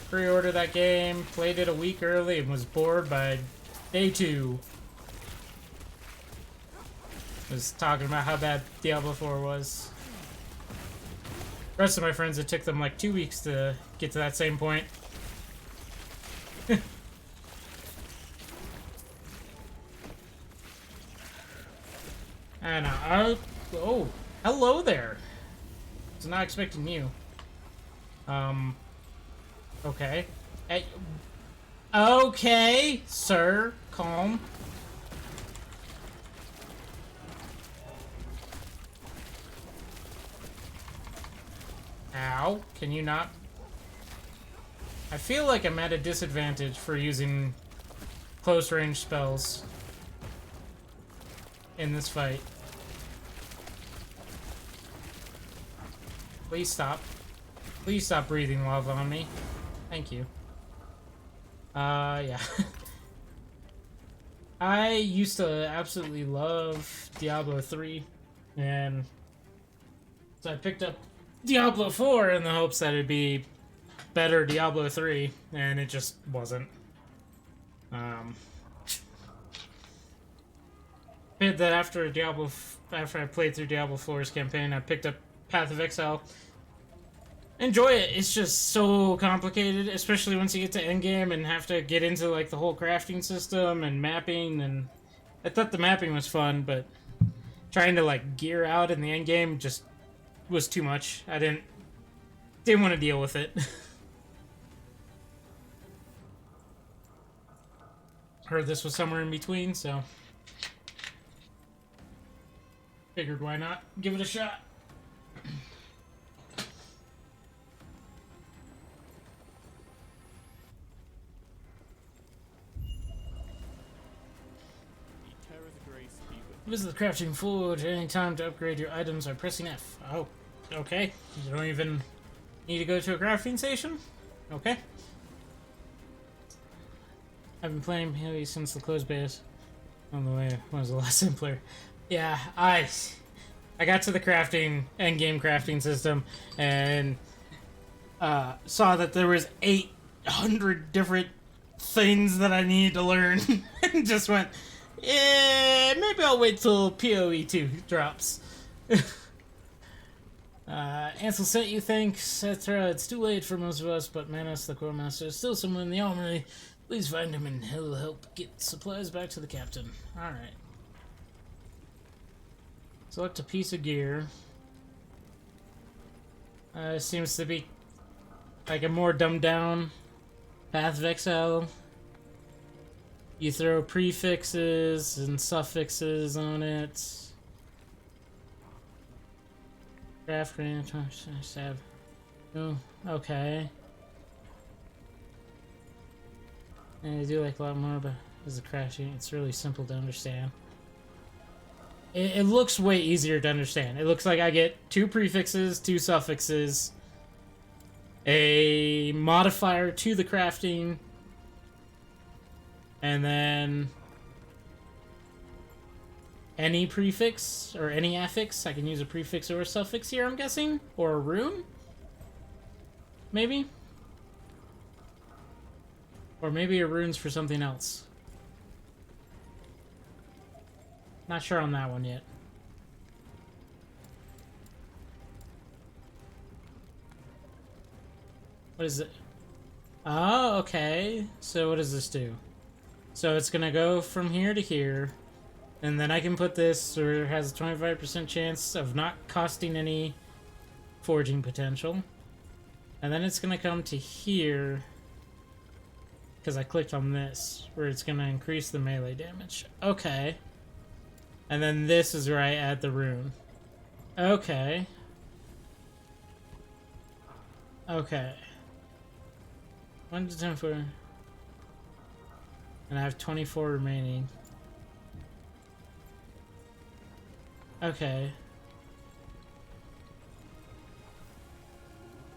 Pre-ordered that game, played it a week early, and was bored by day 2. Was talking about how bad Diablo 4 was. The rest of my friends, it took them like 2 weeks to get to that same point. And oh, hello there. Was not expecting you. Okay. Hey, okay, sir, calm. Ow, can you not? I feel like I'm at a disadvantage for using close range spells in this fight. Please stop. Please stop breathing lava on me. Thank you. Yeah. I used to absolutely love Diablo 3, and so I picked up Diablo 4 in the hopes that it'd be better Diablo 3, and it just wasn't. That after I played through Diablo 4's campaign, I picked up Path of Exile. Enjoy it. It's just so complicated, especially once you get to endgame and have to get into like the whole crafting system and mapping. And I thought the mapping was fun, but trying to like gear out in the endgame just was too much. I didn't want to deal with it. Heard this was somewhere in between, so figured why not give it a shot. Visit the crafting forge at any time to upgrade your items by pressing F. Oh, okay. You don't even need to go to a crafting station? Okay. I've been playing Haley since the closed betas. On the way, when was the last time player? Yeah, I got to the crafting, endgame crafting system, and saw that there was 800 different things that I needed to learn, and just went, yeah, maybe I'll wait till PoE 2 drops. Ansel sent you, thanks, etc. It's too late for most of us, but Manos, the core master, is still somewhere in the armory. Please find him and he'll help get supplies back to the captain. Alright. Select a piece of gear. Seems to be like a more dumbed down Path of Exile. You throw prefixes and suffixes on it. Craft range, oh, okay. And I do like a lot more, but as a crashing, it's really simple to understand. It looks way easier to understand. It looks like I get 2 prefixes, 2 suffixes, a modifier to the crafting, and then any prefix or any affix. I can use a prefix or a suffix here, I'm guessing, or a rune, maybe, or maybe a rune's for something else. Not sure on that one yet. What is it? Oh, okay. So what does this do? So it's gonna go from here to here, and then I can put this where it has a 25% chance of not costing any forging potential. And then it's gonna come to here, because I clicked on this, where it's gonna increase the melee damage. Okay. And then this is where I add the rune. Okay. Okay. 1 to 10 for... And I have 24 remaining. Okay.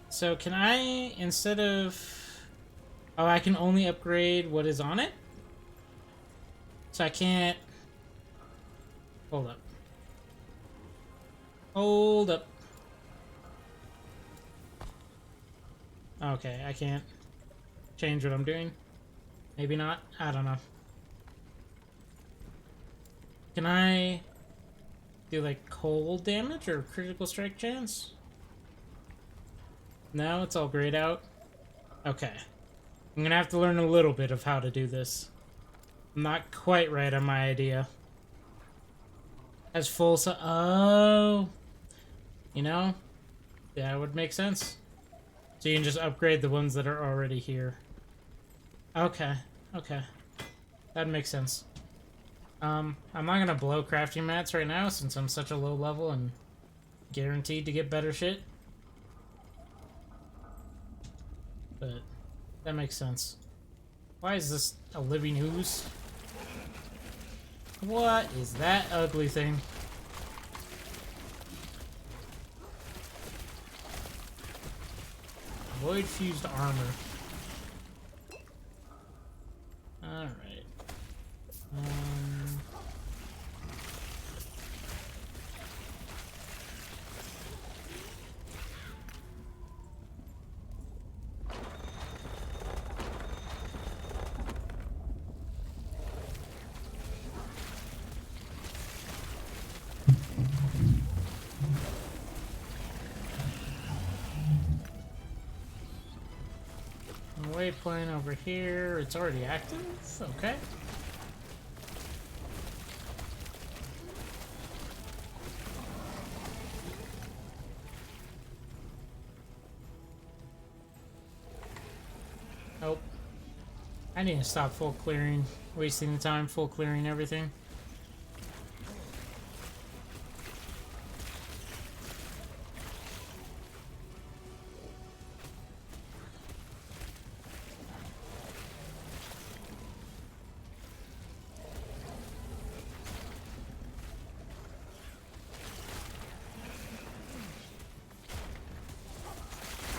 So can I, instead of... Oh, I can only upgrade what is on it? So I can't... Hold up. Hold up. Okay, I can't change what I'm doing. Maybe not. I don't know. Can I do like cold damage or critical strike chance? No, it's all grayed out. Okay. I'm gonna have to learn a little bit of how to do this. I'm not quite right on my idea. As full oh, you know, yeah, it would make sense. So you can just upgrade the ones that are already here. Okay, okay, that makes sense. I'm not gonna blow crafting mats right now since I'm such a low level and guaranteed to get better shit. But that makes sense. Why is this a living ooze? What is that ugly thing? Void fused armor. Alright. Waypoint over here. It's already active? Okay. Nope. I need to stop full clearing, wasting the time full clearing everything.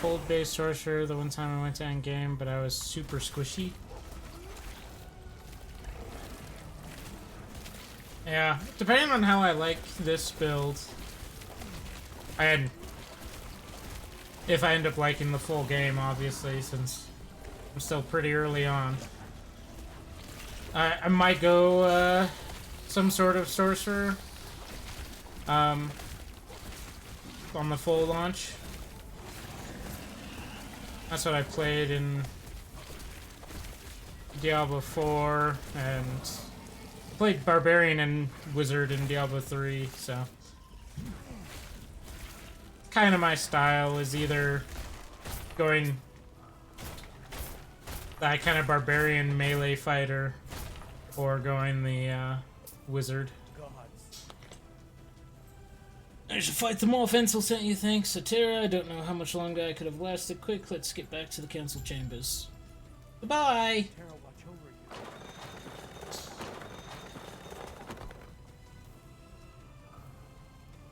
Cold-based sorcerer the one time I went to end game, but I was super squishy. Yeah, depending on how I like this build, if I end up liking the full game, obviously, since I'm still pretty early on, I might go some sort of sorcerer. on the full launch. That's what I played in Diablo 4, and played Barbarian and Wizard in Diablo 3, so kind of my style is either going that kind of Barbarian melee fighter or going the Wizard. I should fight them off. Ansel sent you thanks. Satira, I don't know how much longer I could have lasted. Quick, let's get back to the council chambers. Bye-bye!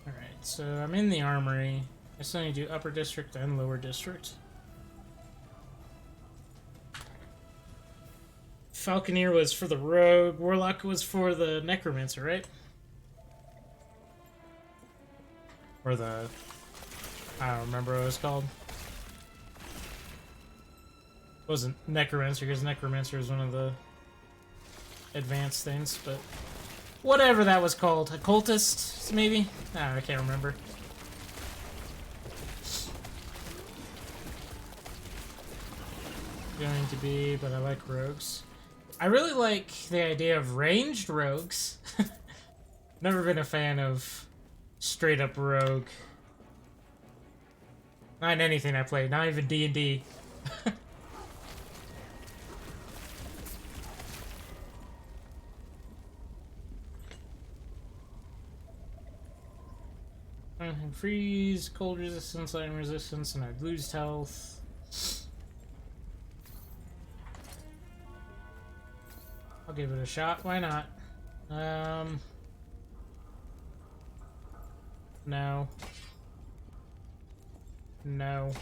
Alright, so I'm in the armory. I still need to do upper district and lower district. Falconeer was for the rogue. Warlock was for the necromancer, right? Or the... I don't remember what it was called. It wasn't necromancer, because necromancer is one of the advanced things, but... whatever that was called. Occultist, maybe? I can't remember. Going to be, but I like rogues. I really like the idea of ranged rogues. Never been a fan of straight up rogue. Not in anything I play, not even D&D. Freeze, cold resistance, lightning resistance, and I'd lose health. I'll give it a shot, why not? No. No. No.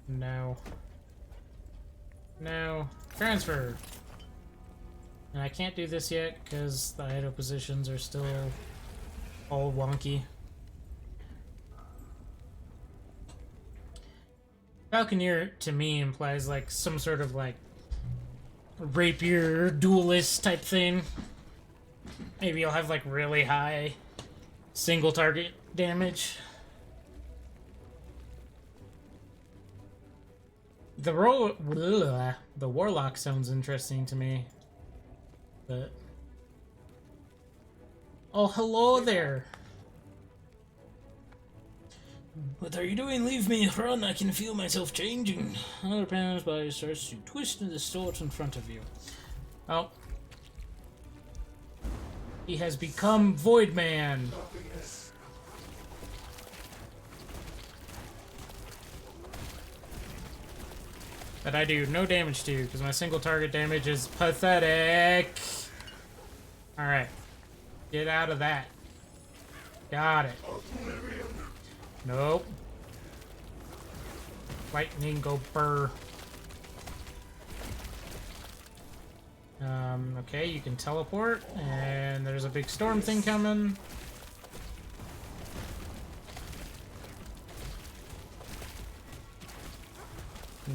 No. No. Transfer! And I can't do this yet, because the idle positions are still all wonky. Falconeer, to me, implies, like, some sort of, like, rapier duelist type thing. Maybe you'll have like really high single target damage. The warlock sounds interesting to me, but oh, hello there. What are you doing? Leave me, run! I can feel myself changing. Another panel's body starts to twist and distort in front of you. Oh. He has become Void Man. That I do no damage to, because my single target damage is pathetic. Alright. Get out of that. Got it. Nope. Lightning go burr. Okay, you can teleport, and there's a big storm thing coming.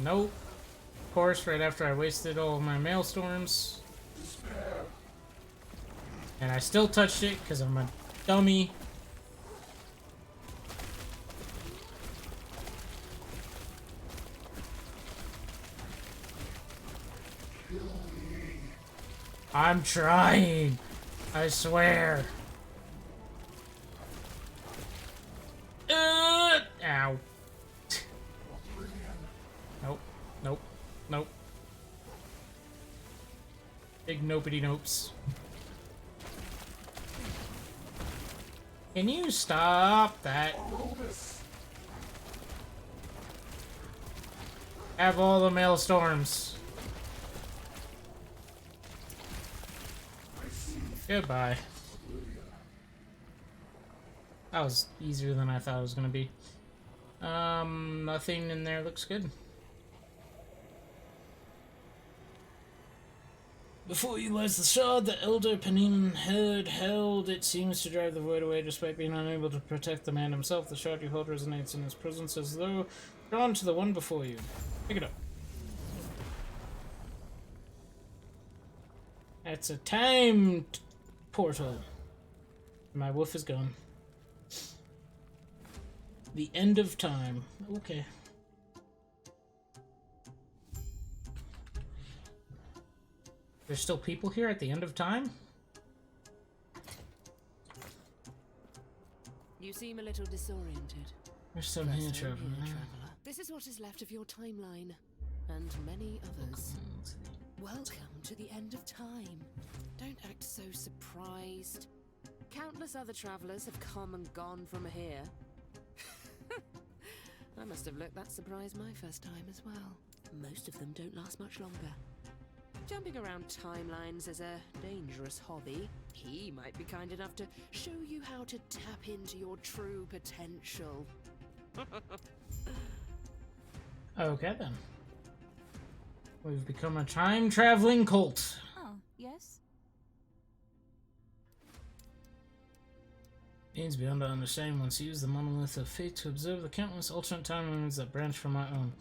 Nope. Of course, right after I wasted all of my maelstorms. And I still touched it, because I'm a dummy. I'm trying. I swear. Ow. Nope. Nope. Nope. Big nopity nopes. Can you stop that? Have all the maelstorms. Goodbye. That was easier than I thought it was gonna be. Nothing in there looks good. Before you lies the shard the elder Panin had held. It seems to drive the void away despite being unable to protect the man himself. The shard you hold resonates in his presence as though drawn to the one before you. Pick it up. That's a timed portal. My wolf is gone. The end of time. Okay. There's still people here at the end of time? You seem a little disoriented. There's some here, traveler. This is what is left of your timeline, and many others. Welcome to the end of time. Don't act so surprised. Countless other travelers have come and gone from here. I must have looked that surprised my first time as well. Most of them don't last much longer. Jumping around timelines is a dangerous hobby. He might be kind enough to show you how to tap into your true potential. Okay then. We've become a time-traveling cult. Oh, yes? Means beyond our understanding once used the monolith of fate to observe the countless alternate timelines that branch from our own.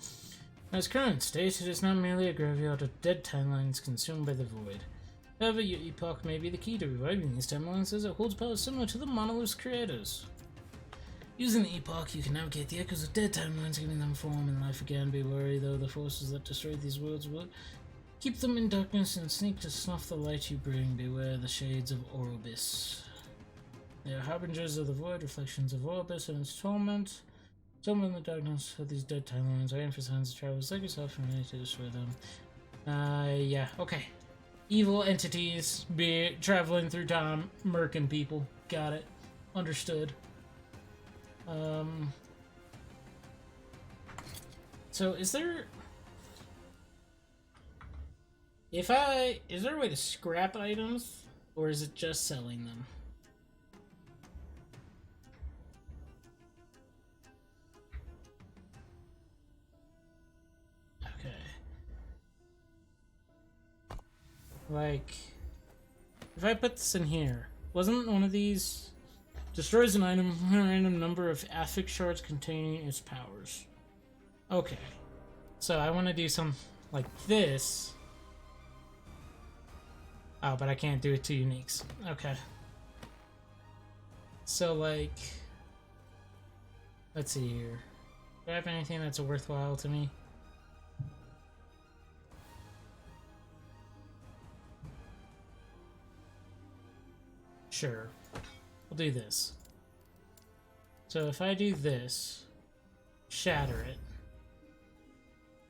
In its current state, it is not merely a graveyard of dead timelines consumed by the void. However, your epoch may be the key to reviving these timelines, as it holds powers similar to the monolith's creators. Using the epoch, you can navigate the echoes of dead timelines, giving them form and life again. Be wary, though, the forces that destroy these worlds will keep them in darkness and sneak to snuff the light you bring. Beware the shades of Orobis. They are harbingers of the void, reflections of Orobis and its torment. Somewhere in the darkness of these dead timelines, waiting for signs of travelers like yourself and ready to destroy them. Yeah, okay. Evil entities be traveling through time, murking people. Got it. Understood. So is there... Is there a way to scrap items, or is it just selling them? Like, if I put this in here, wasn't one of these destroys an item when a random number of affix shards containing its powers? Okay, so I want to do some like this. Oh, but I can't do it to uniques. Okay. So like, let's see here. Do I have anything that's worthwhile to me? Sure, we'll do this. So if I do this, shatter it,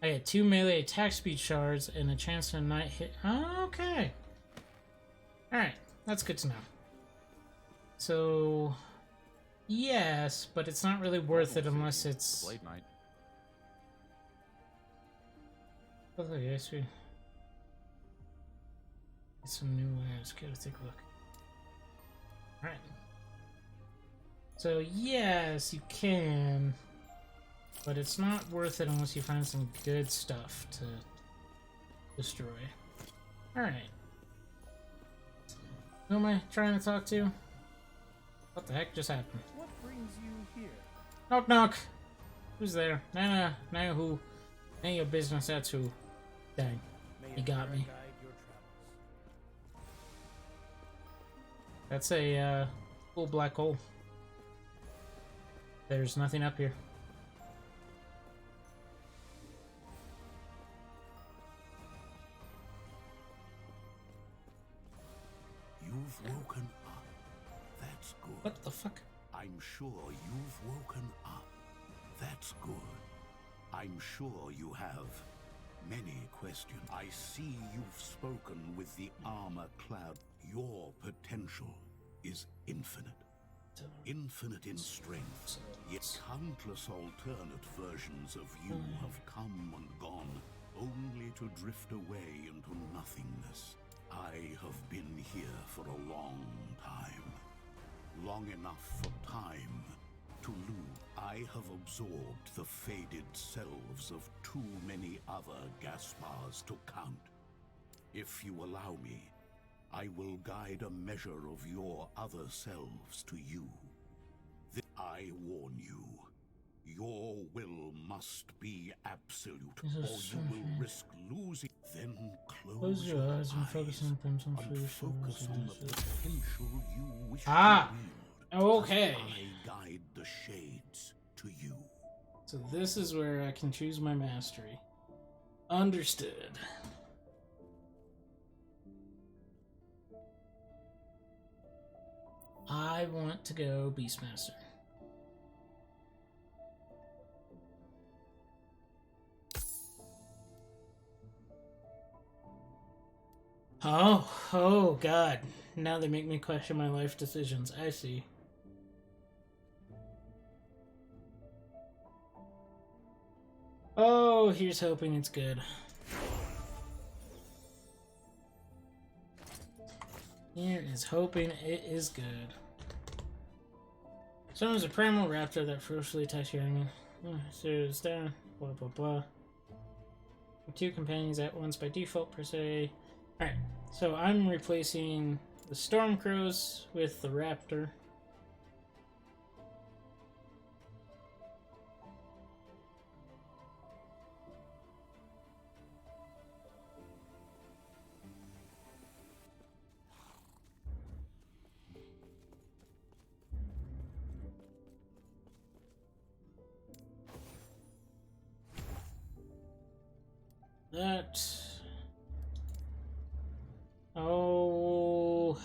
I get 2 melee attack speed shards and a chance to not hit. Oh, okay. Alright, that's good to know. So, yes, but it's not really worth it unless it's... Blade Knight. Oh, look, yes, we... Get some new wares. Gotta take a look. Alright. So, yes, you can, but it's not worth it unless you find some good stuff to destroy. Alright. Who am I trying to talk to? What the heck just happened? What brings you here? Knock knock! Who's there? Nah, who? Ain't your business, that's who. Dang. You got me. That's a cool black hole. There's nothing up here. You've woken up. That's good. What the fuck? I'm sure you've woken up. That's good. I'm sure you have many questions. I see you've spoken with the armor-clad. Your potential is infinite. Infinite in strength, yet countless alternate versions of you have come and gone, only to drift away into nothingness. I have been here for a long time. Long enough for time to lose. I have absorbed the faded selves of too many other Gaspars to count. If you allow me, I will guide a measure of your other selves to you. I warn you, your will must be absolute, or you will risk losing. Then close your eyes and focus on the potential you wish to wield. Okay. I guide the shades to you. So this is where I can choose my mastery. Understood. I want to go Beastmaster. Oh God. Now they make me question my life decisions. I see. Oh, here's hoping it's good. Here is hoping it is good. Summons a primal raptor that ferociously attacks your enemy. So it's down. Blah blah blah. Two companions at once by default per se. Alright, so I'm replacing the Stormcrows with the raptor. That. Oh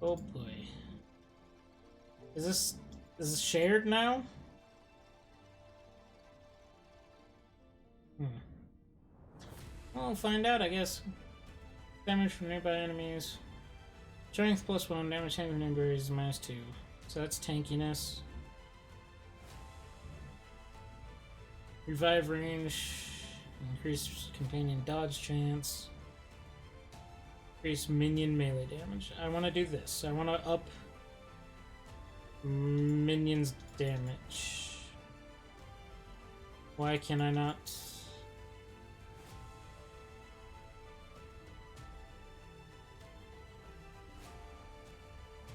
boy. Is this shared now? Well, we'll find out, I guess. Damage from nearby enemies. Strength +1, damage taken from enemies is -2. So that's tankiness. Revive range. Increase companion dodge chance. Increase minion melee damage. I want to do this. I want to up minions damage. Why can I not?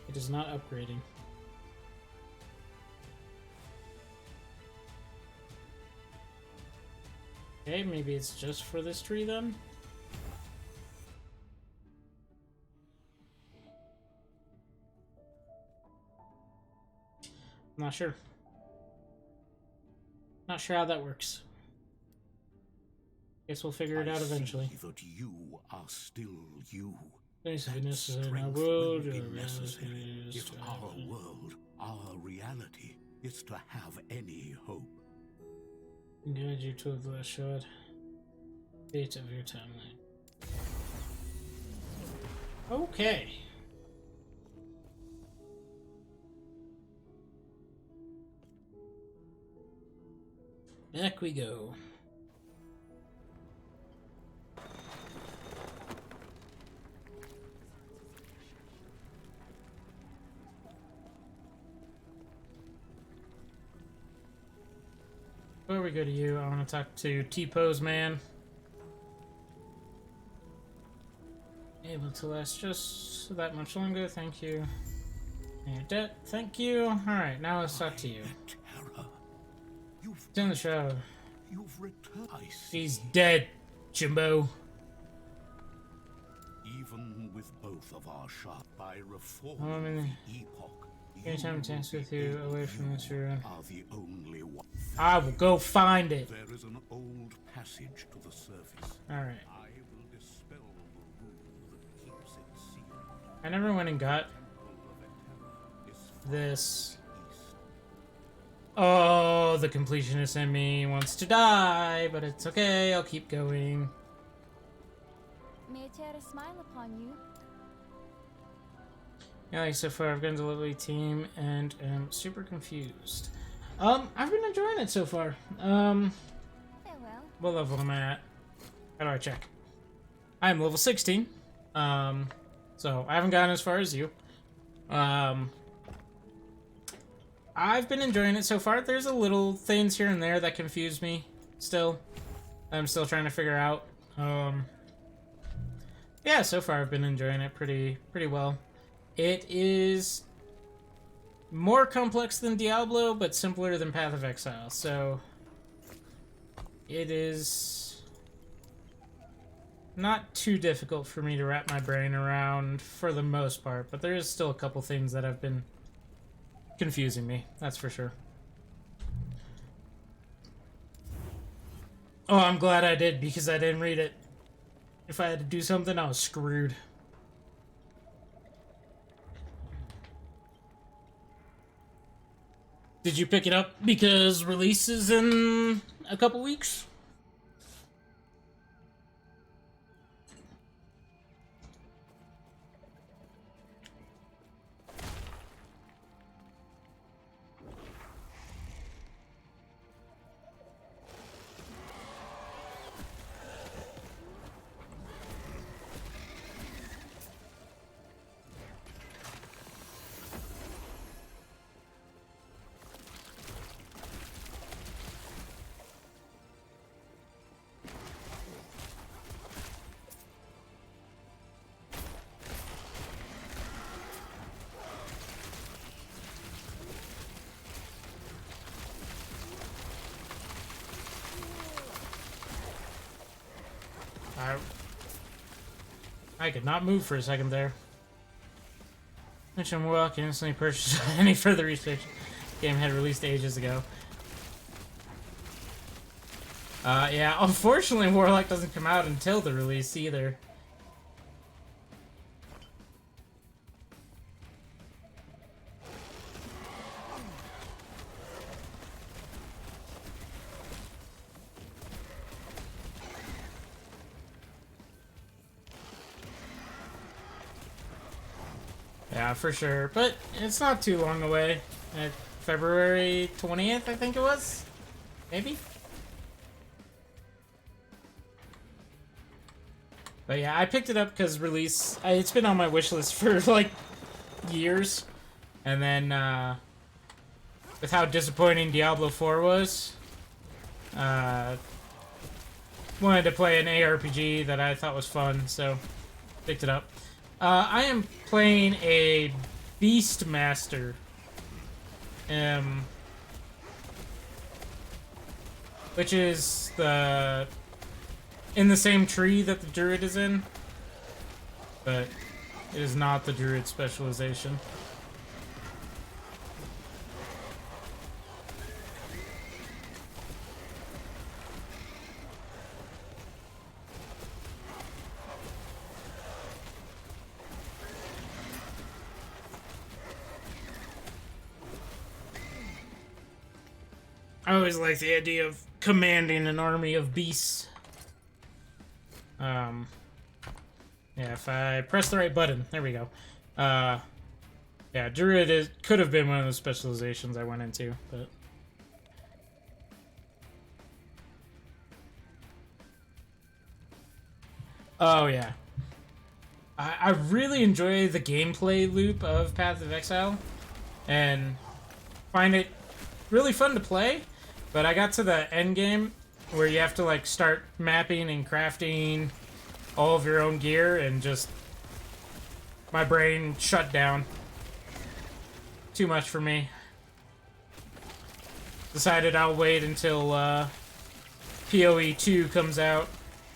It is not upgrading. Okay, maybe it's just for this tree then? I'm not sure. Not sure how that works. Guess we'll figure it out eventually. See that you are still you. Thanks for That this in our strength world. will be Your necessary reality is if our world, our reality, is to have any hope. Guide you to the last shot. Date of your timeline. Okay. Back we go. Before we go to you, I want to talk to T-Pose Man. Able to last just that much longer, thank you. And your debt, thank you. Alright, now let's talk to you. Terror. It's in the show. You've returned. I see. He's dead, Jimbo. Even with both of our shot by I'm reforming in the Epoch, anytime you chance will with be you able away to from this room. are the only one. I will go find it. There is an old passage to the surface. Alright. I will dispel the rule that keeps it sealed. I never went and got Temple of Eterra is far this. east. Oh, the completionist in me wants to die, but it's okay, I'll keep going. May Terra smile upon you. Yeah, like so far I've gotten to level 18 and am super confused. I've been enjoying it so far. Farewell. What level am I at? How do I check? I'm level 16. So I haven't gotten as far as you. I've been enjoying it so far. There's a little things here and there that confuse me still. I'm still trying to figure out. Yeah, so far I've been enjoying it pretty well. It is more complex than Diablo, but simpler than Path of Exile, so it is not too difficult for me to wrap my brain around for the most part, but there is still a couple things that have been confusing me, that's for sure. Oh, I'm glad I did, because I didn't read it. If I had to do something, I was screwed. Did you pick it up because release is in a couple weeks? I could not move for a second there. Mention Warlock can instantly purchase any further research. Game had released ages ago. Yeah, unfortunately Warlock doesn't come out until the release either. Yeah, for sure. But it's not too long away. February 20th, I think it was? Maybe? But yeah, I picked it up because release... it's been on my wish list for, like, years. And then, with how disappointing Diablo 4 was, wanted to play an ARPG that I thought was fun, so picked it up. I am playing a Beastmaster. Which is in the same tree that the Druid is in, but it is not the Druid specialization. I always like the idea of commanding an army of beasts. Yeah, if I press the right button, there we go. Yeah, Druid could have been one of the specializations I went into, but... Oh, yeah. I really enjoy the gameplay loop of Path of Exile, and find it really fun to play. But I got to the end game where you have to like start mapping and crafting all of your own gear, and just my brain shut down. Too much for me. Decided I'll wait until PoE 2 comes out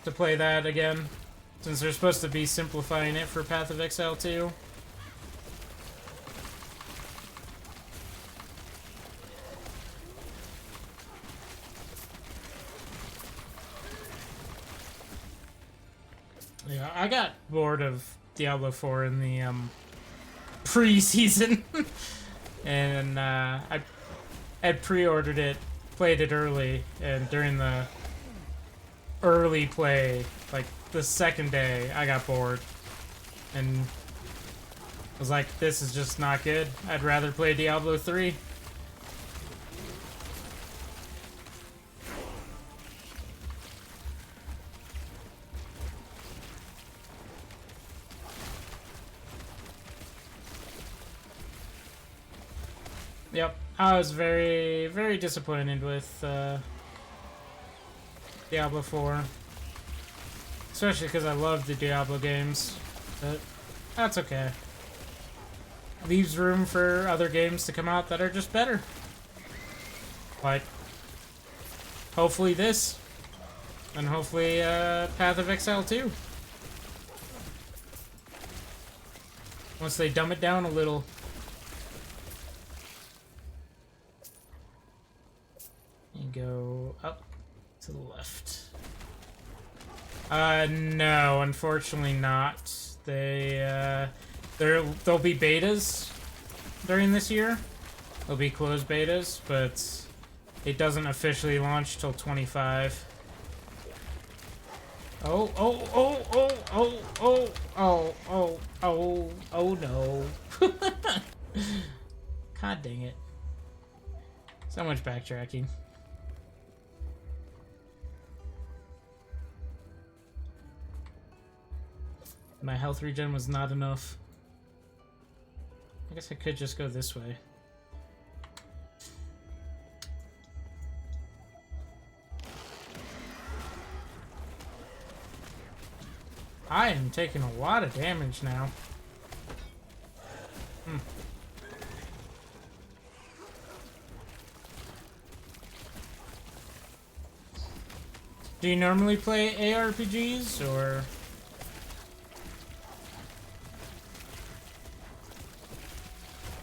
to play that again, since they're supposed to be simplifying it for Path of Exile 2. Yeah, I got bored of Diablo 4 in the pre-season, and I had pre-ordered it, played it early, and during the early play, like the second day, I got bored, and was like, this is just not good. I'd rather play Diablo 3. Yep, I was very, very disappointed with Diablo 4. Especially because I love the Diablo games. But that's okay. Leaves room for other games to come out that are just better. Like, hopefully this. And hopefully Path of Exile 2. Once they dumb it down a little. And go up to the left. No, unfortunately not. There'll be betas during this year. There'll be closed betas, but it doesn't officially launch till 25. Oh no. God dang it. So much backtracking. My health regen was not enough. I guess I could just go this way. I am taking a lot of damage now. Do you normally play ARPGs, or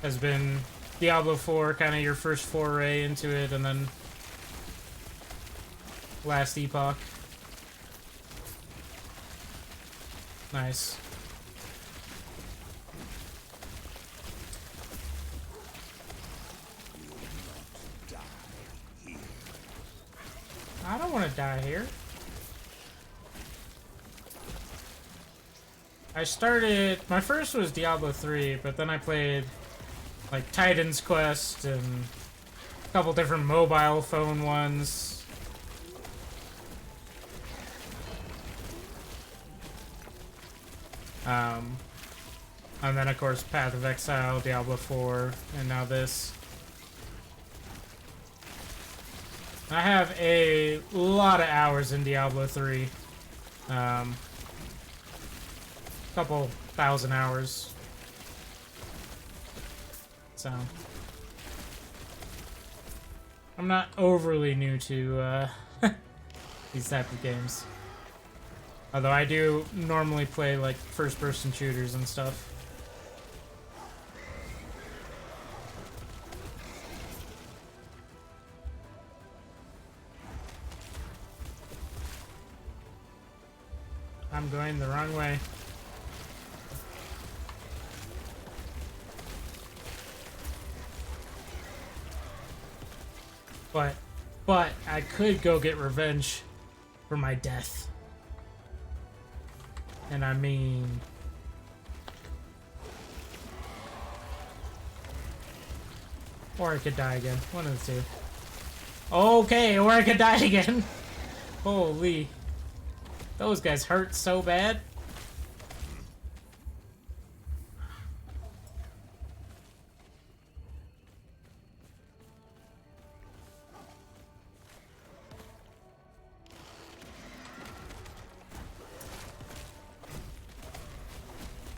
has been Diablo 4 kind of your first foray into it, and then last Epoch? Nice. I don't want to die here. I started... My first was Diablo 3, but then I played like Titan's Quest and a couple different mobile phone ones. And then of course Path of Exile, Diablo 4, and now this. I have a lot of hours in Diablo 3. Couple thousand hours. So I'm not overly new to these type of games. Although I do normally play like first-person shooters and stuff. I'm going the wrong way. But I could go get revenge for my death. And I mean... Or I could die again. One of the two. Okay, or I could die again. Holy. Those guys hurt so bad.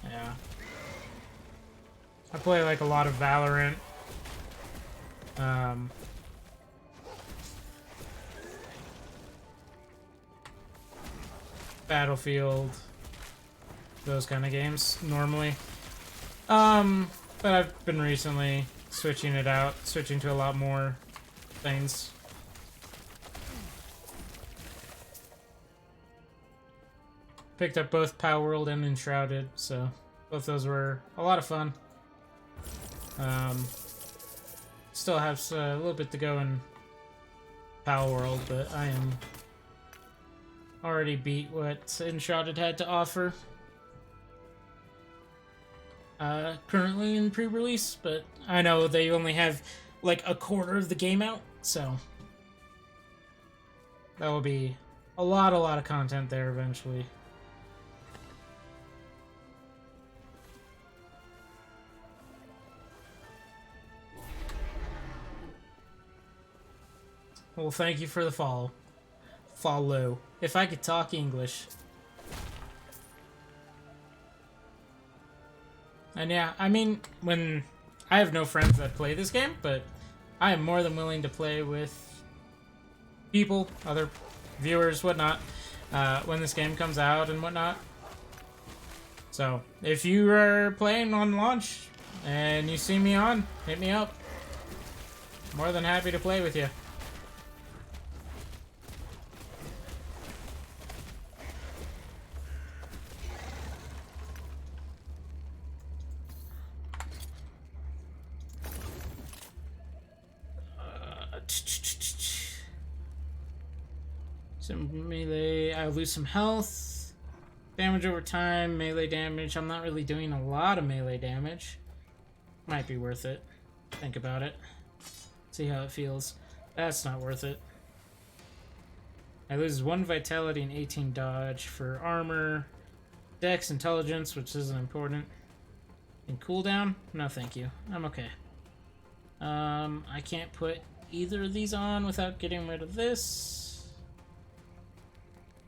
Yeah. I play like a lot of Valorant. Battlefield, those kind of games normally. But I've been recently switching to a lot more things. Picked up both Power World and Enshrouded, so both those were a lot of fun. Still have a little bit to go in Power World, but I am already beat what Enshrouded had to offer. Currently in pre-release, but I know they only have like a quarter of the game out, so that will be a lot of content there eventually. Well, thank you for the follow. Follow. If I could talk English. And yeah, I mean, when I have no friends that play this game, but I am more than willing to play with people, other viewers, whatnot, when this game comes out and whatnot. So, if you are playing on launch and you see me on, hit me up. More than happy to play with you. Some melee. I lose some health. Damage over time. Melee damage. I'm not really doing a lot of melee damage. Might be worth it. Think about it. See how it feels. That's not worth it. I lose 1 vitality and 18 dodge for armor. Dex, intelligence, which isn't important. And cooldown? No, thank you. I'm okay. I can't put either of these on without getting rid of this.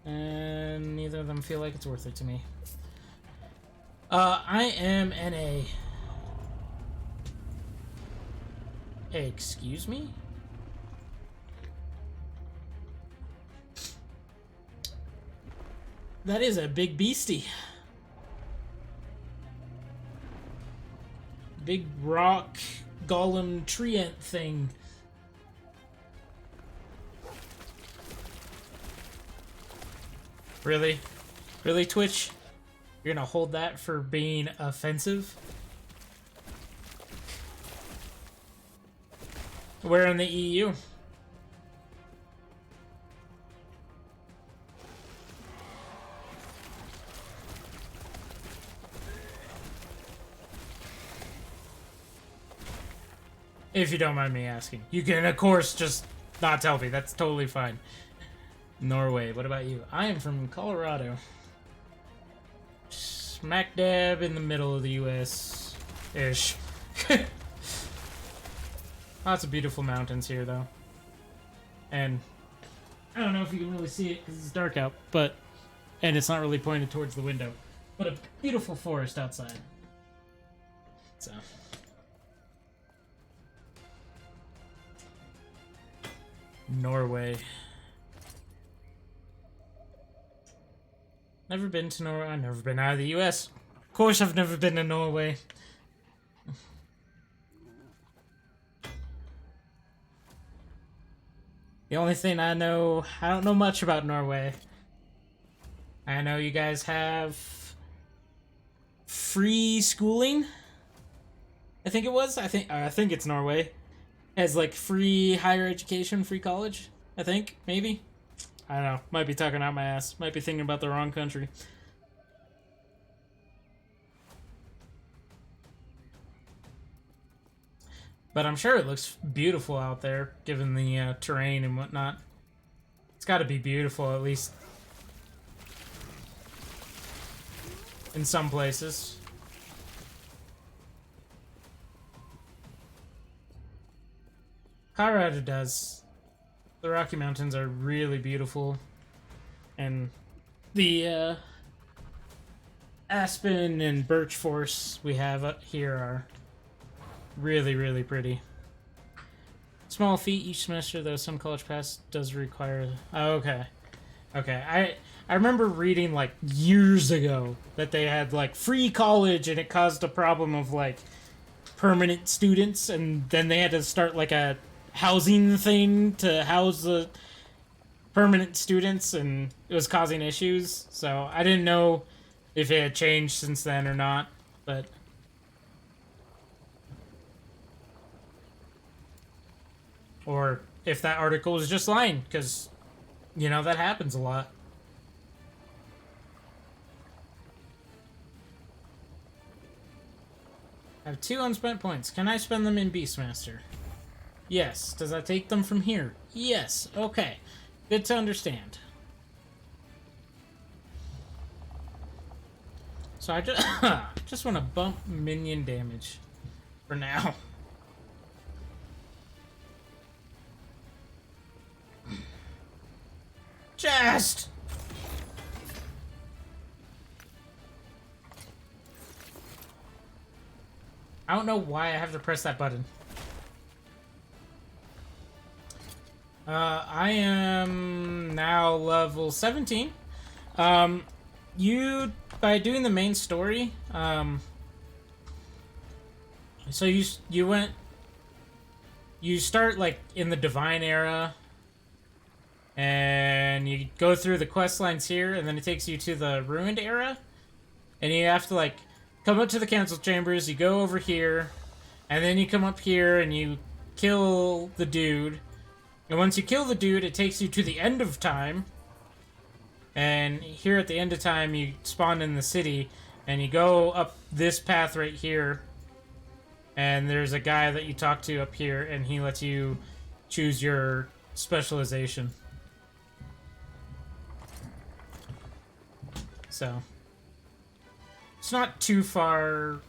And neither of them feel like it's worth it to me. I am NA. Excuse me? That is a big beastie. Big rock golem treant thing. Really? Really, Twitch? You're gonna hold that for being offensive? We're in the EU. If you don't mind me asking. You can, of course, just not tell me. That's totally fine. Norway, what about you? I am from Colorado. Smack dab in the middle of the US-ish. Lots of beautiful mountains here, though. And I don't know if you can really see it because it's dark out, but... And it's not really pointed towards the window. But a beautiful forest outside. So... Norway. Never been to Norway. I've never been out of the US. Of course I've never been to Norway. The only thing I don't know much about Norway. I know you guys have free schooling. I think it was. I think it's Norway. Has like free higher education, free college. I think, maybe. I don't know. Might be talking out my ass. Might be thinking about the wrong country. But I'm sure it looks beautiful out there, given the terrain and whatnot. It's got to be beautiful, at least in some places. Colorado does. The Rocky Mountains are really beautiful. And the aspen and birch forests we have up here are really, really pretty. Small fee each semester, though some college pass does require... Oh, okay. Okay, I remember reading, like, years ago that they had, like, free college and it caused a problem of, like, permanent students, and then they had to start, like, a housing thing to house the permanent students, and it was causing issues. So I didn't know if it had changed since then or not, but or if that article was just lying, because you know that happens a lot. I have 2 unspent points. Can I spend them in Beastmaster? Yes. Does that take them from here? Yes. Okay. Good to understand. So I just just want to bump minion damage for now. Chest! I don't know why I have to press that button. I am now level 17. By doing the main story, so you start like in the Divine Era, and you go through the quest lines here, and then it takes you to the Ruined Era, and you have to like come up to the Council Chambers, you go over here, and then you come up here and you kill the dude, And once you kill the dude, it takes you to the end of time. And here at the end of time, you spawn in the city, and you go up this path right here. And there's a guy that you talk to up here, and he lets you choose your specialization. So, it's not too far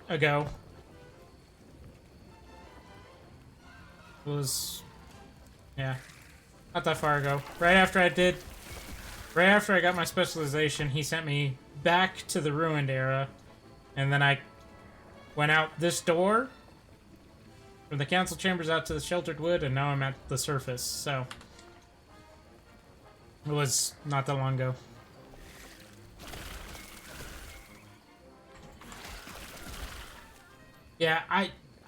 ago. It was, yeah, not that far ago. Right after I got my specialization, he sent me back to the ruined era, and then I went out this door from the council chambers out to the sheltered wood, and now I'm at the surface, so it was not that long ago. Yeah,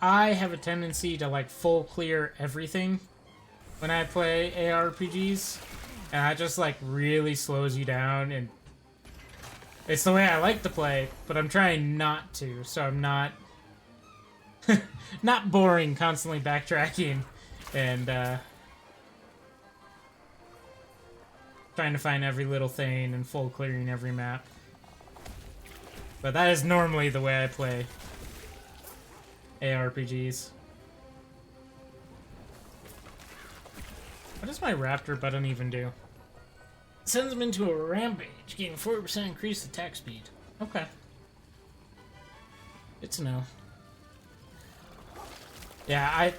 I have a tendency to like full clear everything when I play ARPGs, and that just like really slows you down, and it's the way I like to play, but I'm trying not to, so I'm not not boring, constantly backtracking and trying to find every little thing and full clearing every map. But that is normally the way I play ARPGs. What does my raptor button even do? It sends them into a rampage, getting 40% increased attack speed. Okay. Good to know. Yeah,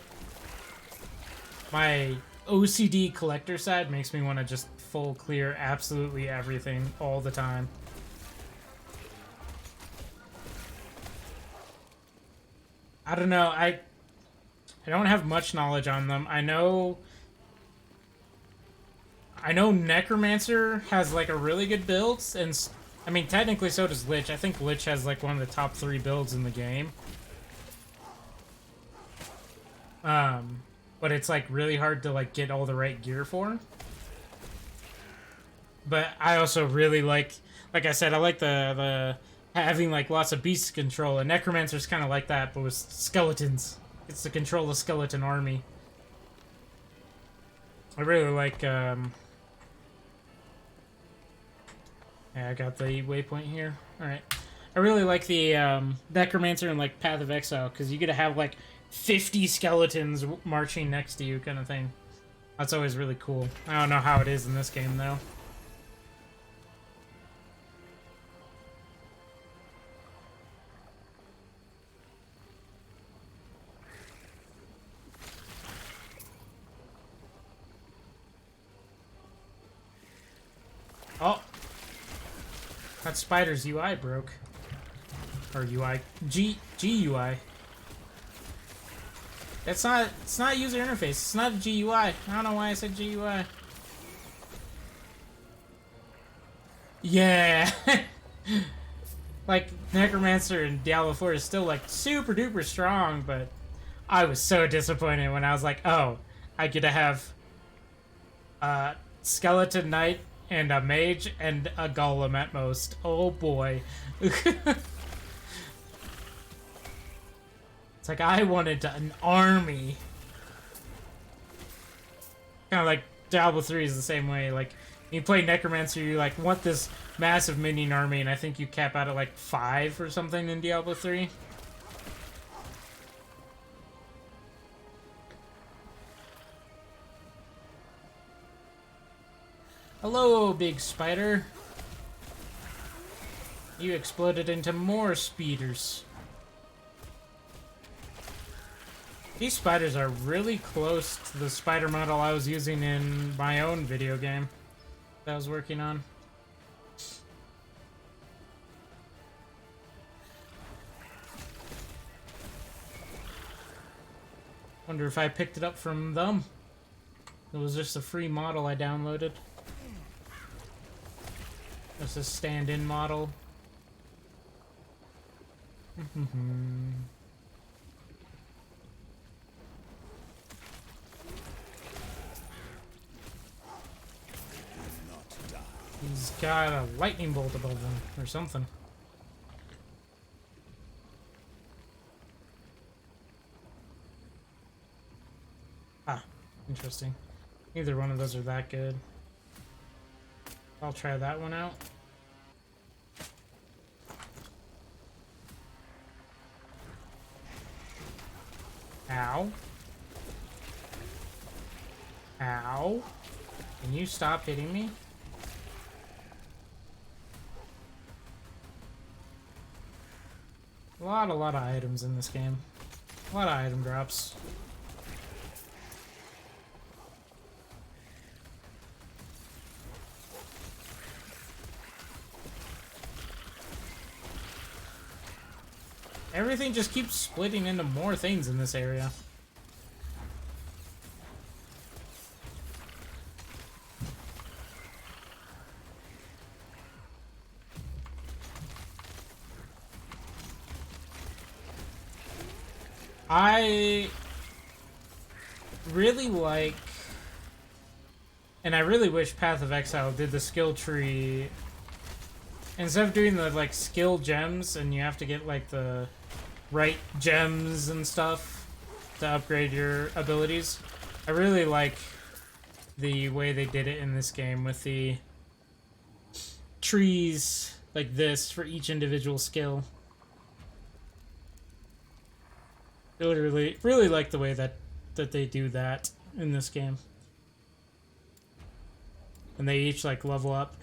my OCD collector side makes me want to just full clear absolutely everything all the time. I don't know, I don't have much knowledge on them. I know Necromancer has like a really good build, and I mean technically so does Lich. I think Lich has like one of the top 3 builds in the game. But it's like really hard to like get all the right gear for. But I also really like I said, I like the having like lots of beast control, and Necromancer's kind of like that, but with skeletons. It's to control a skeleton army. I really like, yeah, I got the waypoint here. Alright. I really like the, Necromancer and, like, Path of Exile, because you get to have, like, 50 skeletons marching next to you, kind of thing. That's always really cool. I don't know how it is in this game, though. Oh! That spider's UI broke. Or UI. GUI. It's not user interface. It's not a GUI. I don't know why I said GUI. Yeah! Like, Necromancer and Diablo 4 is still, like, super duper strong, but I was so disappointed when I was like, oh, I get to have a Skeleton Knight and a Mage and a Golem at most. Oh boy. It's like I wanted an army. Kind of like Diablo 3 is the same way. Like, you play Necromancer, you like want this massive minion army, and I think you cap out at like 5 or something in Diablo 3. Hello, big spider. You exploded into more speeders. These spiders are really close to the spider model I was using in my own video game that I was working on. Wonder if I picked it up from them. It was just a free model I downloaded. It's a stand-in model. He's got a lightning bolt above him, or something. Ah, interesting. Neither one of those are that good. I'll try that one out. Ow. Ow. Can you stop hitting me? A lot of items in this game. A lot of item drops. Everything just keeps splitting into more things in this area. I really like, and I really wish Path of Exile did the skill tree instead of doing the like skill gems and you have to get like the right gems and stuff to upgrade your abilities. I really like the way they did it in this game with the trees like this for each individual skill. I really like the way that they do that in this game. And they each like level up.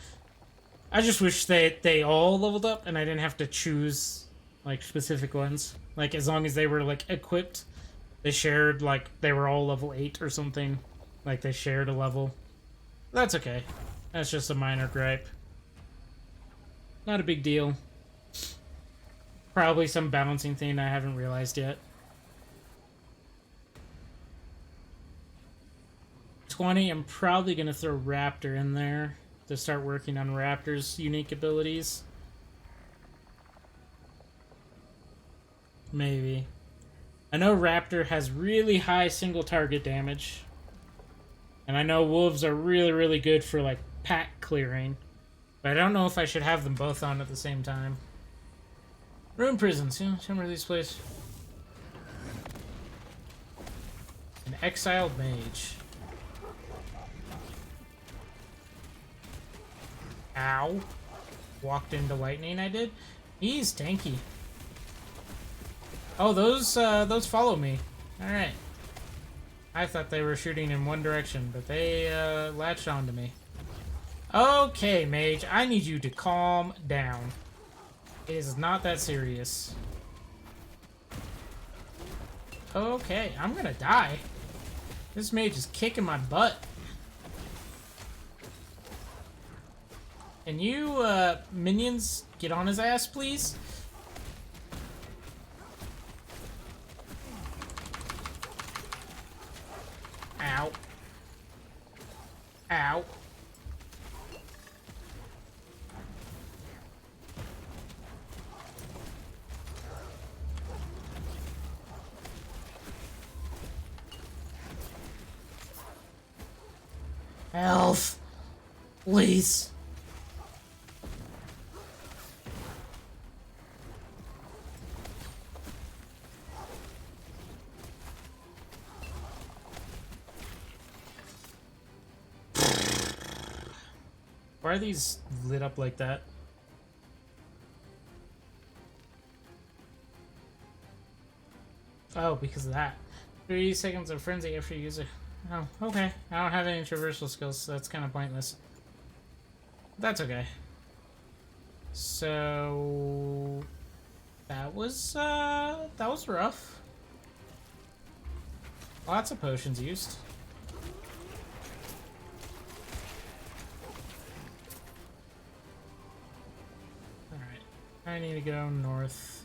I just wish they all leveled up and I didn't have to choose like specific ones. Like as long as they were like equipped, they shared like they were all level 8 or something. Like they shared a level. That's okay. That's just a minor gripe. Not a big deal. Probably some balancing thing I haven't realized yet. 20, I'm probably going to throw Raptor in there to start working on Raptor's unique abilities. Maybe. I know Raptor has really high single target damage. And I know Wolves are really good for like pack clearing. But I don't know if I should have them both on at the same time. Ruin prisons, you know, some of these places. An exiled mage. Ow. Walked into lightning, I did. He's tanky. Oh, those follow me. Alright. I thought they were shooting in one direction, but they latched onto me. Okay, mage, I need you to calm down. It is not that serious. Okay, I'm gonna die. This mage is kicking my butt. Can you, minions, get on his ass, please? Ow. Ow. Elf. Please. Why are these lit up like that? Oh, because of that. 3 seconds of frenzy after you use it. Oh, okay. I don't have any traversal skills, so that's kind of pointless. That's okay. So that was rough. Lots of potions used. Alright. I need to go north.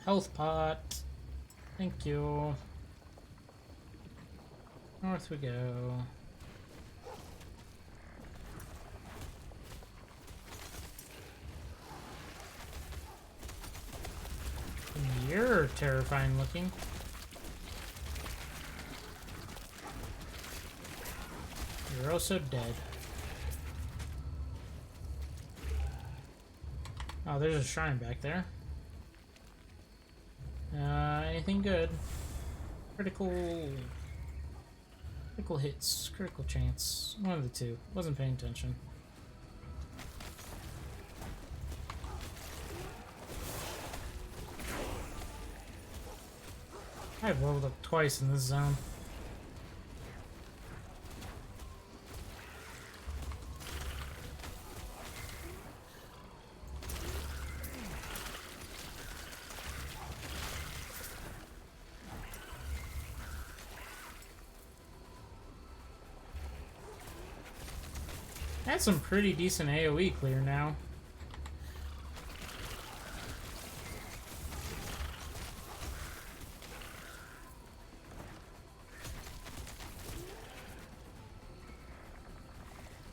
Health pot. Thank you. North we go. You're terrifying looking. You're also dead. Oh, there's a shrine back there. Anything good? Critical hits, critical chance. One of the two. Wasn't paying attention. I've leveled up twice in this zone. That's some pretty decent AoE clear now.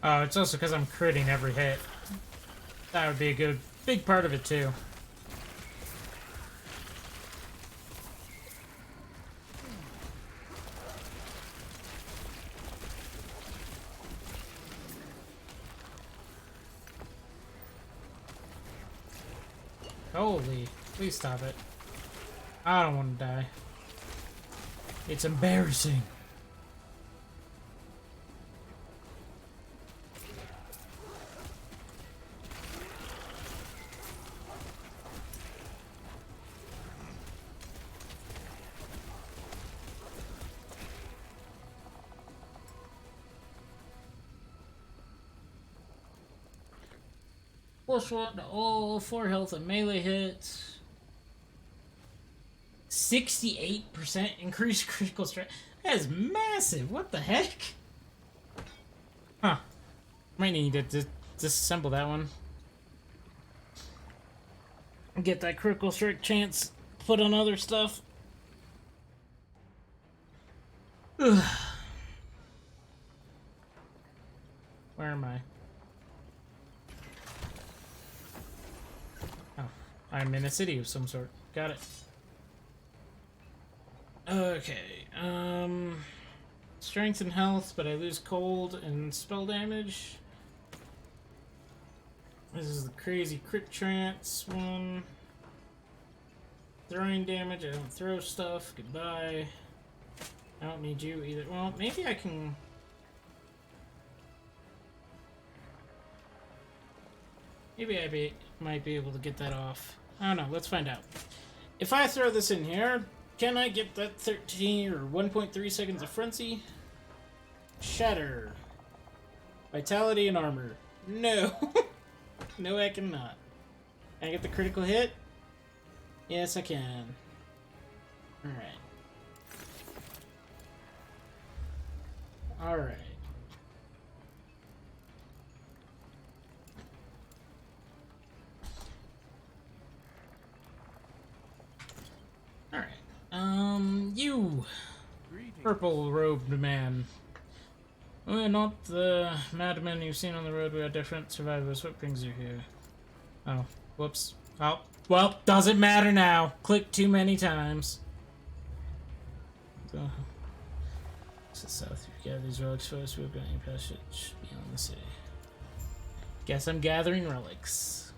Oh, it's also because I'm critting every hit. That would be a good, big part of it too. Holy, please stop it. I don't want to die. It's embarrassing. Plus one to all 4 health and melee hits. 68% increased critical strength. That is massive. What the heck? Huh. Might need to disassemble that one. Get that critical strike chance put on other stuff. Ugh. Where am I? Oh, I'm in a city of some sort. Got it. Okay, strength and health, but I lose cold and spell damage. This is the crazy crit trance one. Throwing damage, I don't throw stuff. Goodbye. I don't need you either. Well, maybe I can... Maybe I might be able to get that off. I don't know, let's find out. If I throw this in here, can I get that 13 or 1.3 seconds of frenzy? Shatter. Vitality and armor. No. No, I cannot. Can I get the critical hit? Yes, I can. Alright. Alright. Alright. You! Purple robed man. We're not the madmen you've seen on the road. We are different survivors. What brings you here? Oh, whoops. Oh, well, doesn't matter now. Click too many times. So, to the south, you gather these relics first. We've got any passage beyond the city. Guess I'm gathering relics.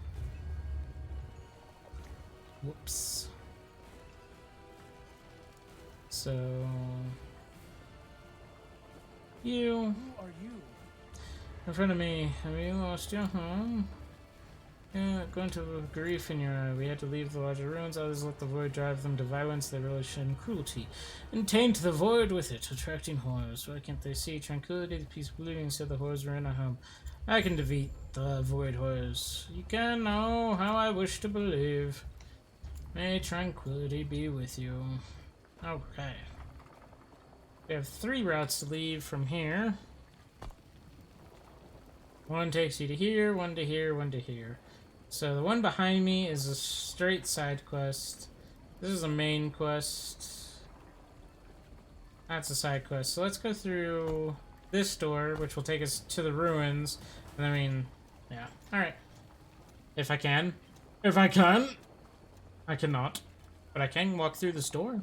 Whoops. So... You. Who are you? In front of me. Have you lost your home? Yeah, going to grief in your eye. We had to leave the larger ruins. Others let the void drive them to violence. They relish in cruelty. And taint the void with it, attracting horrors. Why can't they see tranquility, the peace of living, instead the horrors were in a home? I can defeat the void horrors. You can know how I wish to believe. May tranquility be with you. Okay. We have 3 routes to leave from here. One takes you to here, one to here, one to here. So the one behind me is a straight side quest. This is a main quest. That's a side quest. So let's go through this door, which will take us to the ruins. And I mean, yeah. Alright. If I can. If I can! I cannot. But I can walk through this door.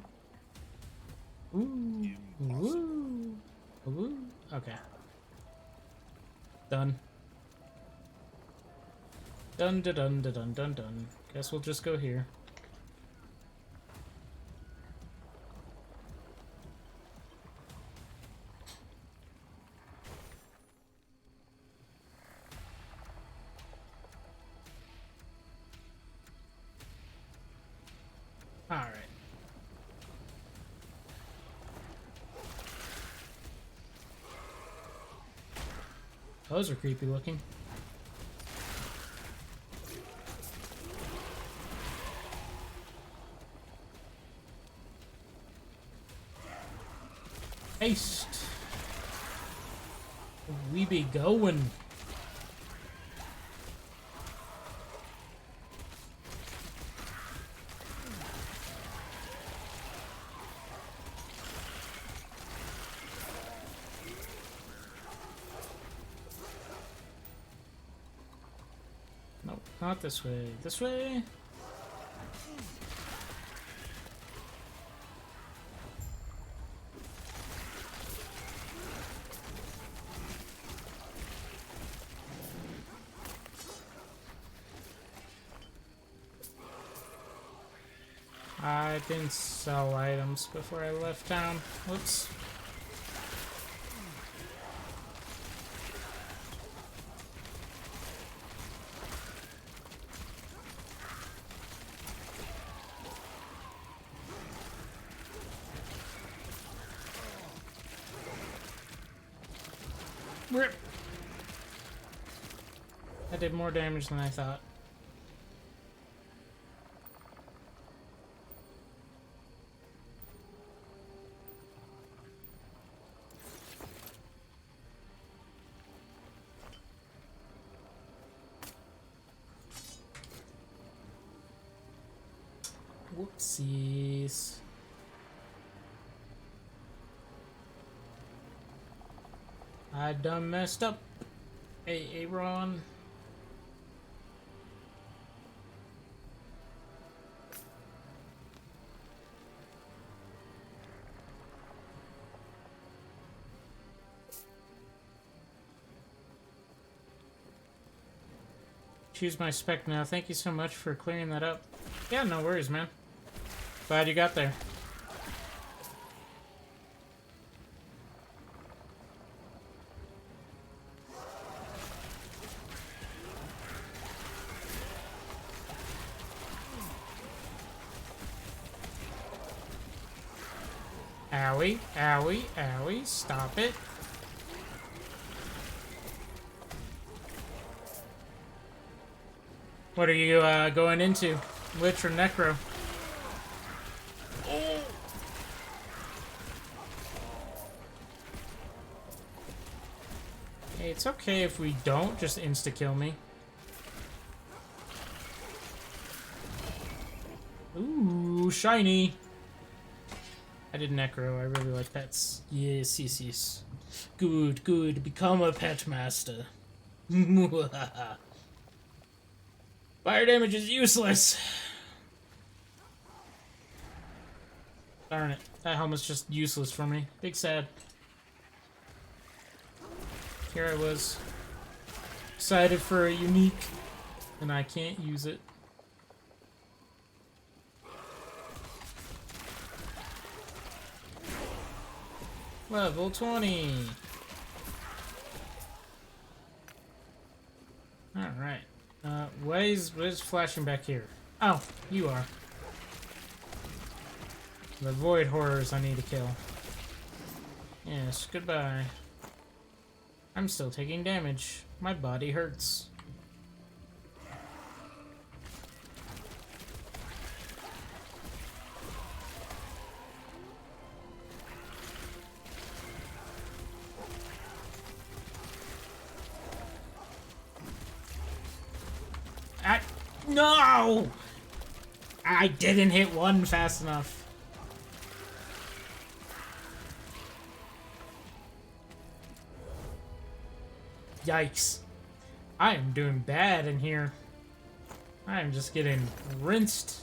Ooh. Ooh. Ooh. Okay. Done. Dun dun dun dun dun dun dun. Guess we'll just go here. Alright. Those are creepy looking. Haste. We be going. Nope, not this way. This way? I didn't sell items before I left town. Whoops. Rip. That did more damage than I thought. Whoopsies. I done messed up. Hey, Aaron. Choose my spec now. Thank you so much for clearing that up. Yeah, no worries, man. Glad you got there. Owie, owie, owie, stop it. What are you going into? Lich or Necro? Hey, it's okay if we don't just insta-kill me. Ooh, shiny. I did Necro. I really like pets. Yes, yes, yes. Good, good. Become a pet master. Fire damage is useless. Darn it. That helmet's just useless for me. Big sad. Here I was. Excited for a unique. And I can't use it. Level 20. Alright. What is flashing back here? Oh, you are. The void horrors I need to kill. Yes, goodbye. I'm still taking damage. My body hurts. No! I didn't hit one fast enough. Yikes. I am doing bad in here. I am just getting rinsed.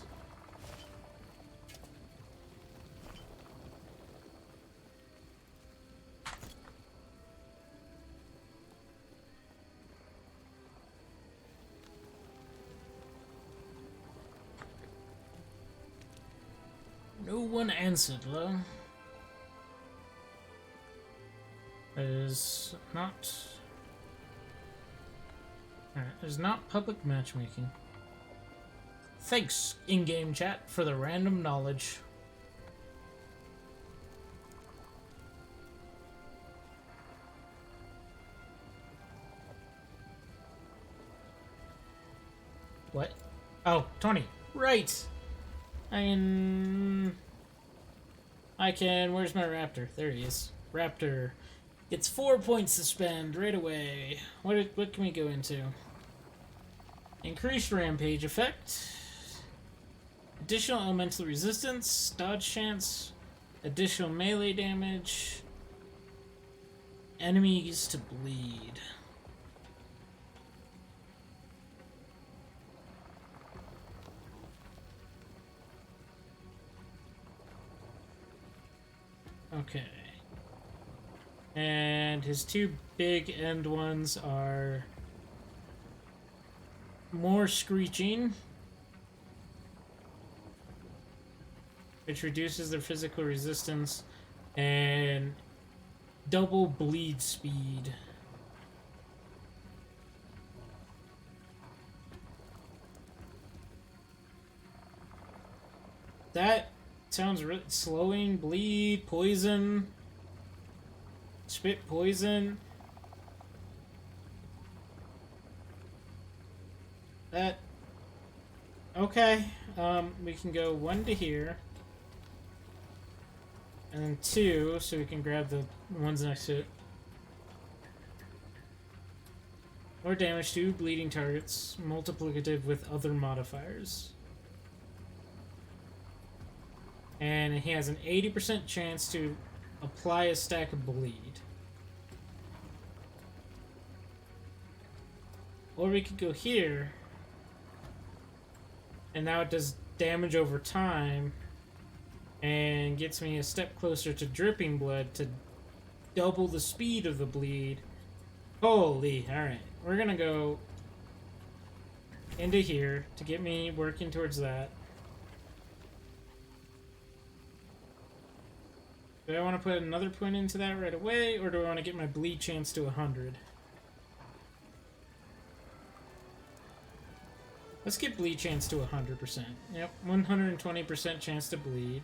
No one answered, though. There's not... Alright, there's not public matchmaking. Thanks, in-game chat, for the random knowledge. What? Oh, Tony. Right! I can... Where's my raptor? There he is. Raptor. Gets 4 points to spend right away. What can we go into? Increased rampage effect. Additional elemental resistance. Dodge chance. Additional melee damage. Enemies to bleed. Okay. And his two big end ones are more screeching, which reduces their physical resistance, and double bleed speed. That sounds really slowing, bleed, poison, spit poison. That okay. We can go 1 to here, and then 2, so we can grab the ones next to it. More damage to bleeding targets, multiplicative with other modifiers. And he has an 80% chance to apply a stack of bleed. Or we could go here, and now it does damage over time, and gets me a step closer to dripping blood to double the speed of the bleed. Holy, alright. We're gonna go into here to get me working towards that. Do I want to put another point into that right away, or do I want to get my bleed chance to 100? Let's get bleed chance to 100%. Yep, 120% chance to bleed.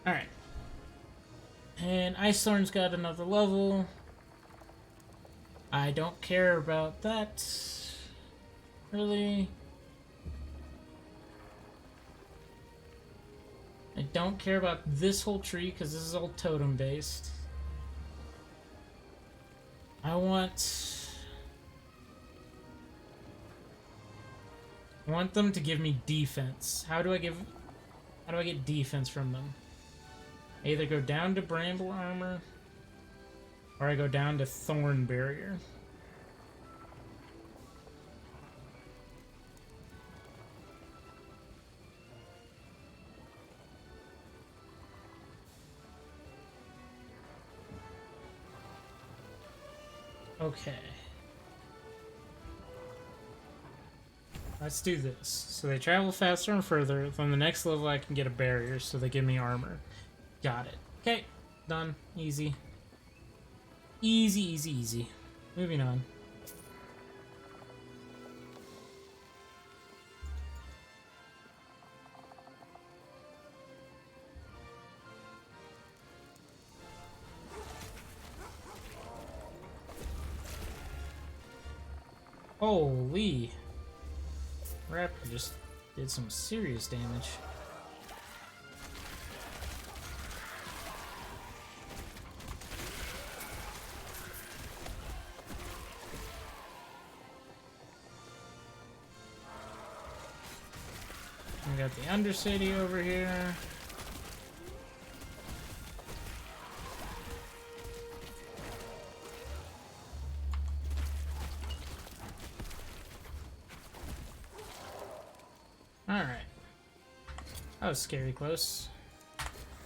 Alright. And Ice Thorn's got another level. I don't care about that. Really. I don't care about this whole tree because this is all totem based. I want them to give me defense. How do I get defense from them? I either go down to bramble armor, or I go down to thorn barrier. Okay. Let's do this. So they travel faster and further. From the next level I can get a barrier, so they give me armor. Got it. Okay. Done. Easy. Easy, easy, easy. Moving on. Holy. Raptor just did some serious damage. We got the Undercity over here. Alright. That was scary close.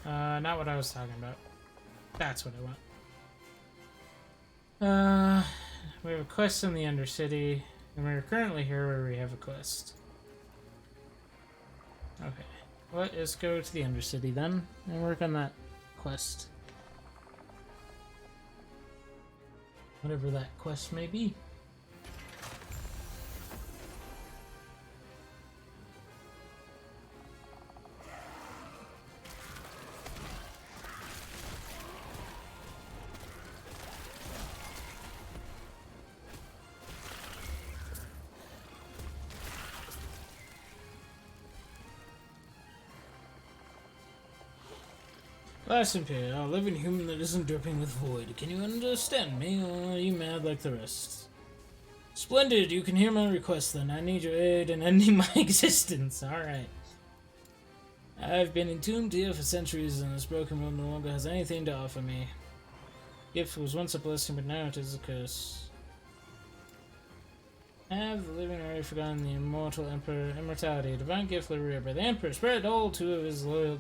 Not what I was talking about. That's what I want. We have a quest in the Undercity, and we're currently here where we have a quest. Okay. Let us go to the Undercity then, and work on that quest. Whatever that quest may be. Last Imperial, a living human that isn't dripping with void. Can you understand me, or are you mad like the rest? Splendid, you can hear my request then. I need your aid in ending my existence. Alright. I've been entombed here for centuries, and this broken world no longer has anything to offer me. Gift was once a blessing, but now it is a curse. Have the living already forgotten the immortal emperor immortality, a divine gift reared by the emperor, spread all to his loyal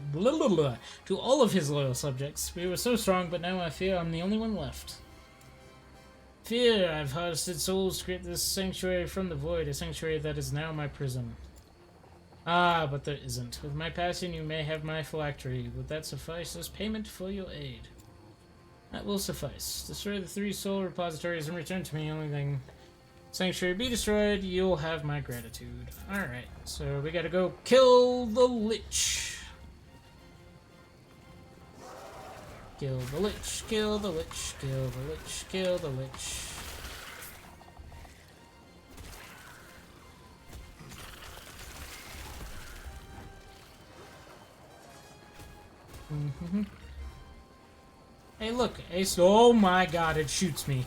to all of his loyal subjects. We were so strong, but now I fear I'm the only one left. Fear, I've harvested souls to create this sanctuary from the void, a sanctuary that is now my prison. Ah, but there isn't. With my passing, you may have my phylactery. Would that suffice as payment for your aid? That will suffice. Destroy the 3 soul repositories and return to me. Only thing. Sanctuary be destroyed, you'll have my gratitude. Alright, so we gotta go kill the Lich. Kill the Lich, kill the Lich, kill the Lich, kill the Lich. Hey look, Ace, oh my god, it shoots me.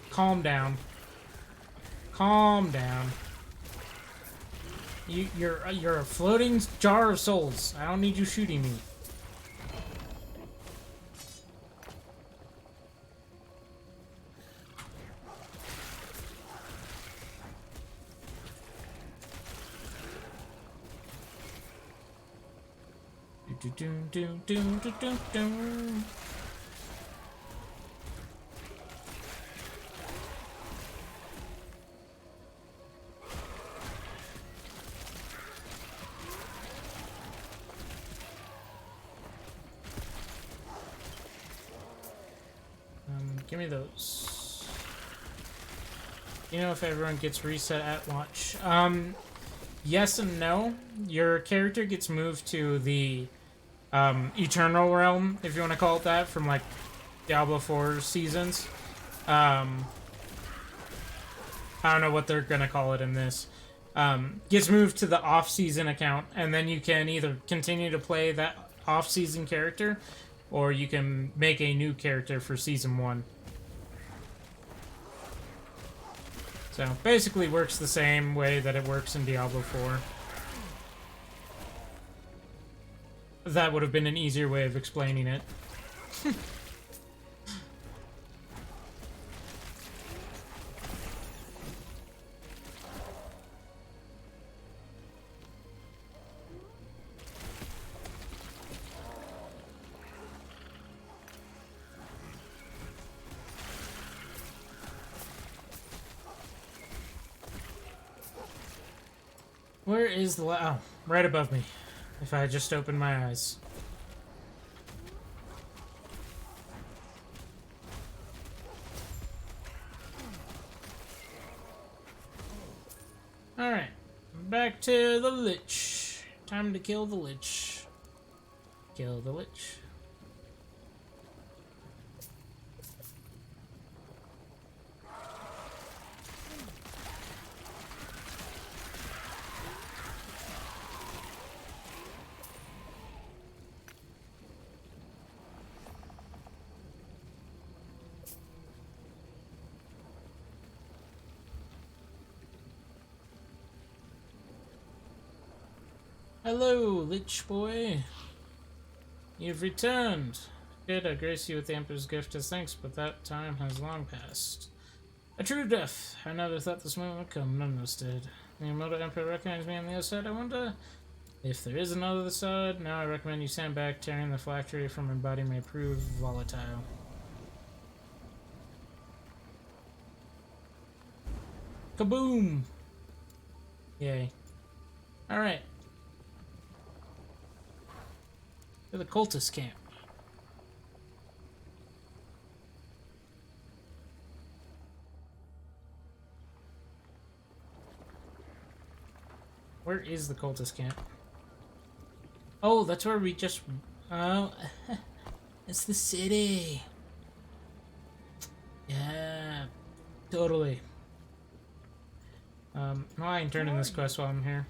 Calm down. Calm down. You're a floating jar of souls. I don't need you shooting me. Give me those. You know if everyone gets reset at launch. Yes and no. Your character gets moved to the Eternal Realm, if you want to call it that, from like Diablo 4 seasons. I don't know what they're gonna call it in this. Gets moved to the off-season account, and then you can either continue to play that off-season character, or you can make a new character for Season 1. So, basically works the same way that it works in Diablo 4. That would have been an easier way of explaining it. Where is the oh, right above me. If I just opened my eyes. Alright. Back to the Lich. Time to kill the Lich. Kill the Lich. Hello, Lich boy. You've returned. Good, I grace you with the Emperor's gift as thanks, but that time has long passed. A true death. I never thought this moment would come, none of us did. The immortal Emperor recognized me on the other side. I wonder if there is another side. Now I recommend you stand back. Tearing the phylactery from my body may prove volatile. Kaboom! Yay. Alright. To the cultist camp. Where is the cultist camp? Oh, that's where we just... Oh, it's the city. Yeah, totally. Well, I can turn in this quest while I'm here.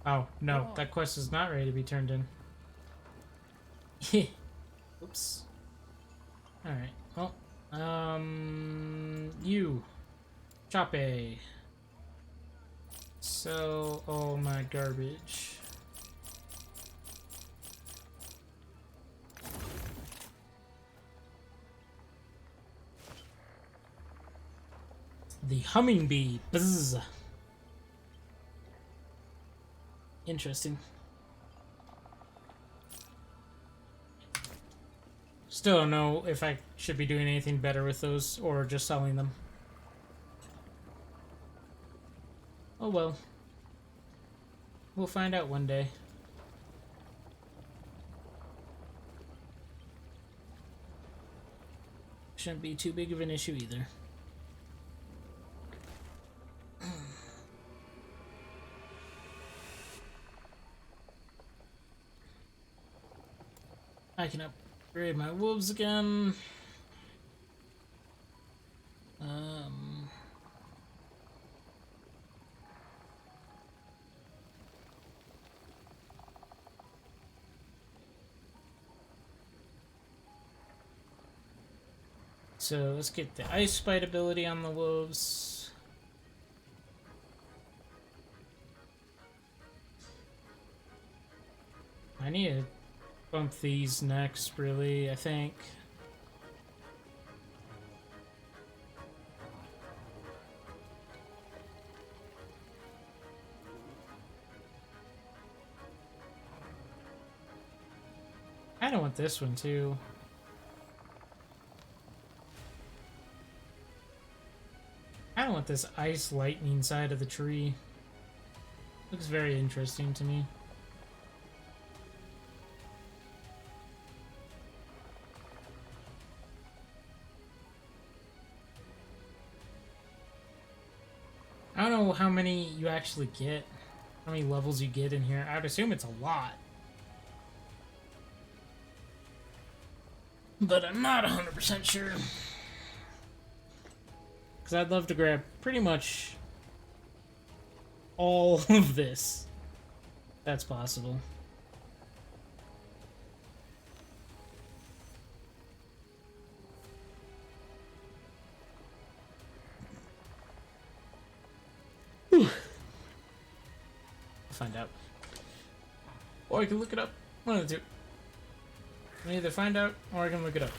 Oh, no, that quest is not ready to be turned in. Oops. Alright, well, you. Chope. Sell all my garbage. The humming bee. Buzz. Interesting. Still don't know if I should be doing anything better with those or just selling them. Oh well. We'll find out one day. Shouldn't be too big of an issue either. I can upgrade my wolves again. So let's get the ice bite ability on the wolves. I need to bump these next, really, I think. I don't want this one too. I don't want this ice lightning side of the tree. Looks very interesting to me. I don't know how many you actually get, how many levels you get in here. I would assume it's a lot. But I'm not 100% sure. Because I'd love to grab pretty much all of this. That's possible. Whew. I'll find out. Or I can look it up. One of the two. I can either find out or I can look it up.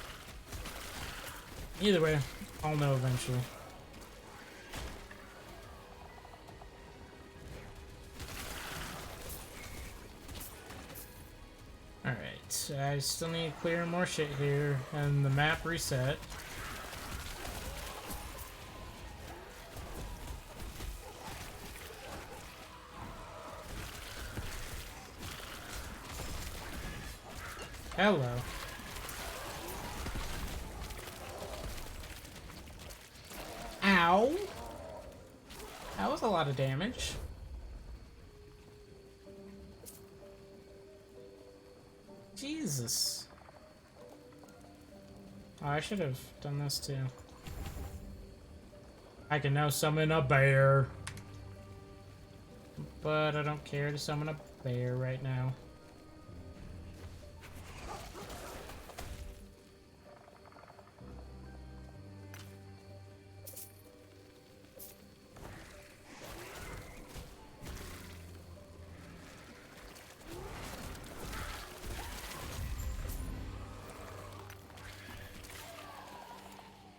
Either way, I'll know eventually. Alright, I still need to clear more shit here, and the map reset. Hello. Ow! That was a lot of damage. Jesus. Oh, I should have done this too. I can now summon a bear. But I don't care to summon a bear right now.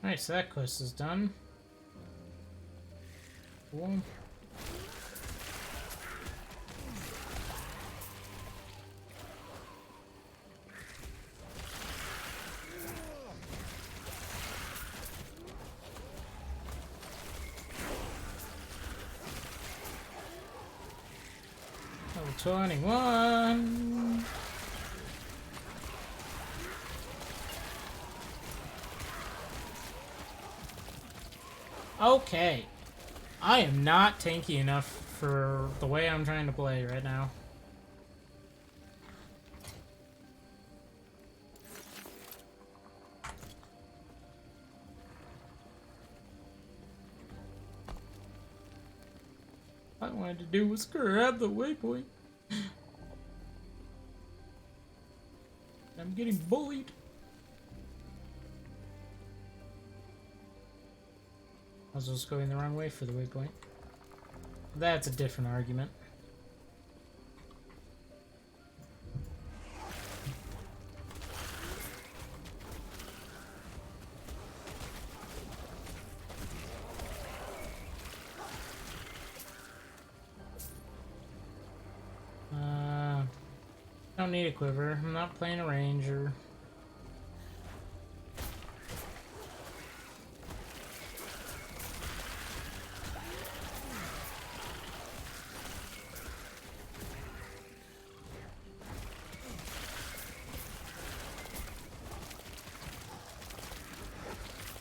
Alright, so that quest is done. Cool. Level 21. Okay. I am not tanky enough for the way I'm trying to play right now. All I wanted to do was grab the waypoint. I'm getting bullied. I was just going the wrong way for the waypoint. That's a different argument. Don't need a quiver. I'm not playing a ranger.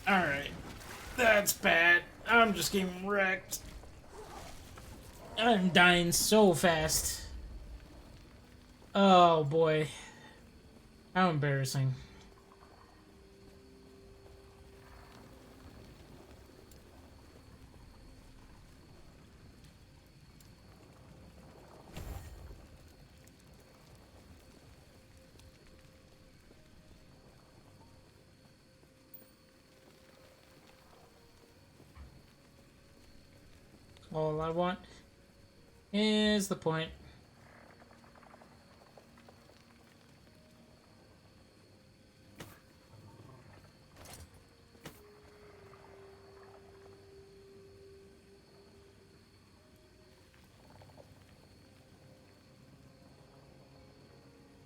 Alright. That's bad. I'm just getting wrecked. I'm dying so fast. Oh boy. How embarrassing. All I want is the point.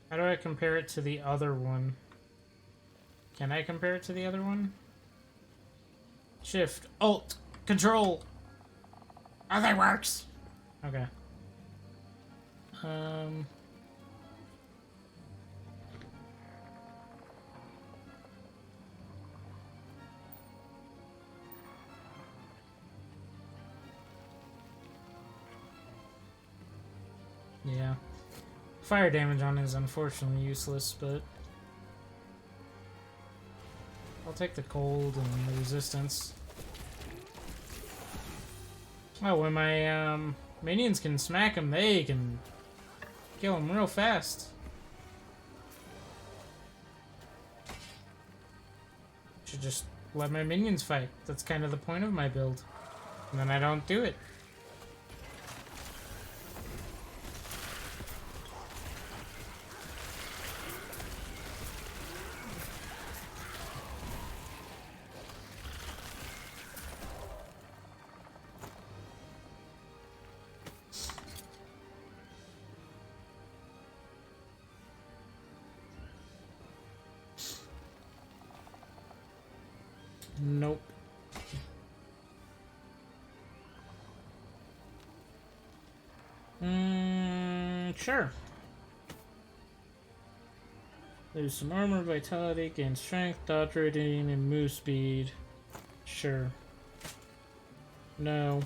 How do I compare it to the other one? Can I compare it to the other one? Shift, Alt, Control. Oh, that works. Okay. Yeah. Fire damage on it is unfortunately useless, but I'll take the cold and the resistance. Oh, when my minions can smack him, they can kill him real fast. Should just let my minions fight. That's kind of the point of my build. And then I don't do it. Nope. Sure. Lose some armor, vitality, gain strength, dodge rating, and move speed. Sure. No.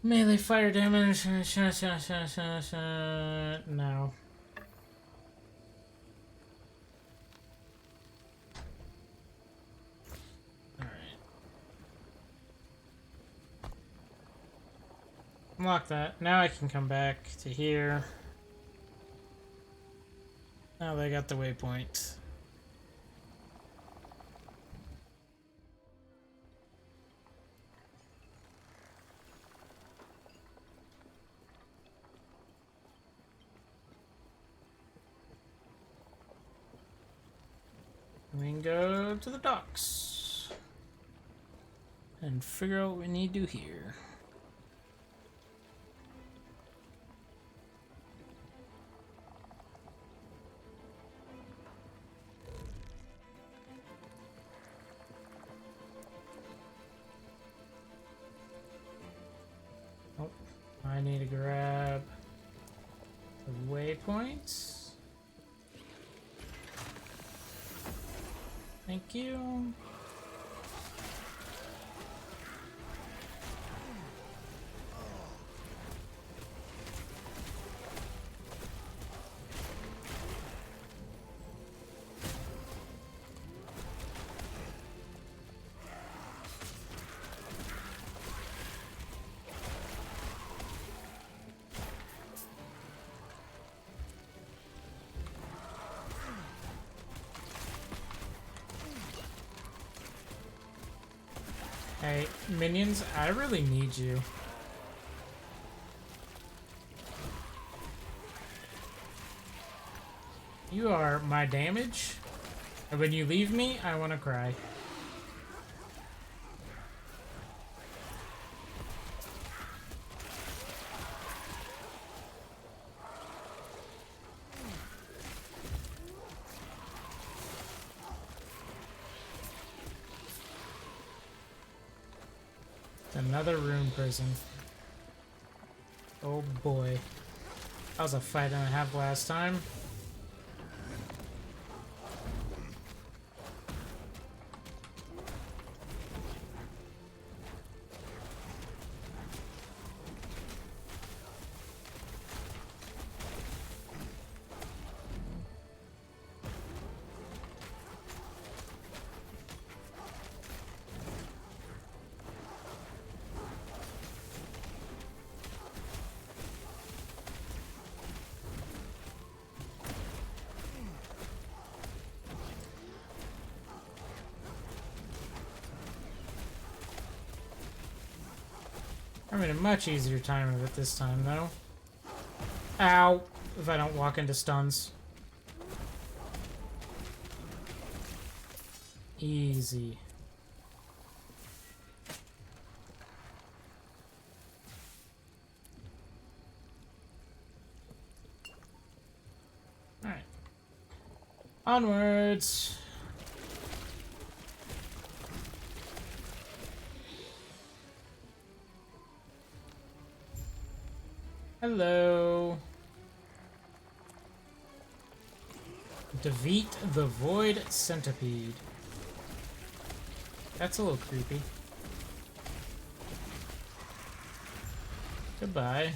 Melee fire damage. No. Alright. Unlock that. Now I can come back to here. Now they got the waypoint. We can go to the docks and figure out what we need to do here. Thank you. Hey, minions, I really need you. You are my damage, and when you leave me, I want to cry. Another rune prison. Oh boy. That was a fight and a half last time. I'm in a much easier time of it this time, though. Ow! If I don't walk into stuns. Easy. Alright. Onwards! Hello. Defeat the Void Centipede. That's a little creepy. Goodbye.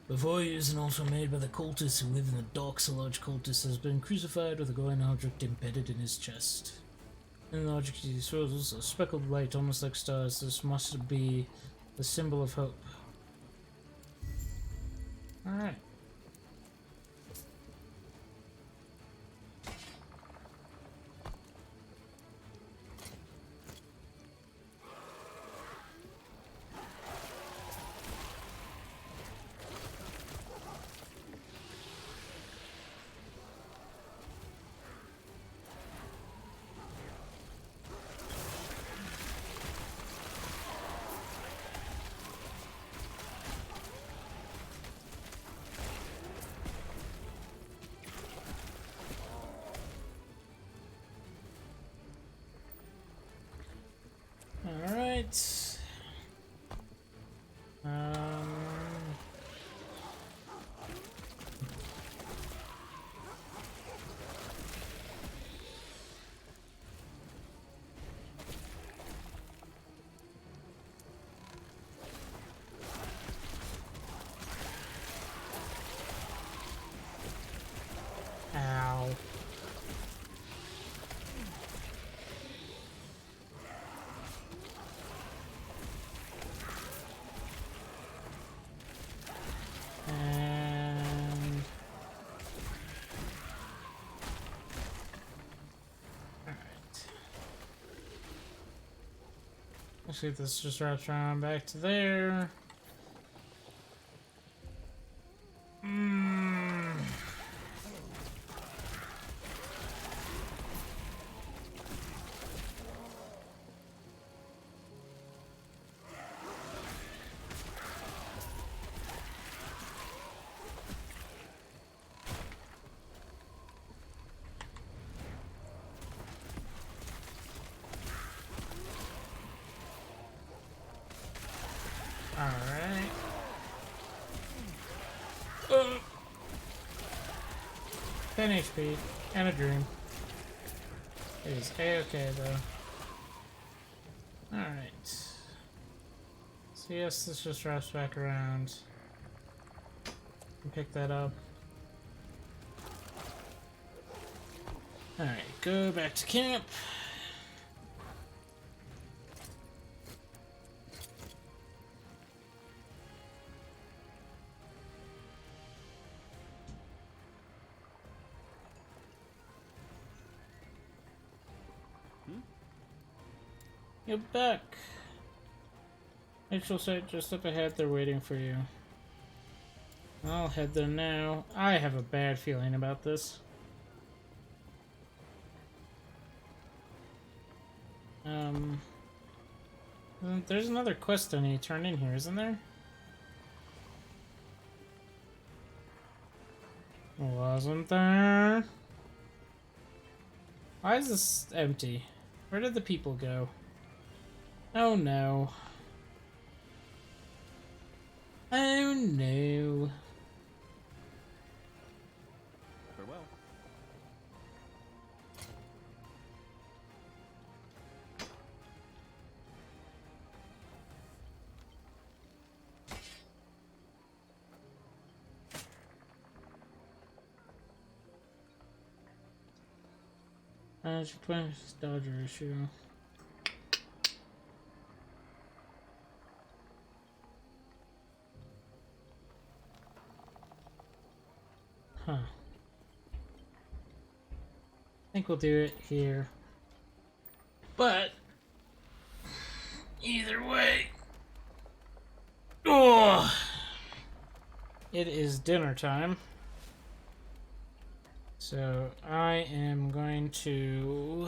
The void is an altar made by the cultist who live in the docks. A large cultist has been crucified with a glowing object embedded in his chest. In the object he throws a speckled light almost like stars. This must be the symbol of hope. Alright. Alright. Ow. And alright. Let's see if this just wraps around back to there. Alright. 10 HP and a dream. It is A-okay though. Alright. So yes, this just wraps back around. And pick that up. Alright, go back to camp. You're back. Neutral site just up ahead, they're waiting for you. I'll head there now. I have a bad feeling about this. There's another quest I need to turn in here, isn't there? Wasn't there? Why is this empty? Where did the people go? Oh no. Oh no. Farewell. Plans Dodger issue. Huh. I think we'll do it here. But either way, oh, it is dinner time. So I am going to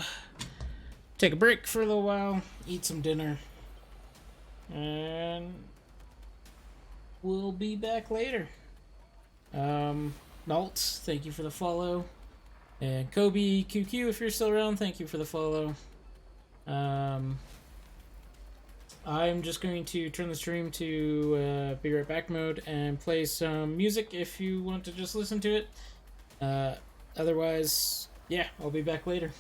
take a break for a little while, eat some dinner, and we'll be back later. Nalt, thank you for the follow. And Kobe QQ, if you're still around, thank you for the follow. I'm just going to turn the stream to be right back mode and play some music if you want to just listen to it. Otherwise, yeah, I'll be back later.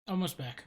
Almost back.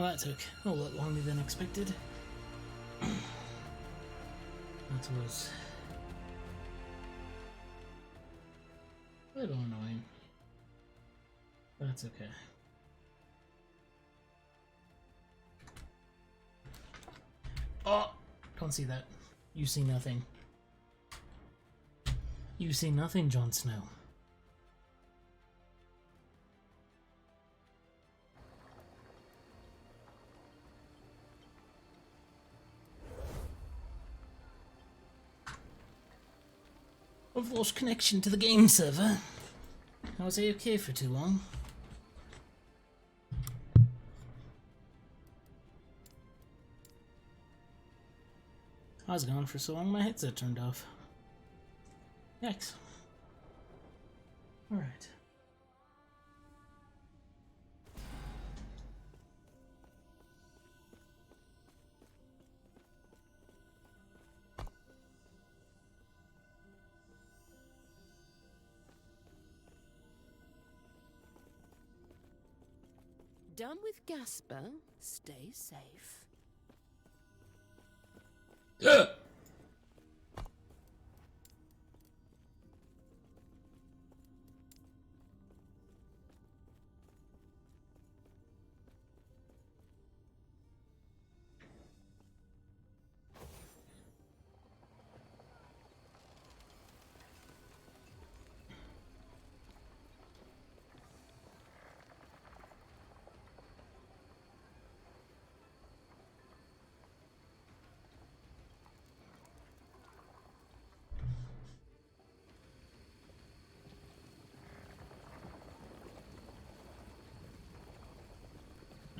Well, that took a lot longer than expected. That was a little annoying. That's okay. Oh! Don't see that. You see nothing. You see nothing, Jon Snow. I've lost connection to the game server. I was AFK for too long. I was gone for so long my headset turned off. Yikes. Alright. Done with Gasper. Stay safe.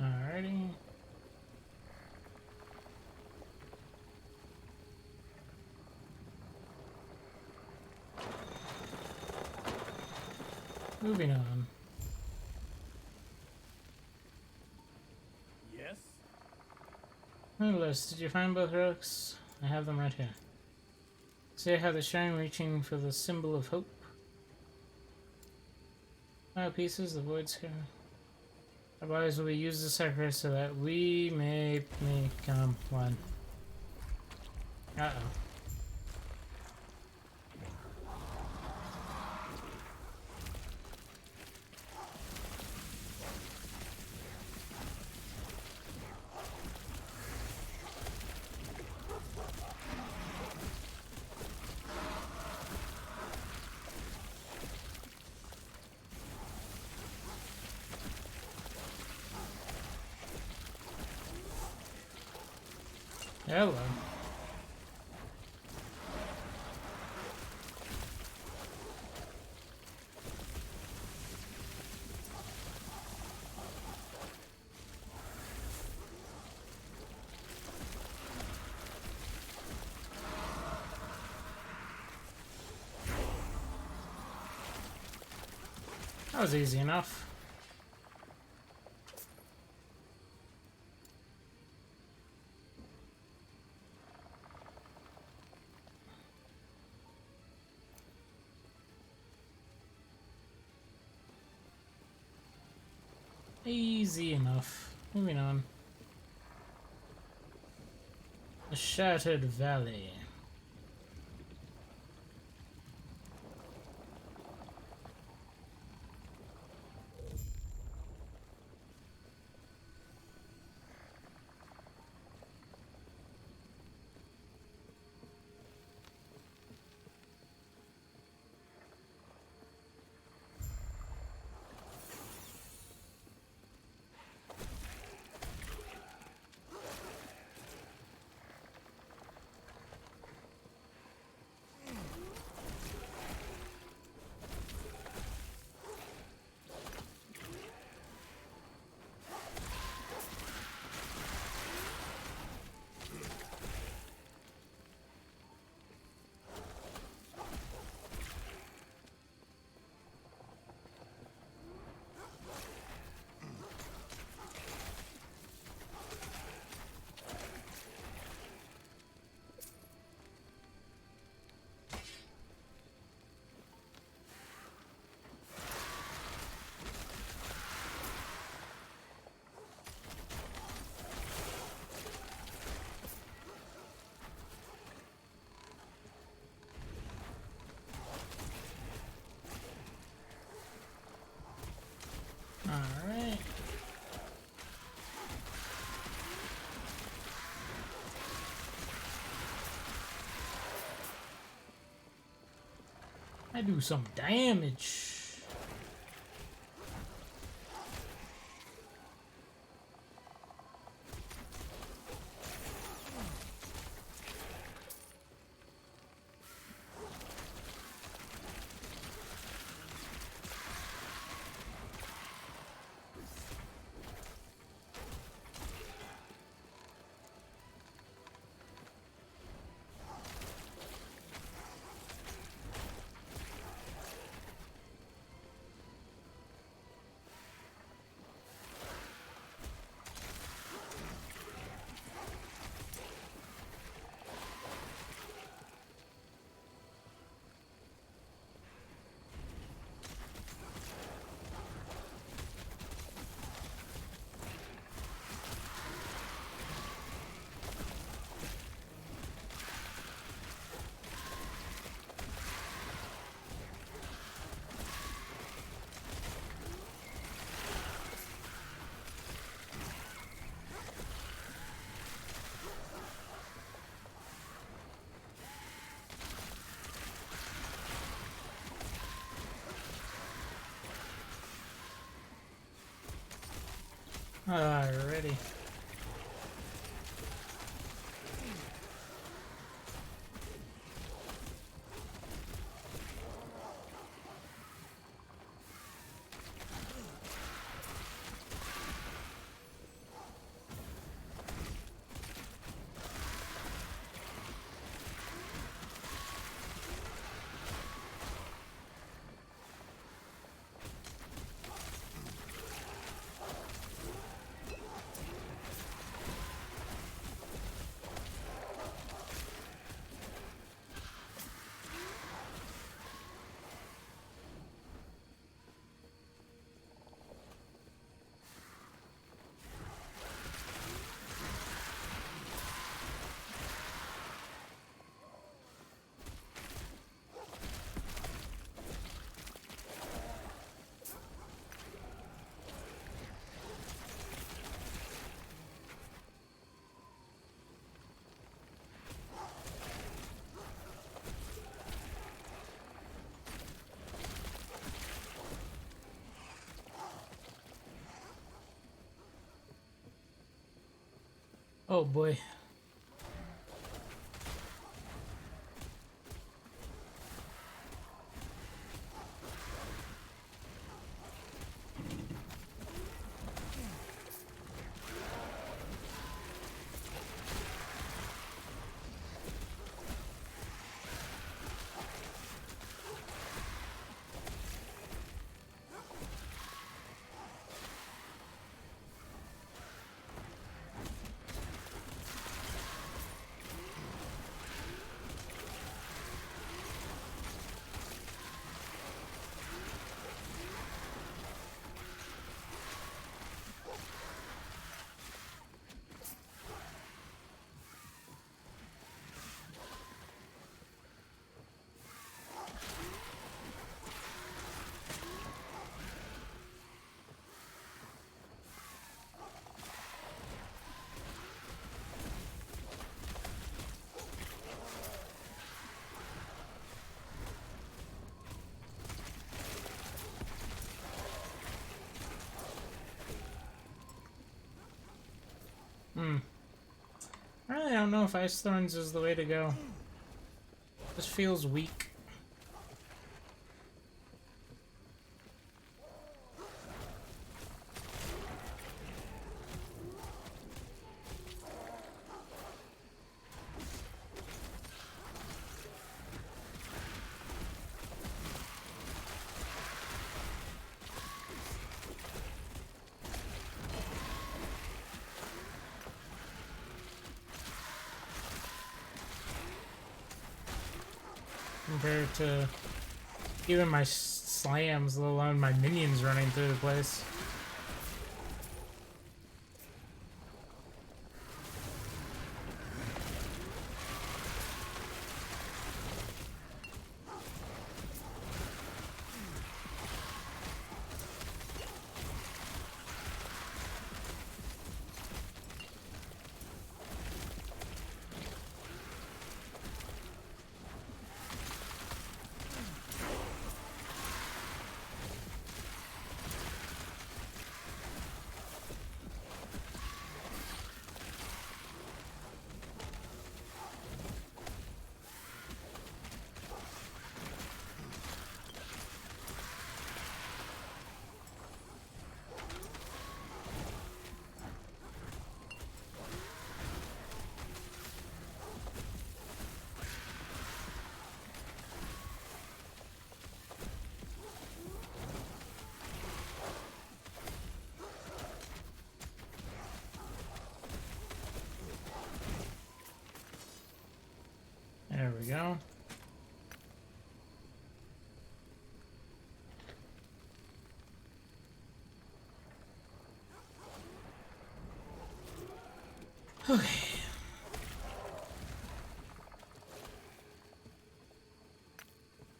Alrighty. Moving on. Yes? Lewis, did you find both relics? I have them right here. See how the shrine reaching for the symbol of hope? 5 pieces, the void scare. Our bodies will be used as sacrifice so that we may become one. Uh-oh. Hello. That was easy enough. Easy enough. Moving on. The Shattered Valley. I do some damage. Alrighty. Oh boy. I really don't know if Ice Thorns is the way to go. This feels weak. Compared to even my slams, let alone my minions running through the place. There we go. Okay.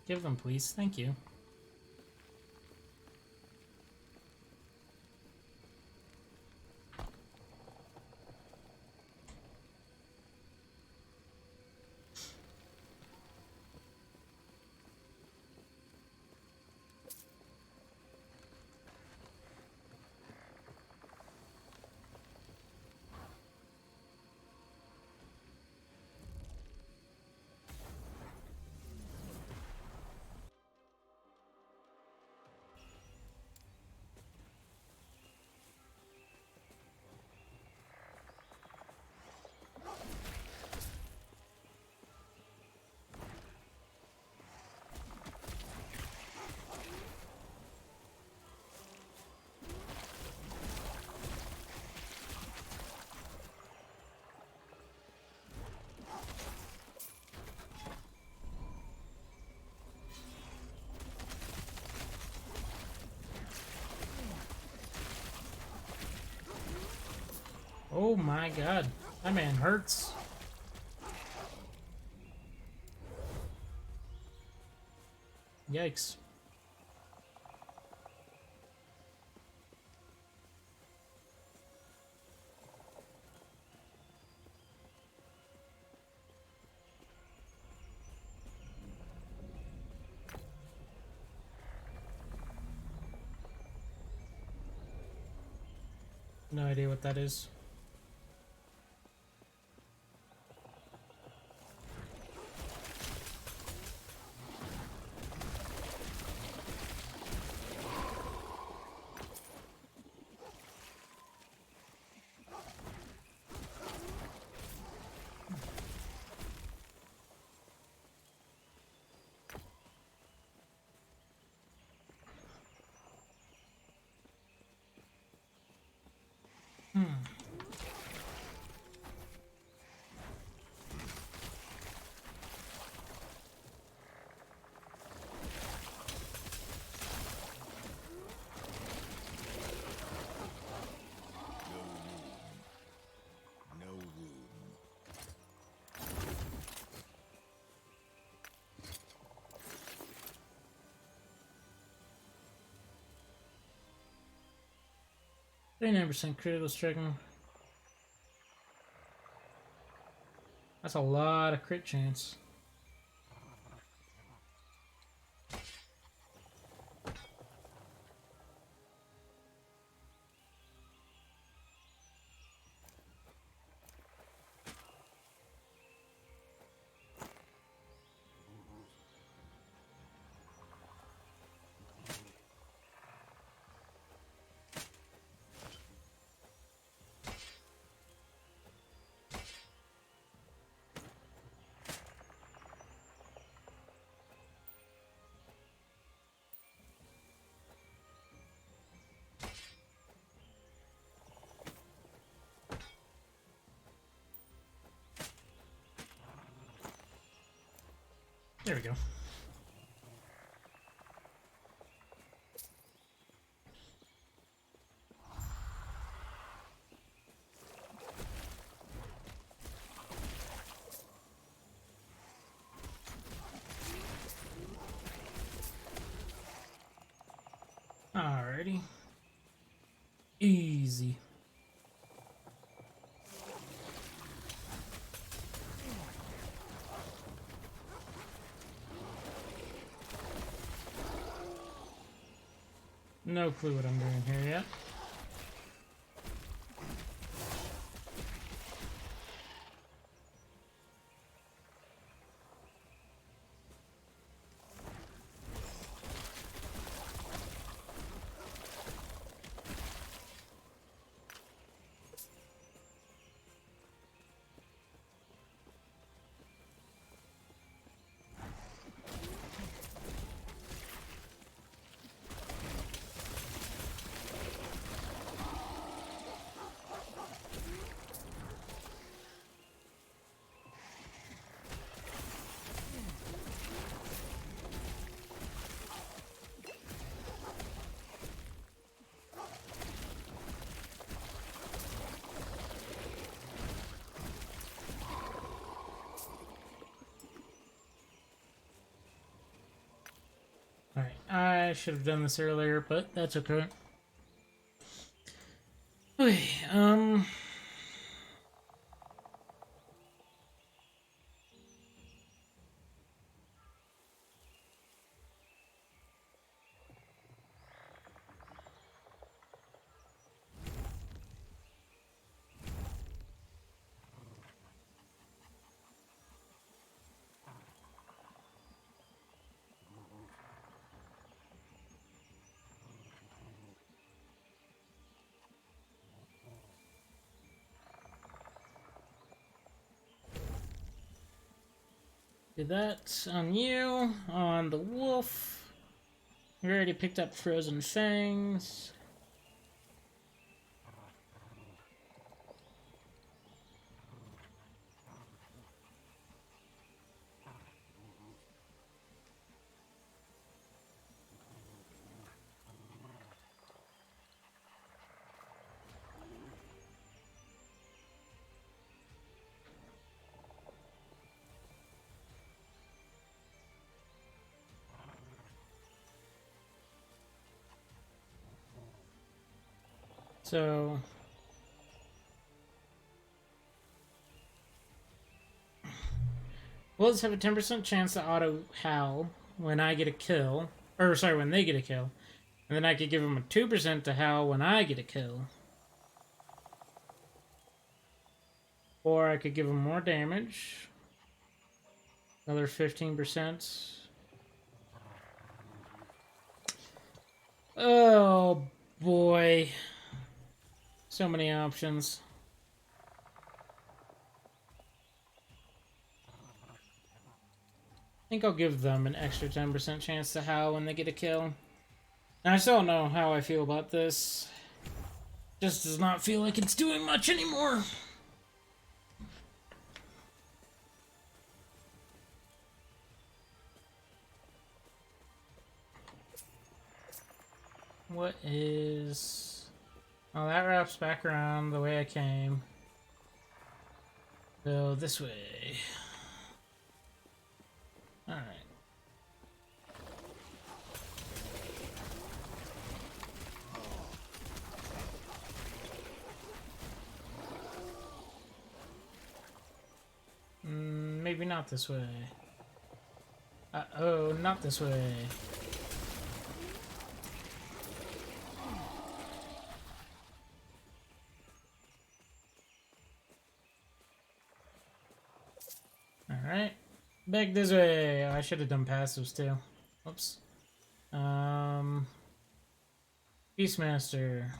Give them, please. Thank you. Oh my god. That man hurts. Yikes. No idea what that is. No room. 39% critical striking. That's a lot of crit chance. There we go. Alrighty. Easy. No clue what I'm doing here yet. Alright, I should have done this earlier, but that's okay. Okay, do that on you, on the wolf. We already picked up Frozen Fangs. So bullets have a 10% chance to auto howl when I get a kill. Or, sorry, when they get a kill. And then I could give them a 2% to howl when I get a kill. Or I could give them more damage. Another 15%. Oh, boy. So many options. I think I'll give them an extra 10% chance to howl when they get a kill. And I still don't know how I feel about this. Just does not feel like it's doing much anymore. What is... Oh, that wraps back around the way I came. Go this way. Alright. Maybe not this way. Uh-oh, not this way. Alright. Back this way. I should have done passives too. Oops. Beastmaster.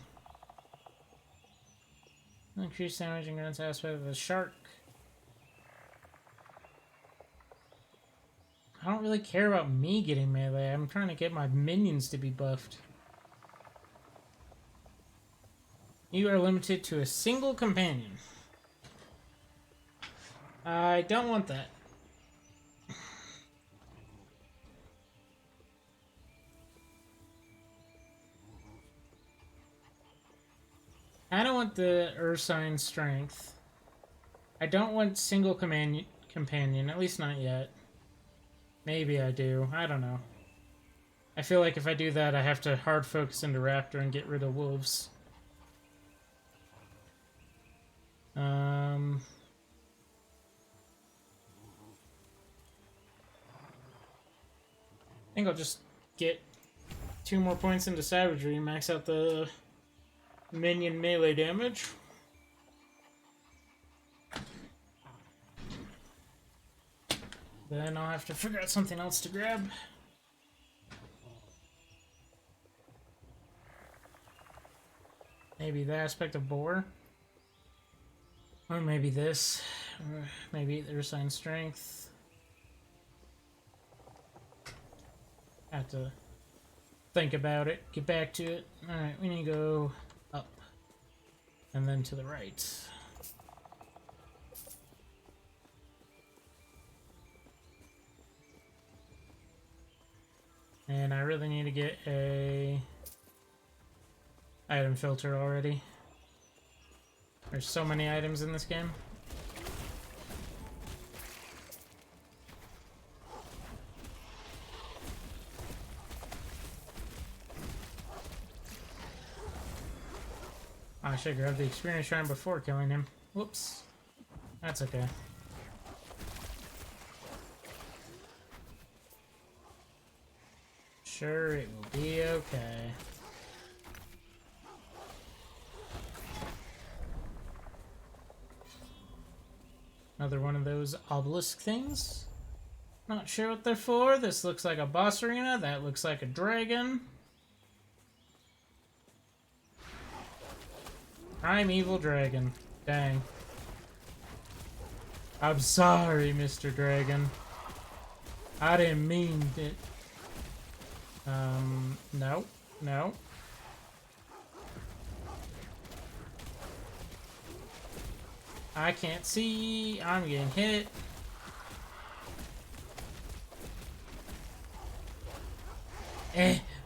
Increase damage and grants aspect of the shark. I don't really care about me getting melee. I'm trying to get my minions to be buffed. You are limited to a single companion. I don't want that. I don't want the Ursine strength. I don't want single companion, at least not yet. Maybe I do. I don't know. I feel like if I do that, I have to hard focus into Raptor and get rid of wolves. I think I'll just get 2 more points into Savagery and max out the minion melee damage. Then I'll have to figure out something else to grab. Maybe the aspect of Boar. Or maybe this. Or maybe the Ursine Strength. Have to think about it, get back to it. Alright, we need to go up. And then to the right. And I really need to get a item filter already. There's so many items in this game. I should grab the experience shrine before killing him. Whoops. That's okay. Sure, it will be okay. Another one of those obelisk things. Not sure what they're for. This looks like a boss arena. That looks like a dragon. Primeval dragon. Dang. I'm sorry, Mr. Dragon. I didn't mean it. No. No. I can't see. I'm getting hit.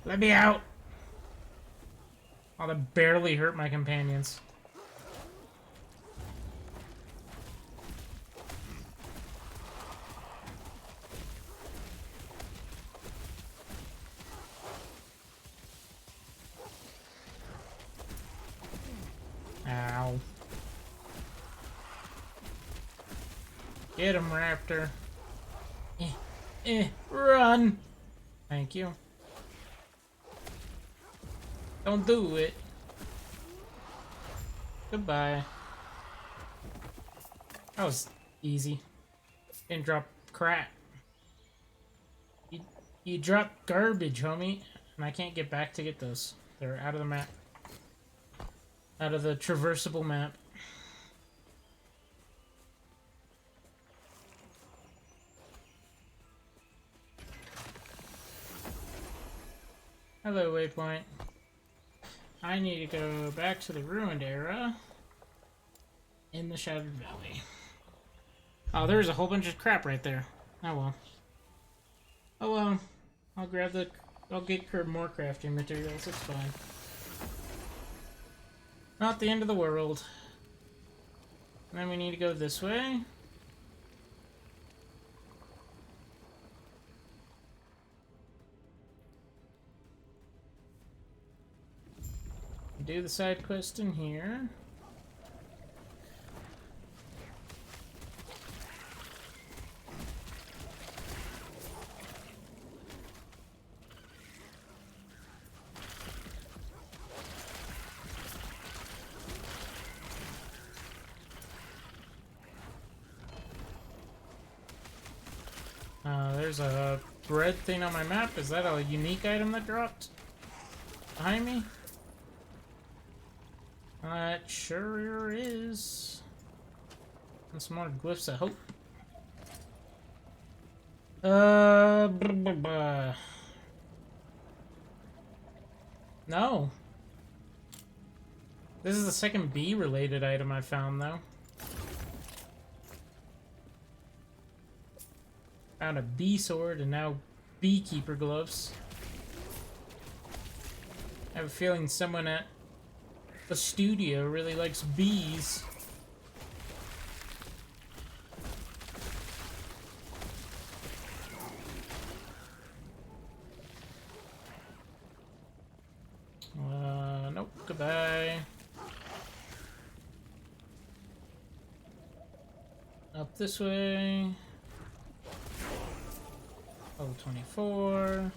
Let me out. Oh, that barely hurt my companions. Ow. Get him, Raptor. Run! Thank you. Don't do it. Goodbye. That was easy. Didn't drop crap. You dropped garbage, homie. And I can't get back to get those. They're out of the map. Out of the traversable map. Hello, waypoint. I need to go back to the ruined era in the Shattered Valley. Oh, there's a whole bunch of crap right there. Oh well. Oh well. I'll get more crafting materials, it's fine. Not the end of the world. And then we need to go this way. Do the side quest in here. There's a bread thing on my map. Is that a unique item that dropped behind me? It sure is. And some more glyphs of hope. No. This is the second bee-related item I found, though. Found a bee sword and now beekeeper gloves. I have a feeling someone at the studio really likes bees. Nope, goodbye. Up this way. Level 24.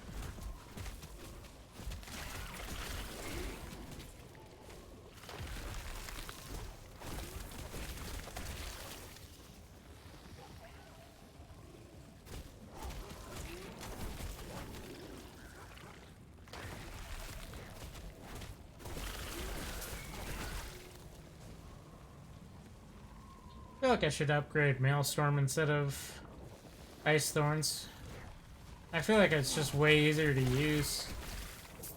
I feel like I should upgrade Maelstrom instead of Ice Thorns. I feel like it's just way easier to use.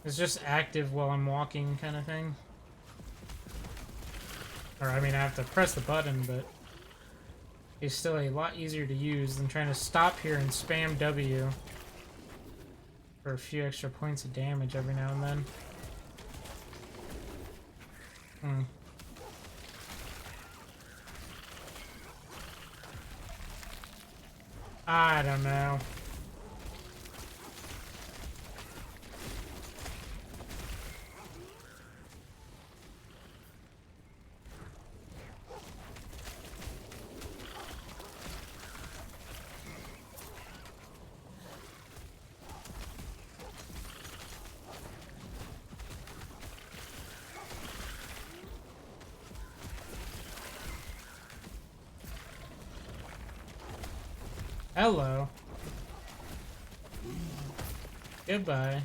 It's just active while I'm walking kind of thing. Or I mean I have to press the button, but it's still a lot easier to use than trying to stop here and spam W for a few extra points of damage every now and then. I don't know. Hello. Goodbye.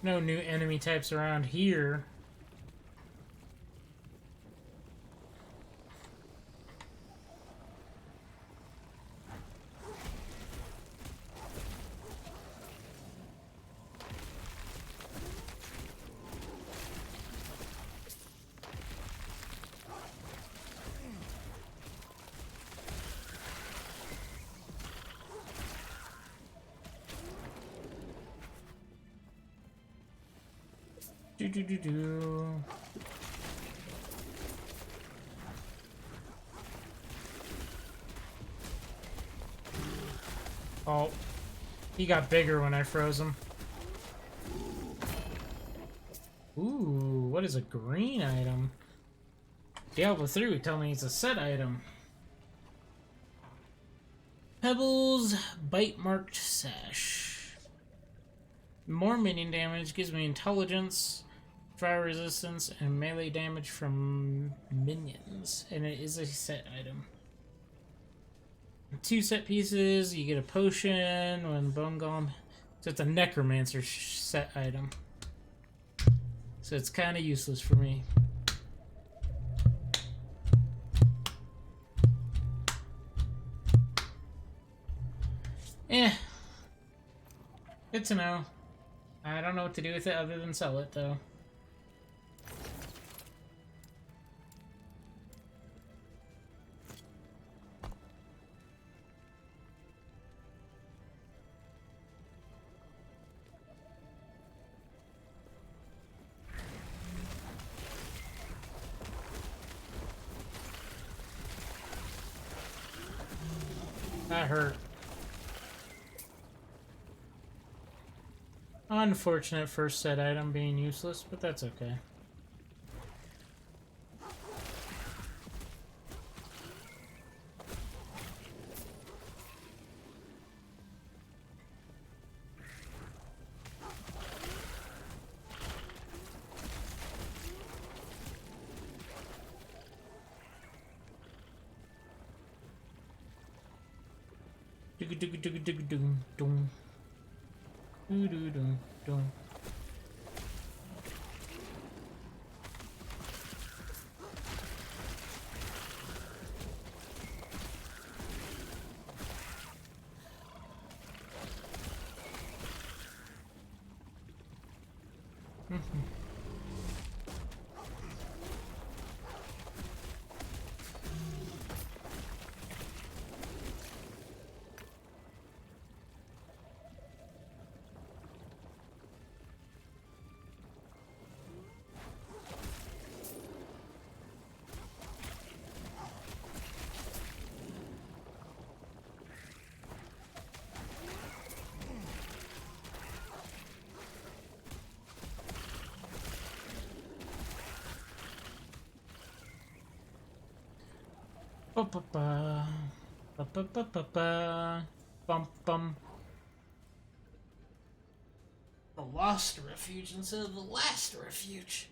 No new enemy types around here. Do. Oh, he got bigger when I froze him. Ooh, what is a green item? Diablo 3 would tell me it's a set item. Pebbles, bite marked sash. More minion damage gives me intelligence, fire resistance, and melee damage from minions, and it is a set item. 2 set pieces, you get a potion when bone golem. So it's a necromancer set item. So it's kind of useless for me. Eh. Good to know. I don't know what to do with it other than sell it, though. That hurt. Unfortunate first set item being useless, but that's okay. Bum bum. The lost refuge instead of the last refuge.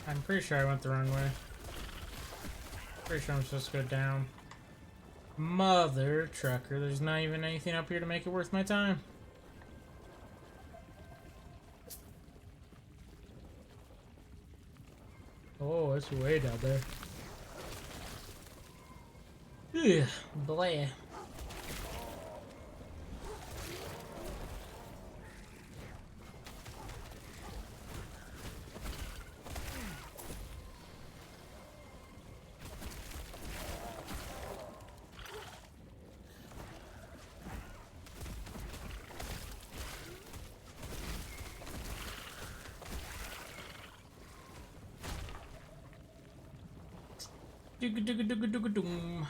I'm pretty sure I went the wrong way. Pretty sure I'm supposed to go down. Mother trucker, there's not even anything up here to make it worth my time. Oh, it's way down there. Ugh, blah. Doom.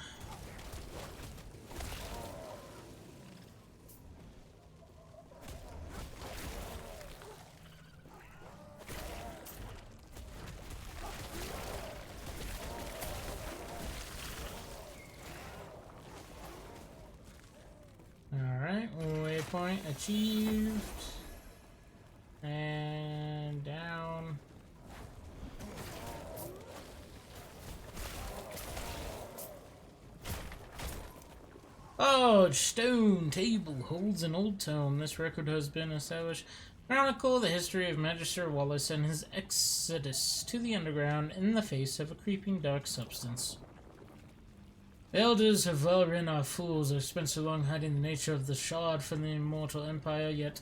point achieved. And down. Oh, stone table holds an old tome. This record has been established. Chronicle the history of Magister Wallace and his exodus to the underground in the face of a creeping dark substance. The elders have well ridden our fools. They've spent so long hiding the nature of the shard from the immortal empire, yet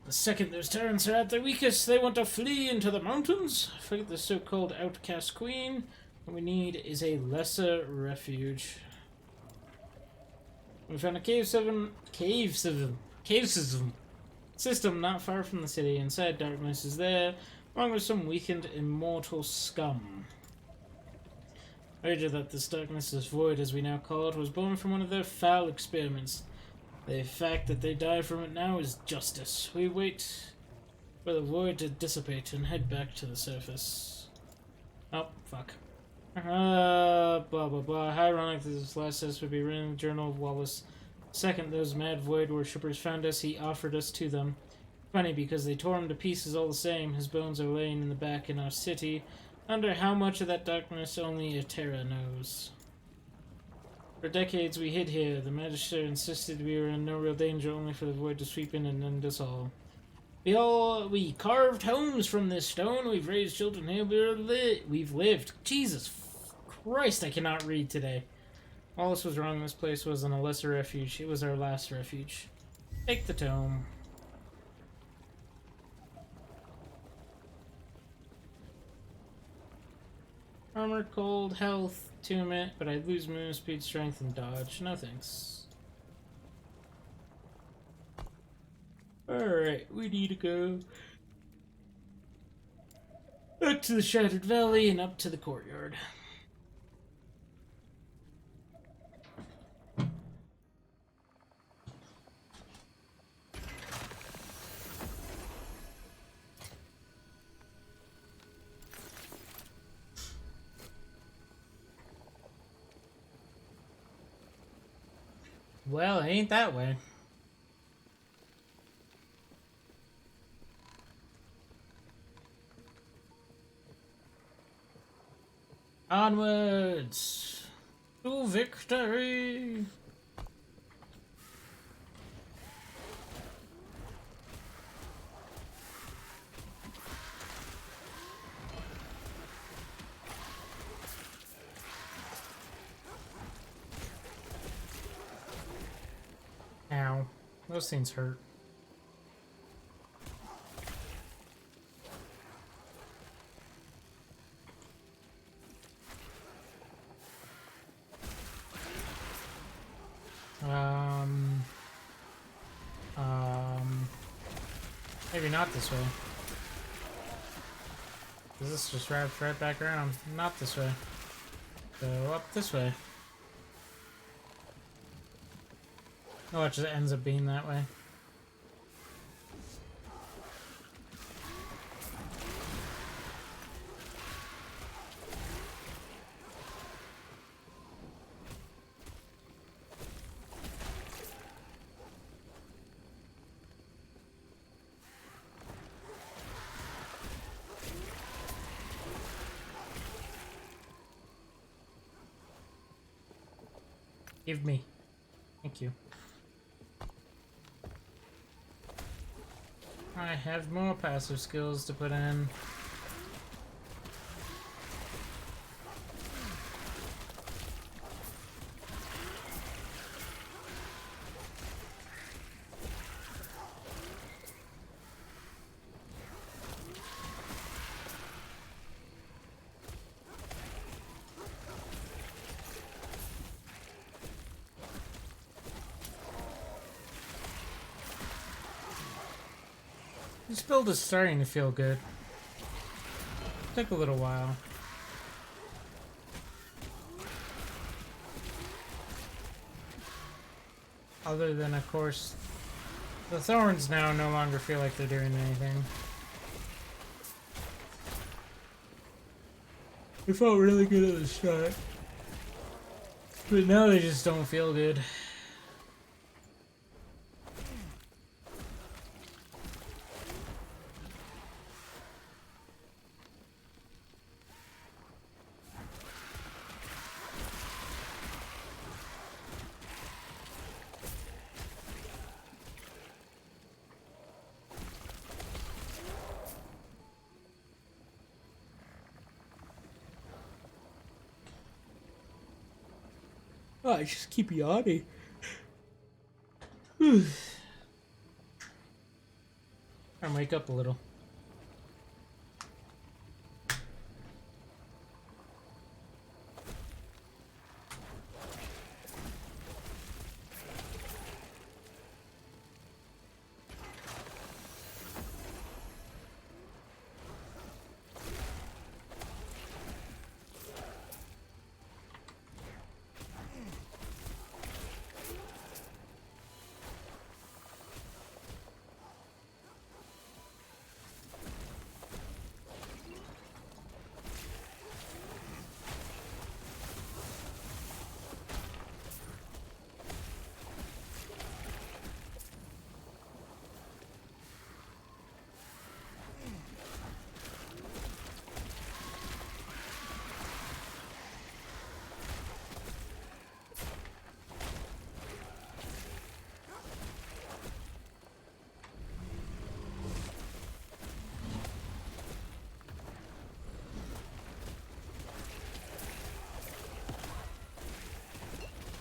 the second those tyrants are at their weakest, they want to flee into the mountains. Forget the so-called outcast queen. What we need is a lesser refuge. We found a cave system not far from the city. Inside, darkness is there, along with some weakened immortal scum. I wager that this darkness, this void as we now call it, was born from one of their foul experiments. The fact that they die from it now is justice. We wait for the void to dissipate and head back to the surface. Oh, fuck. Blah blah blah. How ironic that this last test would be written in the Journal of Wallace. Second, those mad void worshippers found us, he offered us to them. Funny, because they tore him to pieces all the same. His bones are laying in the back in our city. Under how much of that darkness only Etera knows. For decades we hid here. The Magister insisted we were in no real danger, only for the void to sweep in and end us all. We carved homes from this stone. We've raised children here. We've lived. Jesus Christ, I cannot read today. Wallace was wrong. This place wasn't a lesser refuge. It was our last refuge. Take the tome. Armor, cold, health, tune it, but I'd lose movement speed, strength, and dodge. No thanks. Alright, we need to go back to the Shattered Valley and up to the courtyard. Well, it ain't that way. Onwards to victory. Ow. Those things hurt. Maybe not this way. This just wraps right back around. Not this way. Go up this way. Oh, it just ends up being that way. Give me. Thank you. I have more passive skills to put in. This build is starting to feel good. Took a little while. Other than, of course, the thorns now no longer feel like they're doing anything. They felt really good at the start. But now they just don't feel good. Oh, I just keep yawning. I'll wake up a little.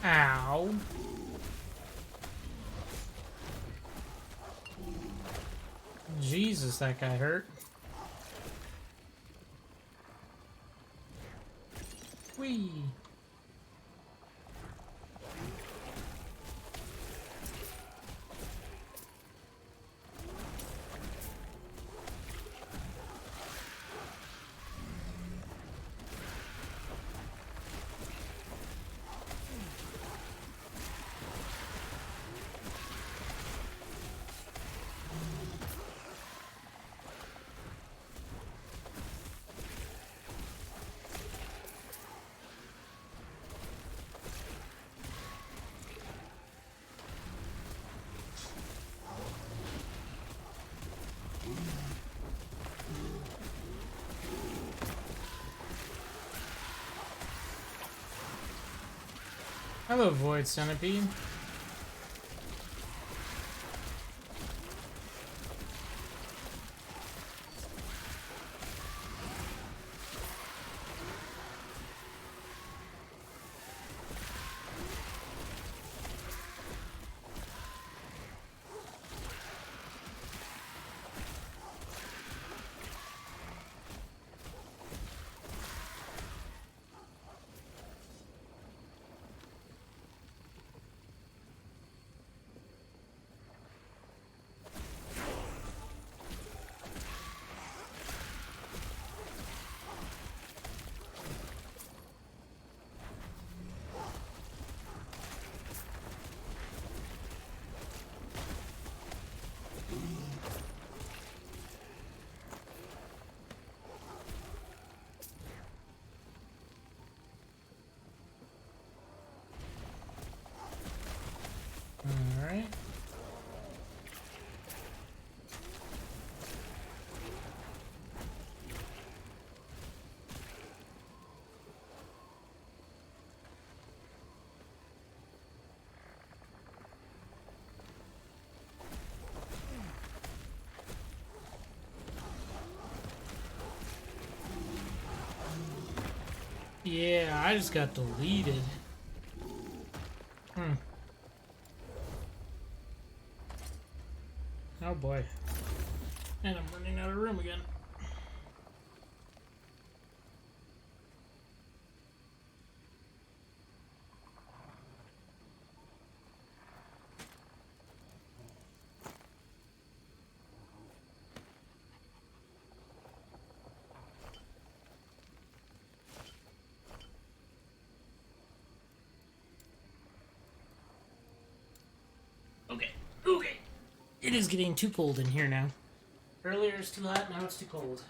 Ow. Jesus, that guy hurt. Whee! Hello, Void Centipede. Alright. Yeah, I just got deleted. Oh boy. And I'm running out of room again. Okay. Okay. It is getting too cold in here now. Earlier it's too hot, now it's too cold.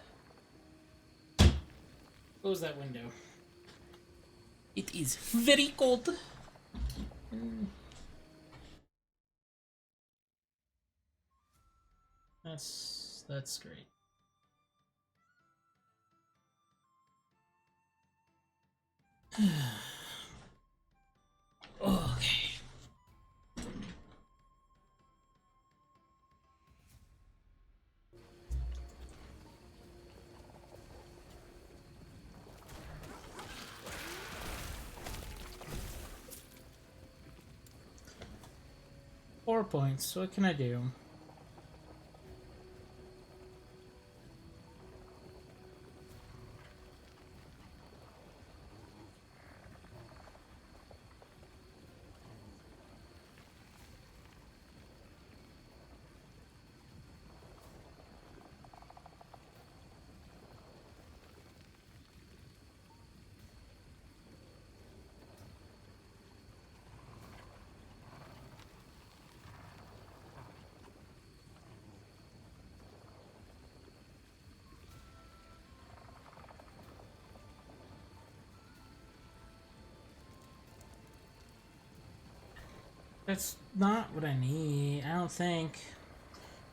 Close that window. It is very cold. That's great. Okay. power points. What can I do? That's not what I need, I don't think.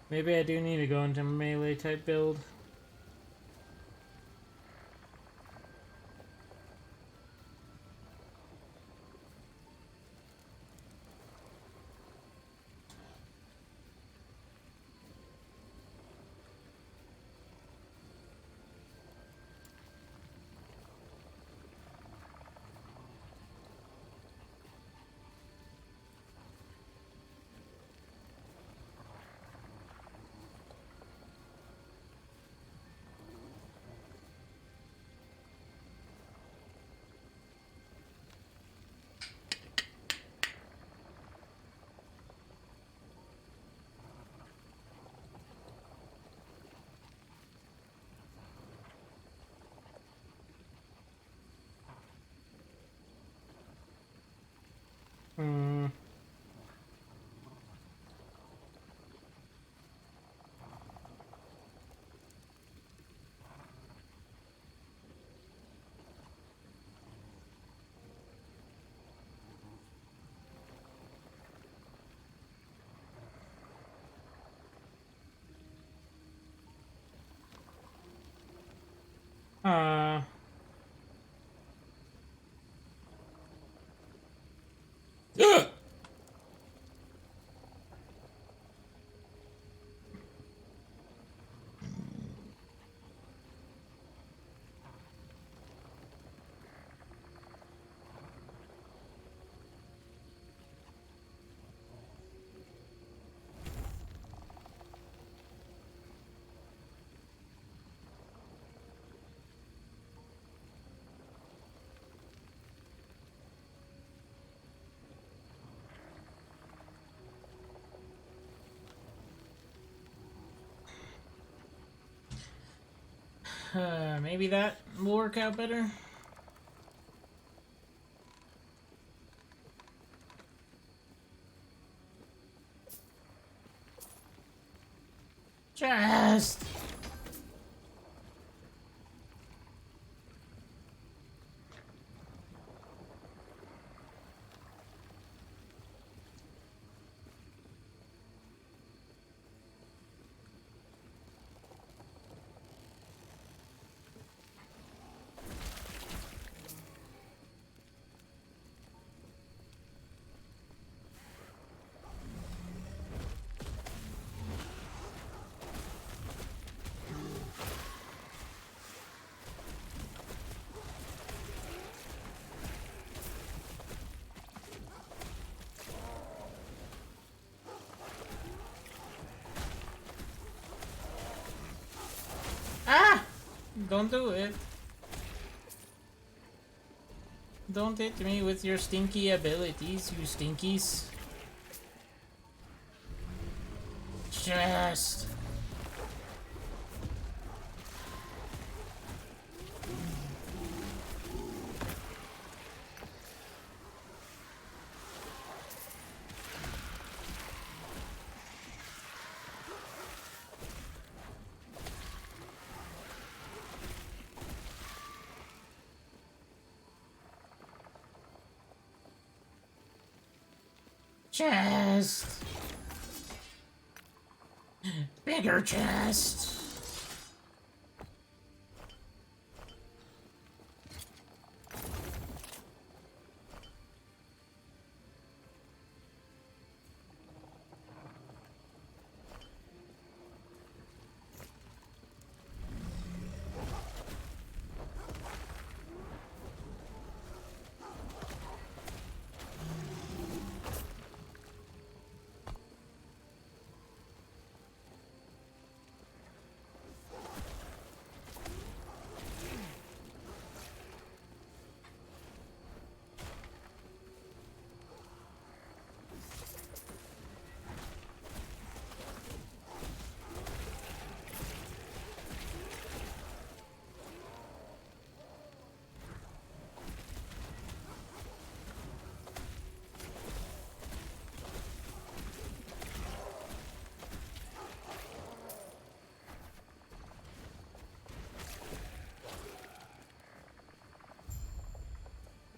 Maybe I do need to go into melee type build. Hmm. Uh... Maybe that will work out better. Just... Ah! Don't do it. Don't hit me with your stinky abilities, you stinkies. Just... Chest! Bigger chest!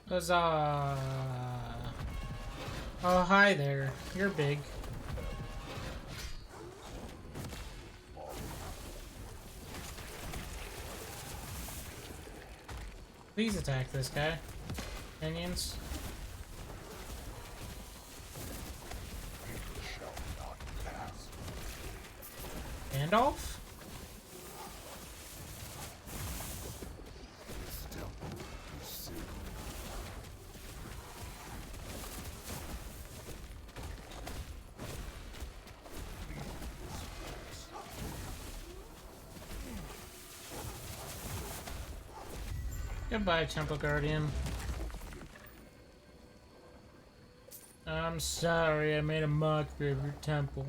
Huzzah! Oh, hi there. You're big. Please attack this guy. Minions. Gandalf? Goodbye, Temple Guardian. I'm sorry I made a mockery of your temple.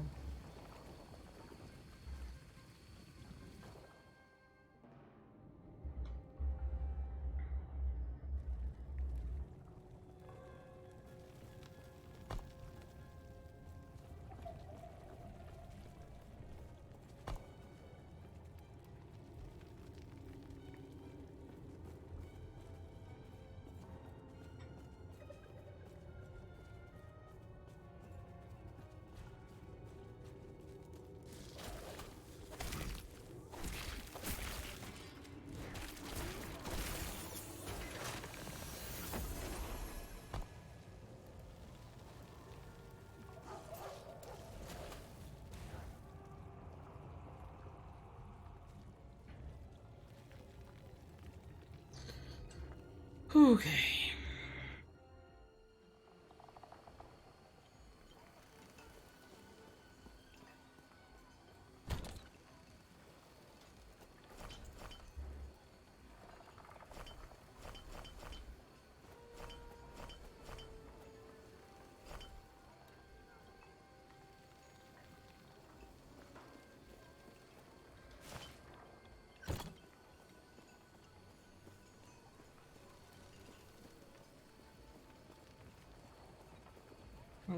Okay.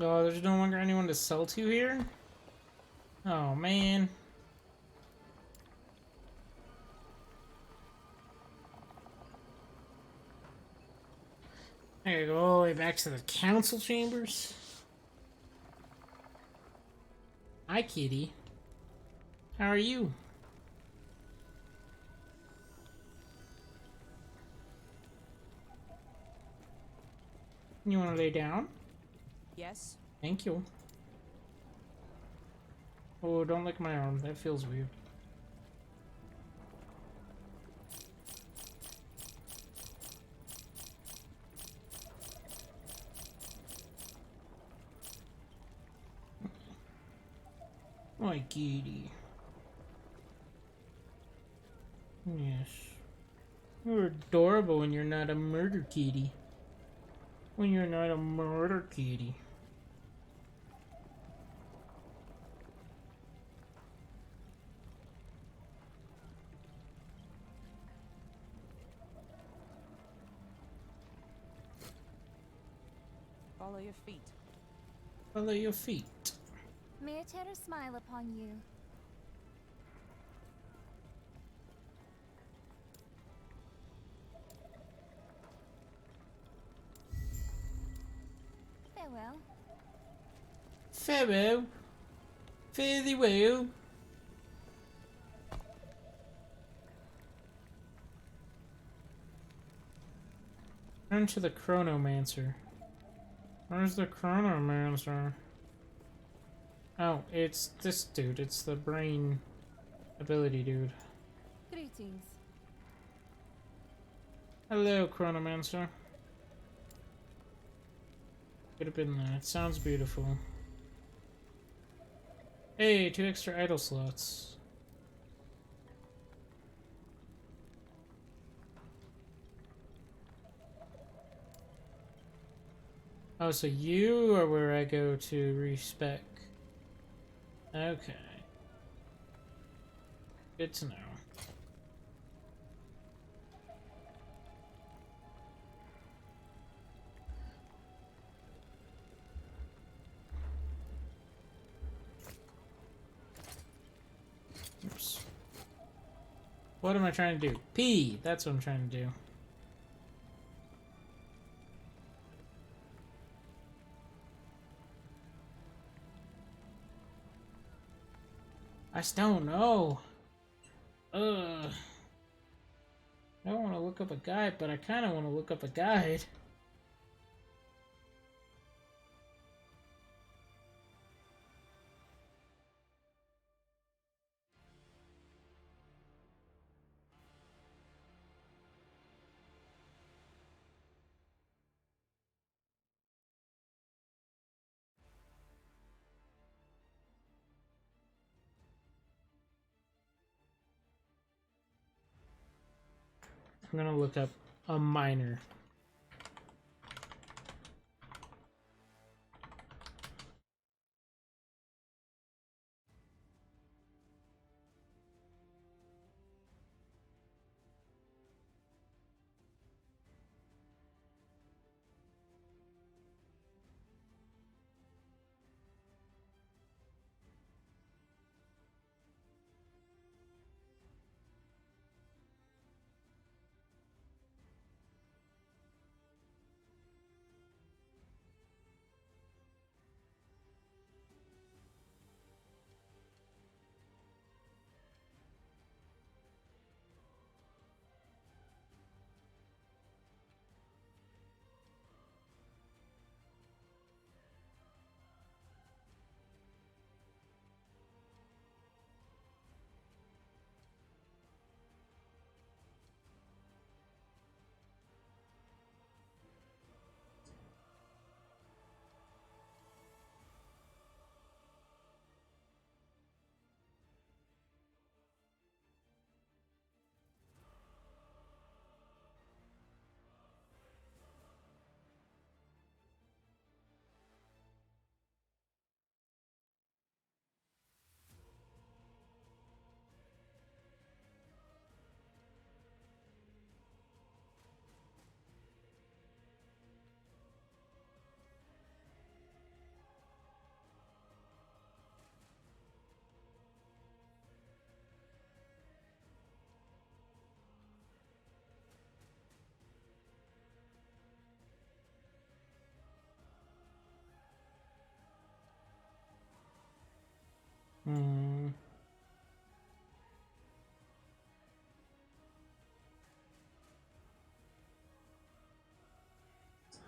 Oh, there's no longer anyone to sell to here? Oh, man. I gotta go all the way back to the council chambers. Hi, kitty. How are you? You wanna lay down? Yes. Thank you. Oh, don't lick my arm. That feels weird. My kitty. Yes. You're adorable when you're not a murder kitty. When you're not a murder kitty. Follow your feet. Follow your feet. May a terror smile upon you. Farewell. Farewell. Fare thee well. Turn to the Chronomancer. Where's the Chronomancer? Oh, it's this dude. It's the brain ability dude. Greetings. Hello, Chronomancer. Could have been that. Sounds beautiful. Hey, 2 extra idle slots. Oh, so you are where I go to respec. Okay. Good to know. Oops. What am I trying to do? P! That's what I'm trying to do. I just don't know. Ugh. I don't want to look up a guide, but I kind of want to look up a guide. I'm gonna look up a miner.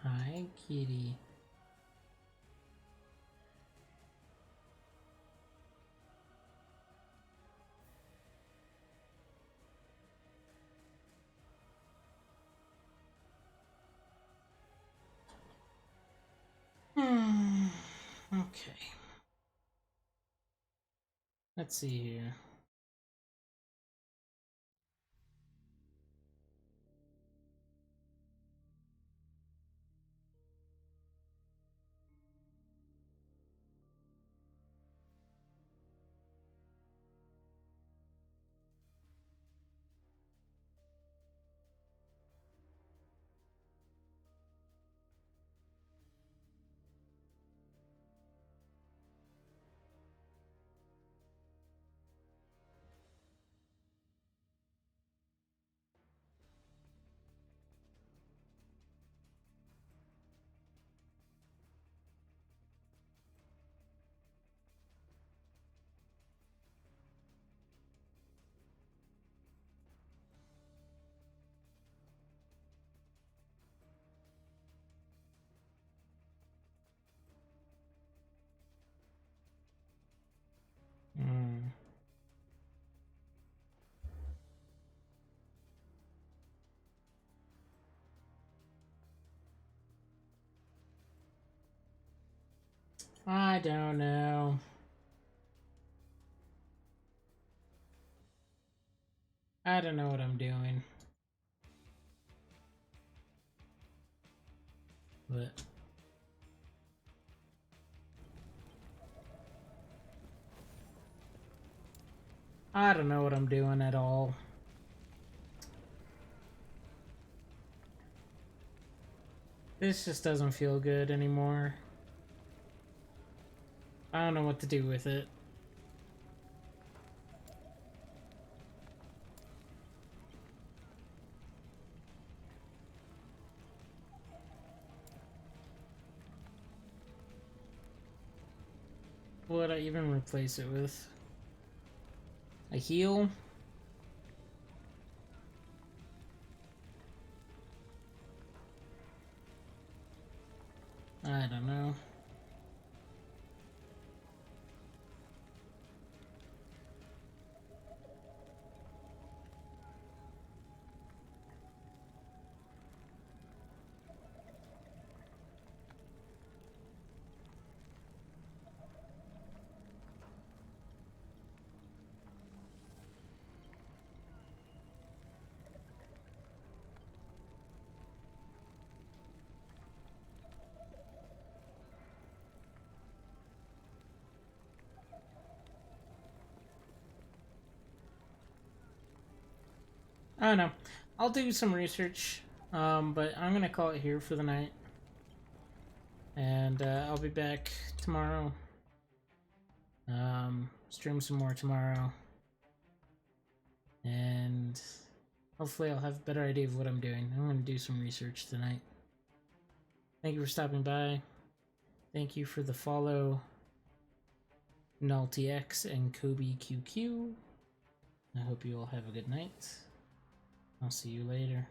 Hi, kitty. Okay. Let's see here. I don't know. I don't know what I'm doing. But I don't know what I'm doing at all. This just doesn't feel good anymore. I don't know what to do with it. What would I even replace it with? A heal. I don't know. I don't know. I'll do some research, but I'm gonna call it here for the night. And I'll be back tomorrow. Stream some more tomorrow. And hopefully I'll have a better idea of what I'm doing. I'm gonna do some research tonight. Thank you for stopping by. Thank you for the follow, NullTX and Kobe QQ. I hope you all have a good night. I'll see you later.